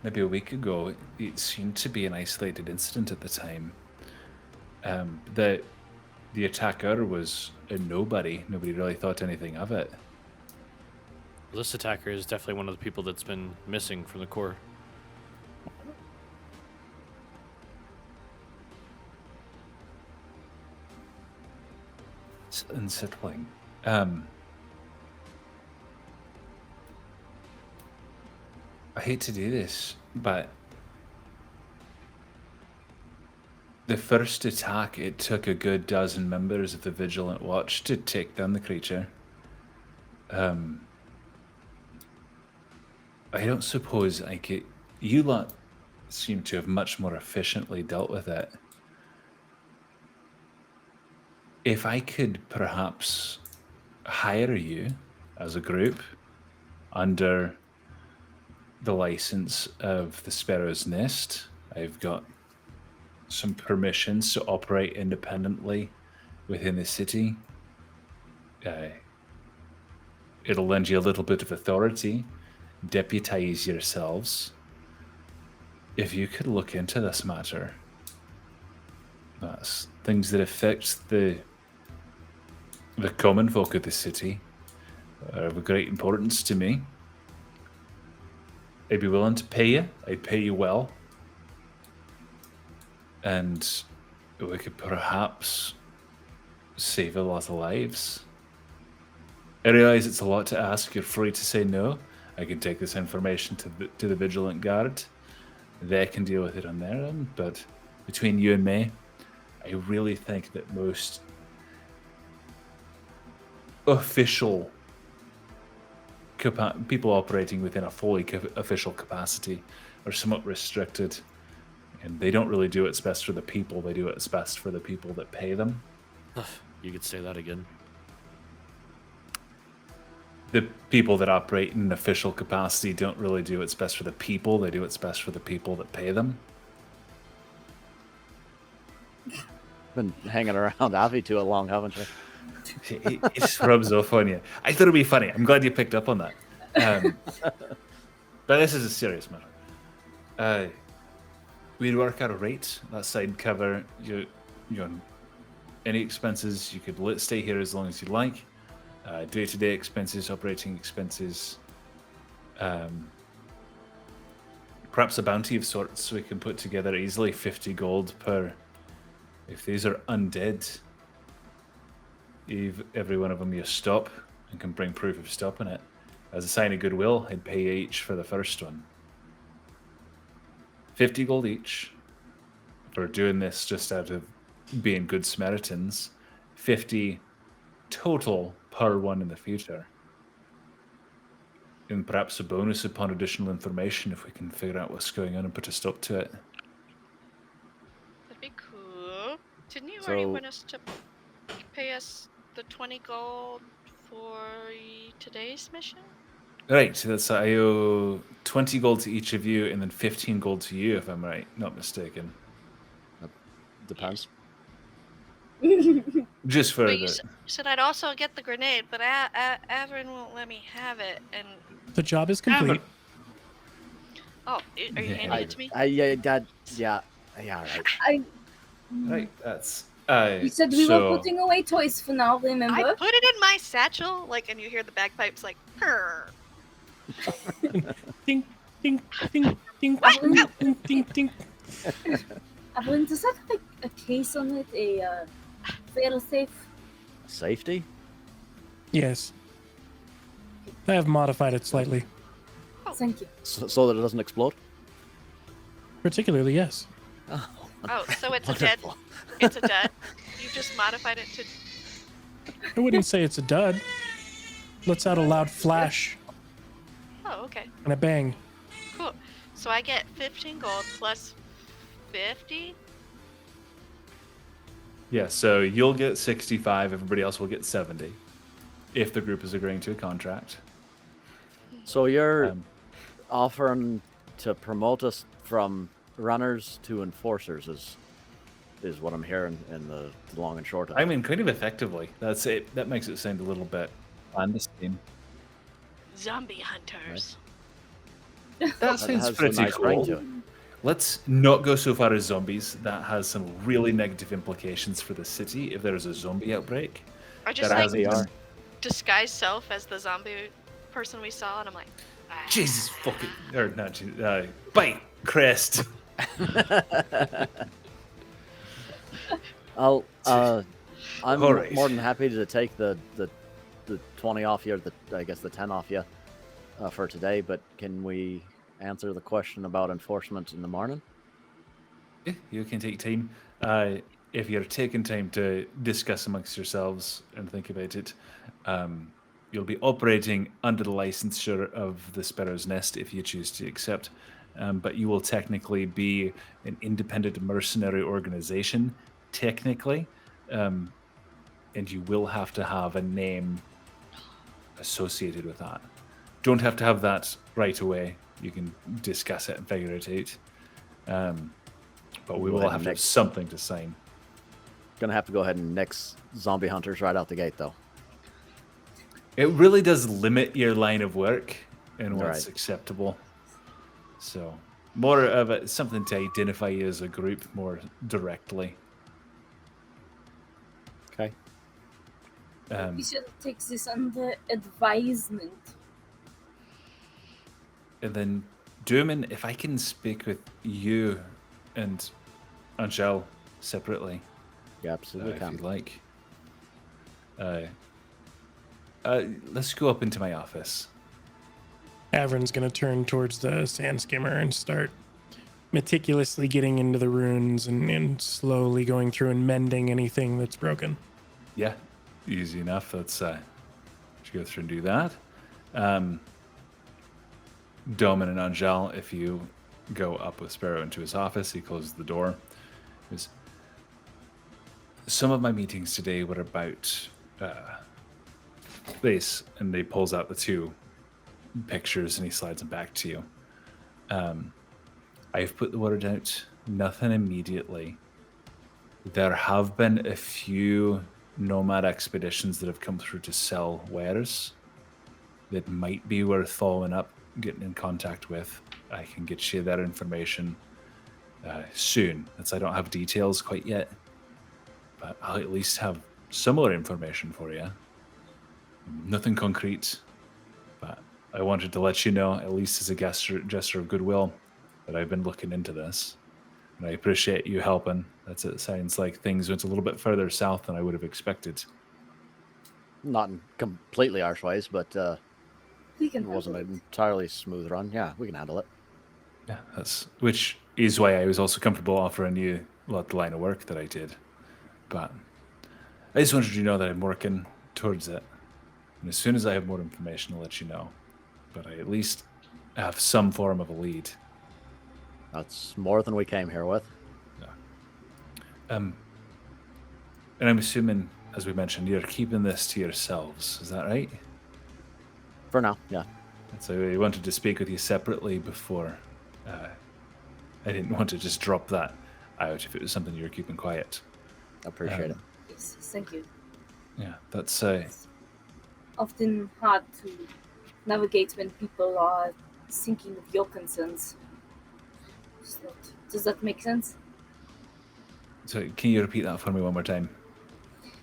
maybe a week ago. It seemed to be an isolated incident at the time. The attacker was a nobody. Nobody really thought anything of it. This attacker is definitely one of the people that's been missing from the core. It's unsettling. I hate to do this, but the first attack, it took a good dozen members of the Vigilant Watch to take down the creature. I don't suppose I could... You lot seem to have much more efficiently dealt with it. If I could perhaps hire you as a group under the license of the Sparrow's Nest, I've got some permissions to operate independently within the city. It'll lend you a little bit of authority. Deputize yourselves. If you could look into this matter, that's things that affect the common folk of the city are of great importance to me. I'd be willing to pay you. I'd pay you well. And we could perhaps save a lot of lives. I realize it's a lot to ask. You're free to say no. I can take this information to the Vigilant Guard. They can deal with it on their end. But between you and me, I really think that most official people operating within a fully official capacity are somewhat restricted. And they don't really do what's best for the people. They do what's best for the people that pay them. You could say that again. The people that operate in an official capacity don't really do what's best for the people. They do what's best for the people that pay them. Been hanging around Avi too long, haven't you? It just rubs off on you. I thought it'd be funny. I'm glad you picked up on that. But this is a serious matter. We'd work out a rate. That side cover your any expenses. You could stay here as long as you like. Day-to-day expenses, operating expenses. Perhaps a bounty of sorts we can put together easily. 50 gold per. If these are undead, every one of them you stop and can bring proof of stopping it. As a sign of goodwill, I'd pay each for the first one. 50 gold each for doing this just out of being good Samaritans. 50 total per one in the future. And perhaps a bonus upon additional information if we can figure out what's going on and put a stop to it. That'd be cool. Didn't you already want us to pay us the 20 gold for today's mission? Right, so that's I owe 20 gold to each of you and then 15 gold to you, if I'm right, not mistaken. Depends. Just for But you said I'd also get the grenade, but Averin won't let me have it. And The job is complete. oh, are you handing it to me? Yeah, right. Right, that's You said we were putting away toys for now, remember? I put it in my satchel, and you hear the bagpipes purr. Ding, ding, ding, ding, What? ding, ding, ding, ding. Evelyn, does that have a case on it? A fail-safe? Safety? Yes. I have modified it slightly. Thank you. So that it doesn't explode? Particularly, yes. Oh, So it's a dead. It's a dud. You just modified it to. I wouldn't say it's a dud. Lets out a loud flash Oh, okay. and a bang. Cool. So I get 15 gold plus 50. Yeah, so you'll get 65, everybody else will get 70. If the group is agreeing to a contract. So you're offering to promote us from runners to enforcers is what I'm hearing in the long and short of it. I mean, kind of effectively. That's it. That makes it sound a little bit clandestine. zombie hunters. That sounds has a pretty nice ring cool. to it. Let's not go so far as zombies. That has some really negative implications for the city if there is a zombie outbreak. I just That like hasn't been- disguise self as the zombie person we saw, and I'm like, Jesus fucking or not Jesus, bite crest. I'm All right. more than happy to take the 20 off you, or I guess the 10 off you for today. But can we answer the question about enforcement in the morning? Yeah, you can take time. If you're taking time to discuss amongst yourselves and think about it, you'll be operating under the licensure of the Sparrow's Nest if you choose to accept. But you will technically be an independent mercenary organization, technically. And you will have to have a name associated with that. Don't have to have that right away. You can discuss it and figure it out. But we will have to have something to sign. Gonna have to go ahead and nix zombie hunters right out the gate, though. It really does limit your line of work and what's Right. acceptable. So more of something to identify you as a group more directly. Okay. We should take this under advisement. And then, Durman, if I can speak with you and Angel separately, You absolutely if can. you'd like. Let's go up into my office. Avron's going to turn towards the sand skimmer and start meticulously getting into the runes and slowly going through and mending anything that's broken. Yeah, easy enough. Let's go through and do that. Domin and Angel, if you go up with Sparrow into his office, he closes the door. Some of my meetings today were about this, and he pulls out the two pictures and he slides them back to you. I've put the word out, nothing immediately. There have been a few nomad expeditions that have come through to sell wares that might be worth following up, getting in contact with. I can get you that information soon. I don't have details quite yet, but I'll at least have similar information for you. Nothing concrete, but I wanted to let you know, at least as a gesture of goodwill, that I've been looking into this. And I appreciate you helping. It sounds like things went a little bit further south than I would have expected. Not in completely harsh ways, but We can it wasn't handle an entirely smooth run. Yeah, we can handle it. Yeah, which is why I was also comfortable offering you the line of work that I did. But I just wanted you to know that I'm working towards it. And as soon as I have more information, I'll let you know. But I at least have some form of a lead. That's more than we came here with. And I'm assuming, as we mentioned, you're keeping this to yourselves. Is that right? For now, yeah. So I wanted to speak with you separately before. I didn't want to just drop that out if it was something you were keeping quiet. Appreciate it. Yes, thank you. Yeah, that's Often hard to navigate when people are thinking of your concerns. Does that make sense? so. Can you repeat that for me one more time?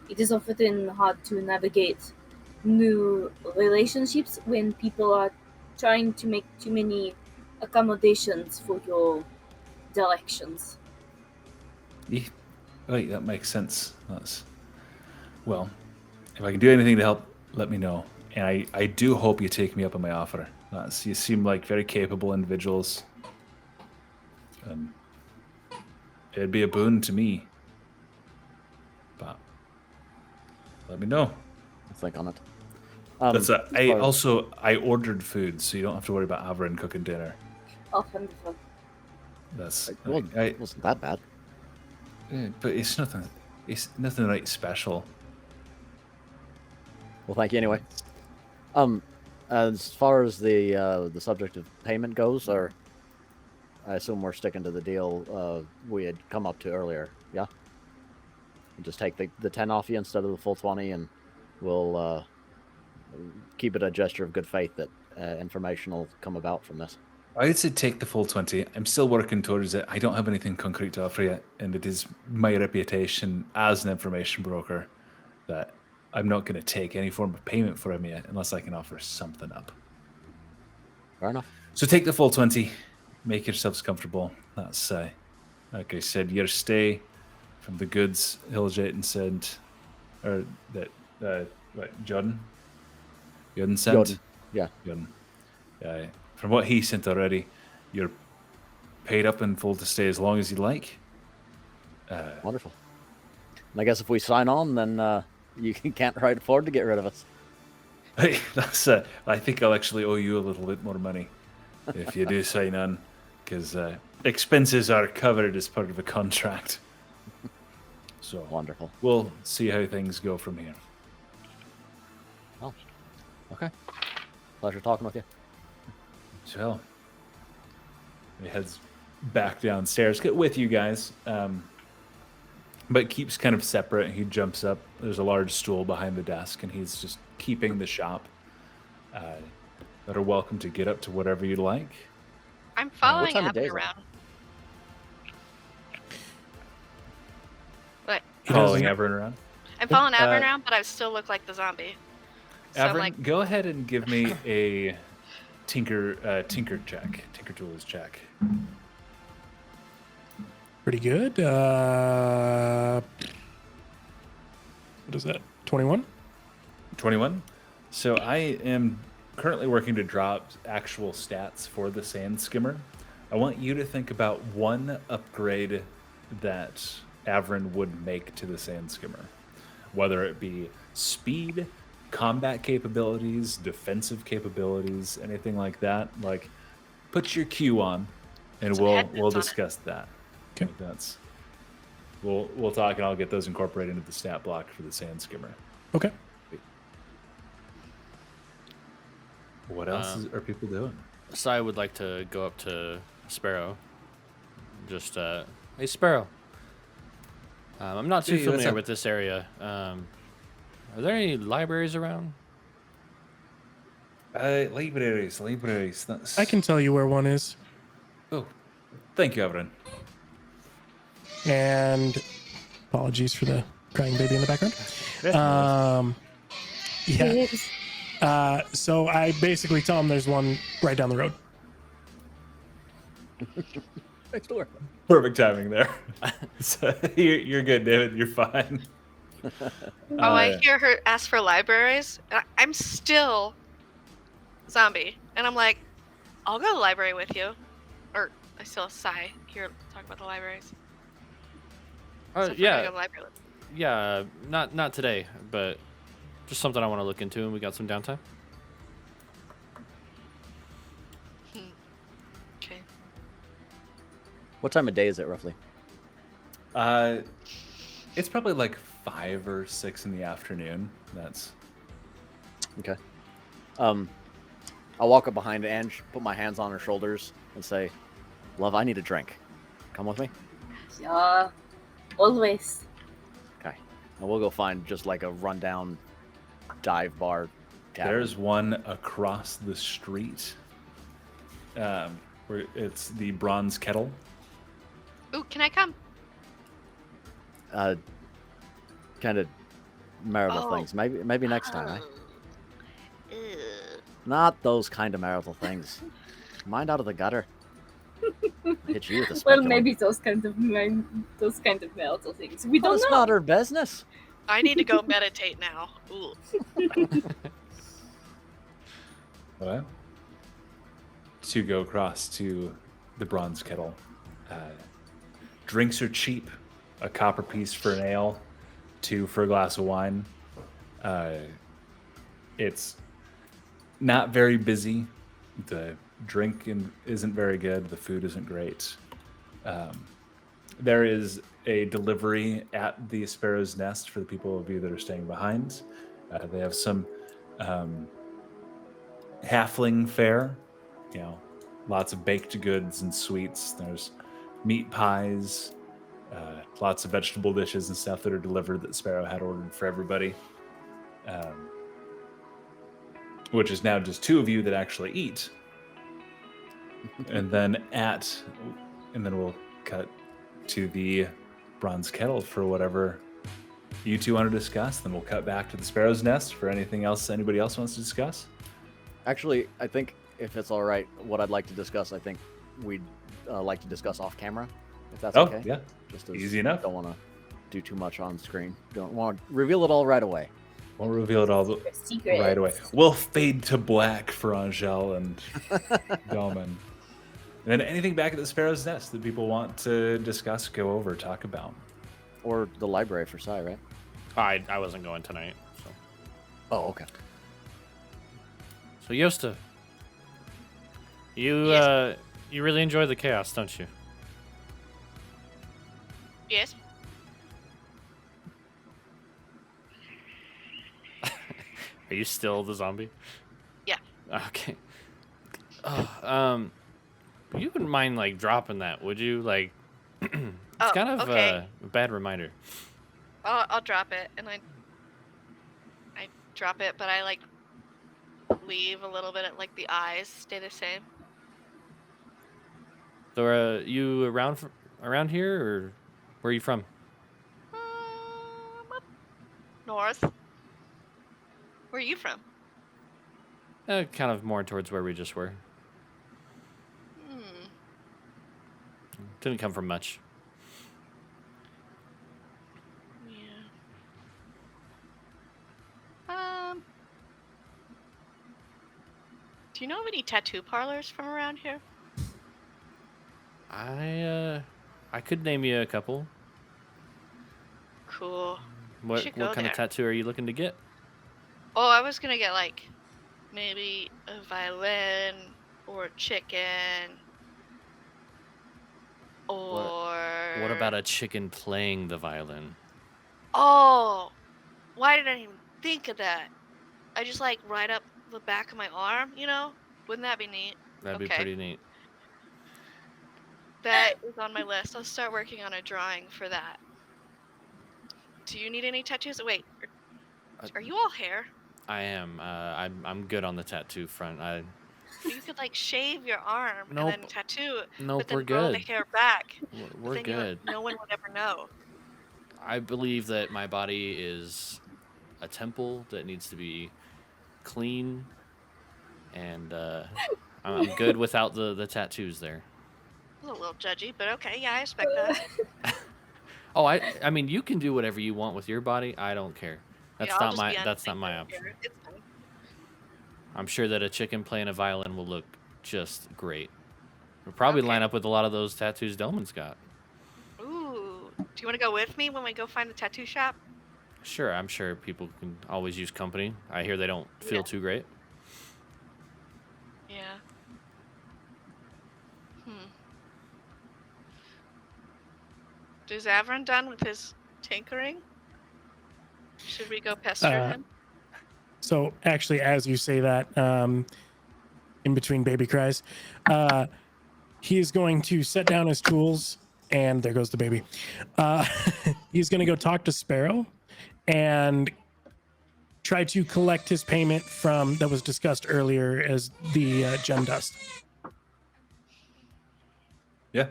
It is often hard to navigate new relationships when people are trying to make too many accommodations for your directions. Yeah, right, that makes sense. Well, if I can do anything to help, let me know. And I do hope you take me up on my offer. You seem like very capable individuals. It'd be a boon to me. But let me know. I'll think on it. I ordered food, so you don't have to worry about Avron cooking dinner. Oh, wonderful. Well, it wasn't that bad. But it's nothing. It's nothing right special. Well, thank you anyway. As far as the subject of payment goes, or I assume we're sticking to the deal we had come up to earlier. Yeah. We'll just take the 10 off you instead of the full 20, and we'll keep it a gesture of good faith that information will come about from this? I'd say take the full 20. I'm still working towards it. I don't have anything concrete to offer yet, and it is my reputation as an information broker that I'm not going to take any form of payment for him yet unless I can offer something up. Fair enough. So take the full 20. Make yourselves comfortable. That's, like I said, your stay from the goods Hiljayton said, or that, Jordan sent? Jordan, yeah. Jordan. From what he sent already, you're paid up in full to stay as long as you like. Wonderful. And I guess if we sign on, then you can't afford to get rid of us. Hey, that's. I think I'll actually owe you a little bit more money if you do sign on, because expenses are covered as part of a contract. So Wonderful. We'll see how things go from here. Oh, okay. Pleasure talking with you. So he heads back downstairs, get with you guys, but keeps kind of separate. He jumps up. There's a large stool behind the desk, and he's just keeping the shop. That are welcome to get up to whatever you'd like. I'm following time of day Abby is it? around. What? Following everyone around. I'm following Abby around, but I still look like the zombie. So I'm Avern, like, go ahead and give me a tinker tools check. Pretty good. What is that? 21? 21. So I am currently working to drop actual stats for the sand skimmer. I want you to think about one upgrade that Avern would make to the sand skimmer, whether it be speed, combat capabilities, defensive capabilities, anything like that. Like, put your Q on, and Some we'll headbands on it. discuss that. Okay. Like that's we'll talk, and I'll get those incorporated into the stat block for the sand skimmer. Okay. What else are people doing? So I would like to go up to Sparrow. Just, hey, Sparrow. I'm not too Hey, what's familiar up? with this area. Are there any libraries around? Libraries. That's... I can tell you where one is. Oh, thank you, Avron. And apologies for the crying baby in the background. Yeah. So I basically tell him there's one right down the road. Next door. Perfect timing there. So you're good, David. You're fine. I hear her ask for libraries. I'm still zombie, and I'm like, I'll go to the library with you. Or I still sigh. Here, talk about the libraries. So if we're gonna Yeah, go to the library, yeah. Not today, but just something I want to look into, and we got some downtime. okay. What time of day is it roughly? It's probably like 5 or 6 in the afternoon. That's Okay. I'll walk up behind Ange, put my hands on her shoulders, and say, "Love, I need a drink. Come with me." Yeah, always. Okay. And we'll go find just like a rundown dive bar. Tavern. There's one across the street. Where it's the Bronze Kettle. Ooh, can I come? Kind of marital Oh. things. Maybe next time. Eh? Ugh. Not those kind of marital things. Mind out of the gutter. Hit you with a Well, speculum. maybe those kind of marital things. We Well, don't it's know. not her business. I need to go meditate now. Ooh. What? To go across to the Bronze Kettle. Drinks are cheap. A copper piece for an ale, 2 for a glass of wine. It's not very busy. The drink isn't very good. The food isn't great. There is a delivery at the Sparrow's Nest for the people of you that are staying behind. They have some halfling fare, lots of baked goods and sweets. There's meat pies, lots of vegetable dishes and stuff that are delivered that Sparrow had ordered for everybody. which is now just 2 of you that actually eat. And then we'll cut to the bronze kettle for whatever you two want to discuss. Then we'll cut back to the sparrow's nest for anything else anybody else wants to discuss. Actually, I think if it's all right, what I'd like to discuss, I think we'd like to discuss off camera, if that's okay. Yeah, just easy enough. Don't want to do too much on screen. Don't want to reveal it all right away. We'll reveal it all right away. We'll fade to black for Angel and Domin. And then anything back at the sparrow's nest that people want to discuss, go over, talk about. Or the library for Sai, right? I wasn't going tonight. So. Oh, okay. So Yosta, you you really enjoy the chaos, don't you? Yes. Are you still the zombie? Yeah. Okay. Oh, you wouldn't mind like dropping that, would you? Like, it's kind of okay. a bad reminder. I'll drop it, and I drop it, but I like leave a little bit. Like the eyes stay the same. So, you around here, or where are you from? Up north. Where are you from? Kind of more towards where we just were. Didn't come from much. Yeah. Do you know of any tattoo parlors from around here? I could name you a couple. Cool. What kind of tattoo are you looking to get? Oh, I was gonna get like maybe a violin or a chicken. Or what about a chicken playing the violin? Oh, why did I even think of that? I just like right up the back of my arm, you know? Wouldn't that be neat? That'd be pretty neat. That is on my list. I'll start working on a drawing for that. Do you need any tattoos? Wait, are you all hair? I am. I'm good on the tattoo front. You could like shave your arm and then tattoo, nope, but then we're grow good. the hair back. We're good. No one would ever know. I believe that my body is a temple that needs to be clean, and I'm good without the tattoos there. A little judgy, but okay, yeah, I respect that. Oh, I mean, you can do whatever you want with your body. I don't care. That's not my option. It's fine. I'm sure that a chicken playing a violin will look just great. We'll probably line up with a lot of those tattoos Doman's got. Ooh, do you want to go with me when we go find the tattoo shop? Sure, I'm sure people can always use company. I hear they don't feel too great. Yeah. Is Avron done with his tinkering? Should we go pester him? So actually, as you say that, in between baby cries, he is going to set down his tools, and there goes the baby. He's going to go talk to Sparrow and try to collect his payment from that was discussed earlier as the gem dust. Yeah.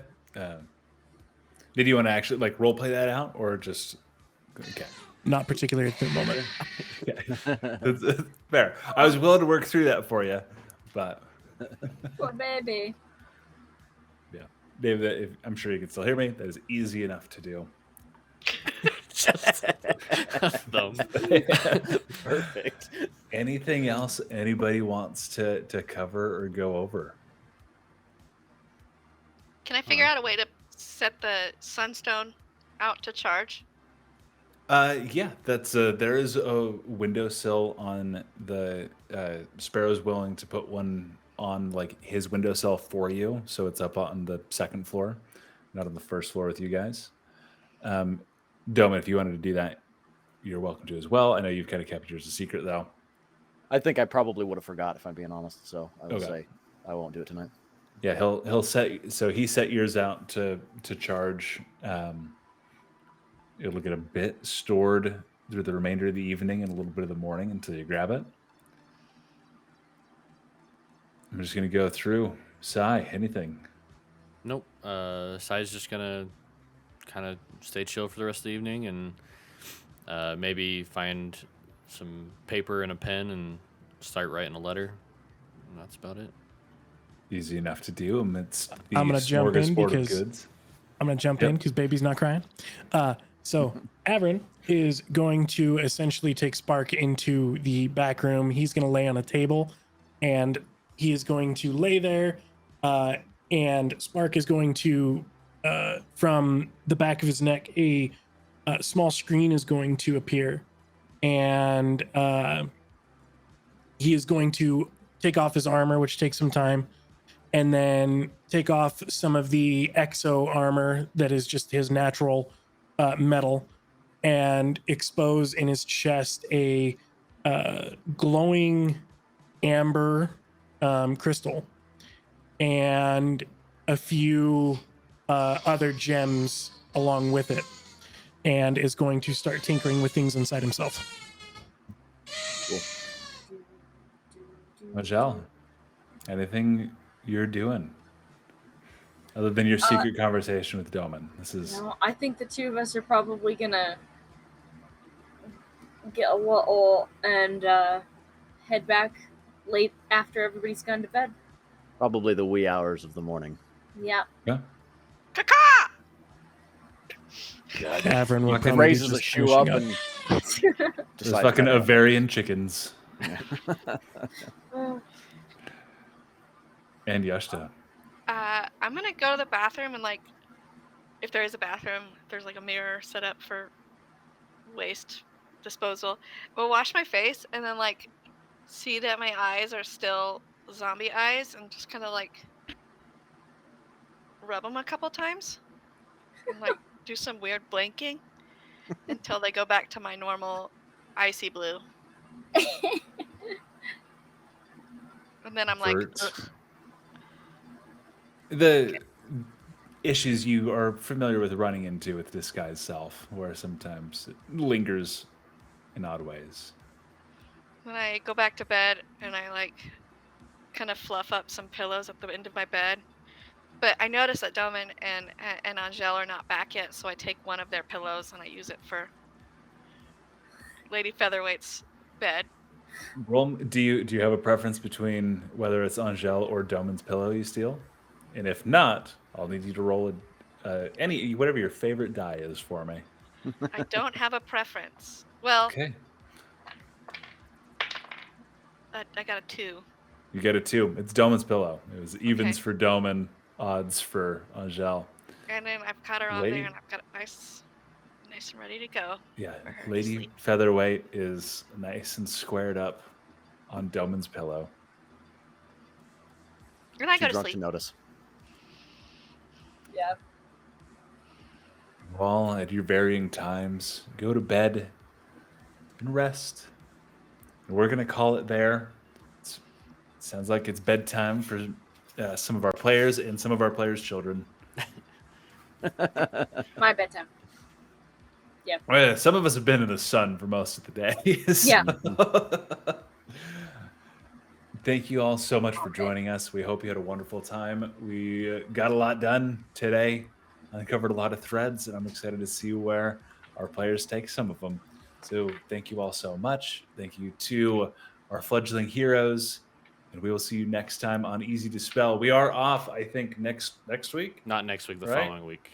Did you want to actually like role play that out, or just okay? Not particularly at the moment. It's fair. I was willing to work through that for you, but poor baby. Yeah, David, I'm sure you can still hear me. That is easy enough to do. Just Perfect. Anything else anybody wants to cover or go over? Can I figure out a way to set the sunstone out to charge? Yeah, that's there is a windowsill on the Sparrow's willing to put one on like his windowsill for you, so it's up on the second floor, not on the first floor with you guys. Doma, if you wanted to do that, you're welcome to as well. I know you've kind of kept yours a secret though. I think I probably would have forgot if I'm being honest, so I would say I won't do it tonight. Yeah, he'll set, so he set yours out to charge. It'll get a bit stored through the remainder of the evening and a little bit of the morning until you grab it. I'm just gonna go through. Sai, anything? Nope. Sai's just gonna kind of stay chill for the rest of the evening and maybe find some paper and a pen and start writing a letter. And that's about it. Easy enough to do. Amidst the I'm gonna jump in smorgasbord of because goods. I'm gonna jump in because baby's not crying. So Avrin is going to essentially take Spark into the back room. He's gonna lay on a table, and he is going to lay there. And Spark is going to, from the back of his neck, a small screen is going to appear, and he is going to take off his armor, which takes some time, and then take off some of the exo armor that is just his natural metal, and expose in his chest a glowing amber crystal and a few other gems along with it, and is going to start tinkering with things inside himself. Michelle, anything you're doing other than your secret conversation with Doman? This is. No, I think the two of us are probably gonna get a little and head back late after everybody's gone to bed. Probably the wee hours of the morning. Yeah. Yeah. Caca! Avrin will probably Raises just a shoe finishing up and There's fucking to Avarian chickens. And Yashta. I'm gonna go to the bathroom and like, if there is a bathroom, there's like a mirror set up for waste disposal. But wash my face and then like see that my eyes are still zombie eyes and just kind of like rub them a couple times and like do some weird blinking until they go back to my normal icy blue. And then I'm like, ugh. The issues you are familiar with running into with disguise self, where sometimes it lingers in odd ways. Then I go back to bed and I like kind of fluff up some pillows at the end of my bed. But I notice that Doman and Angel are not back yet, so I take one of their pillows and I use it for Lady Featherweight's bed. Roll. Do you have a preference between whether it's Angel or Doman's pillow you steal? And if not, I'll need you to roll whatever your favorite die is for me. I don't have a preference. Well, Okay. I got a 2. You get a 2. It's Doman's pillow. It was evens Okay. for Doman, odds for Angel. And then I've got her on Lady? there and I've got it nice and ready to go. Yeah, for her to Lady sleep. Featherweight is nice and squared up on Doman's pillow. And I Too go to drunk sleep. to notice. Yeah. Well, at your varying times, go to bed and rest. And we're gonna call it there. It sounds like it's bedtime for some of our players and some of our players' children. My bedtime. Well, yeah, some of us have been in the sun for most of the day. Yeah. Thank you all so much for joining us. We hope you had a wonderful time. We got a lot done today, uncovered a lot of threads, and I'm excited to see where our players take some of them. So thank you all so much. Thank you to our fledgling heroes, and we will see you next time on Easy Dispel. We are off, I think, next week? Not next week, the Right? following week.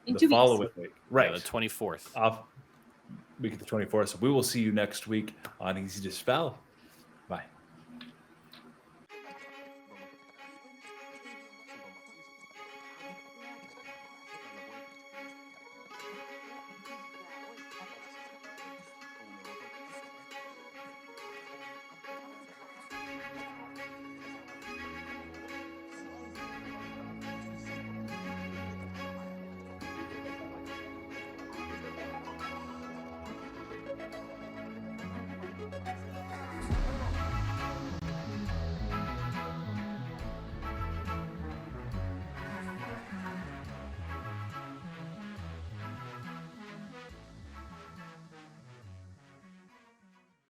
In The 2 weeks. following week. Right. Yeah, the 24th. Off week of the 24th. So we will see you next week on Easy Dispel.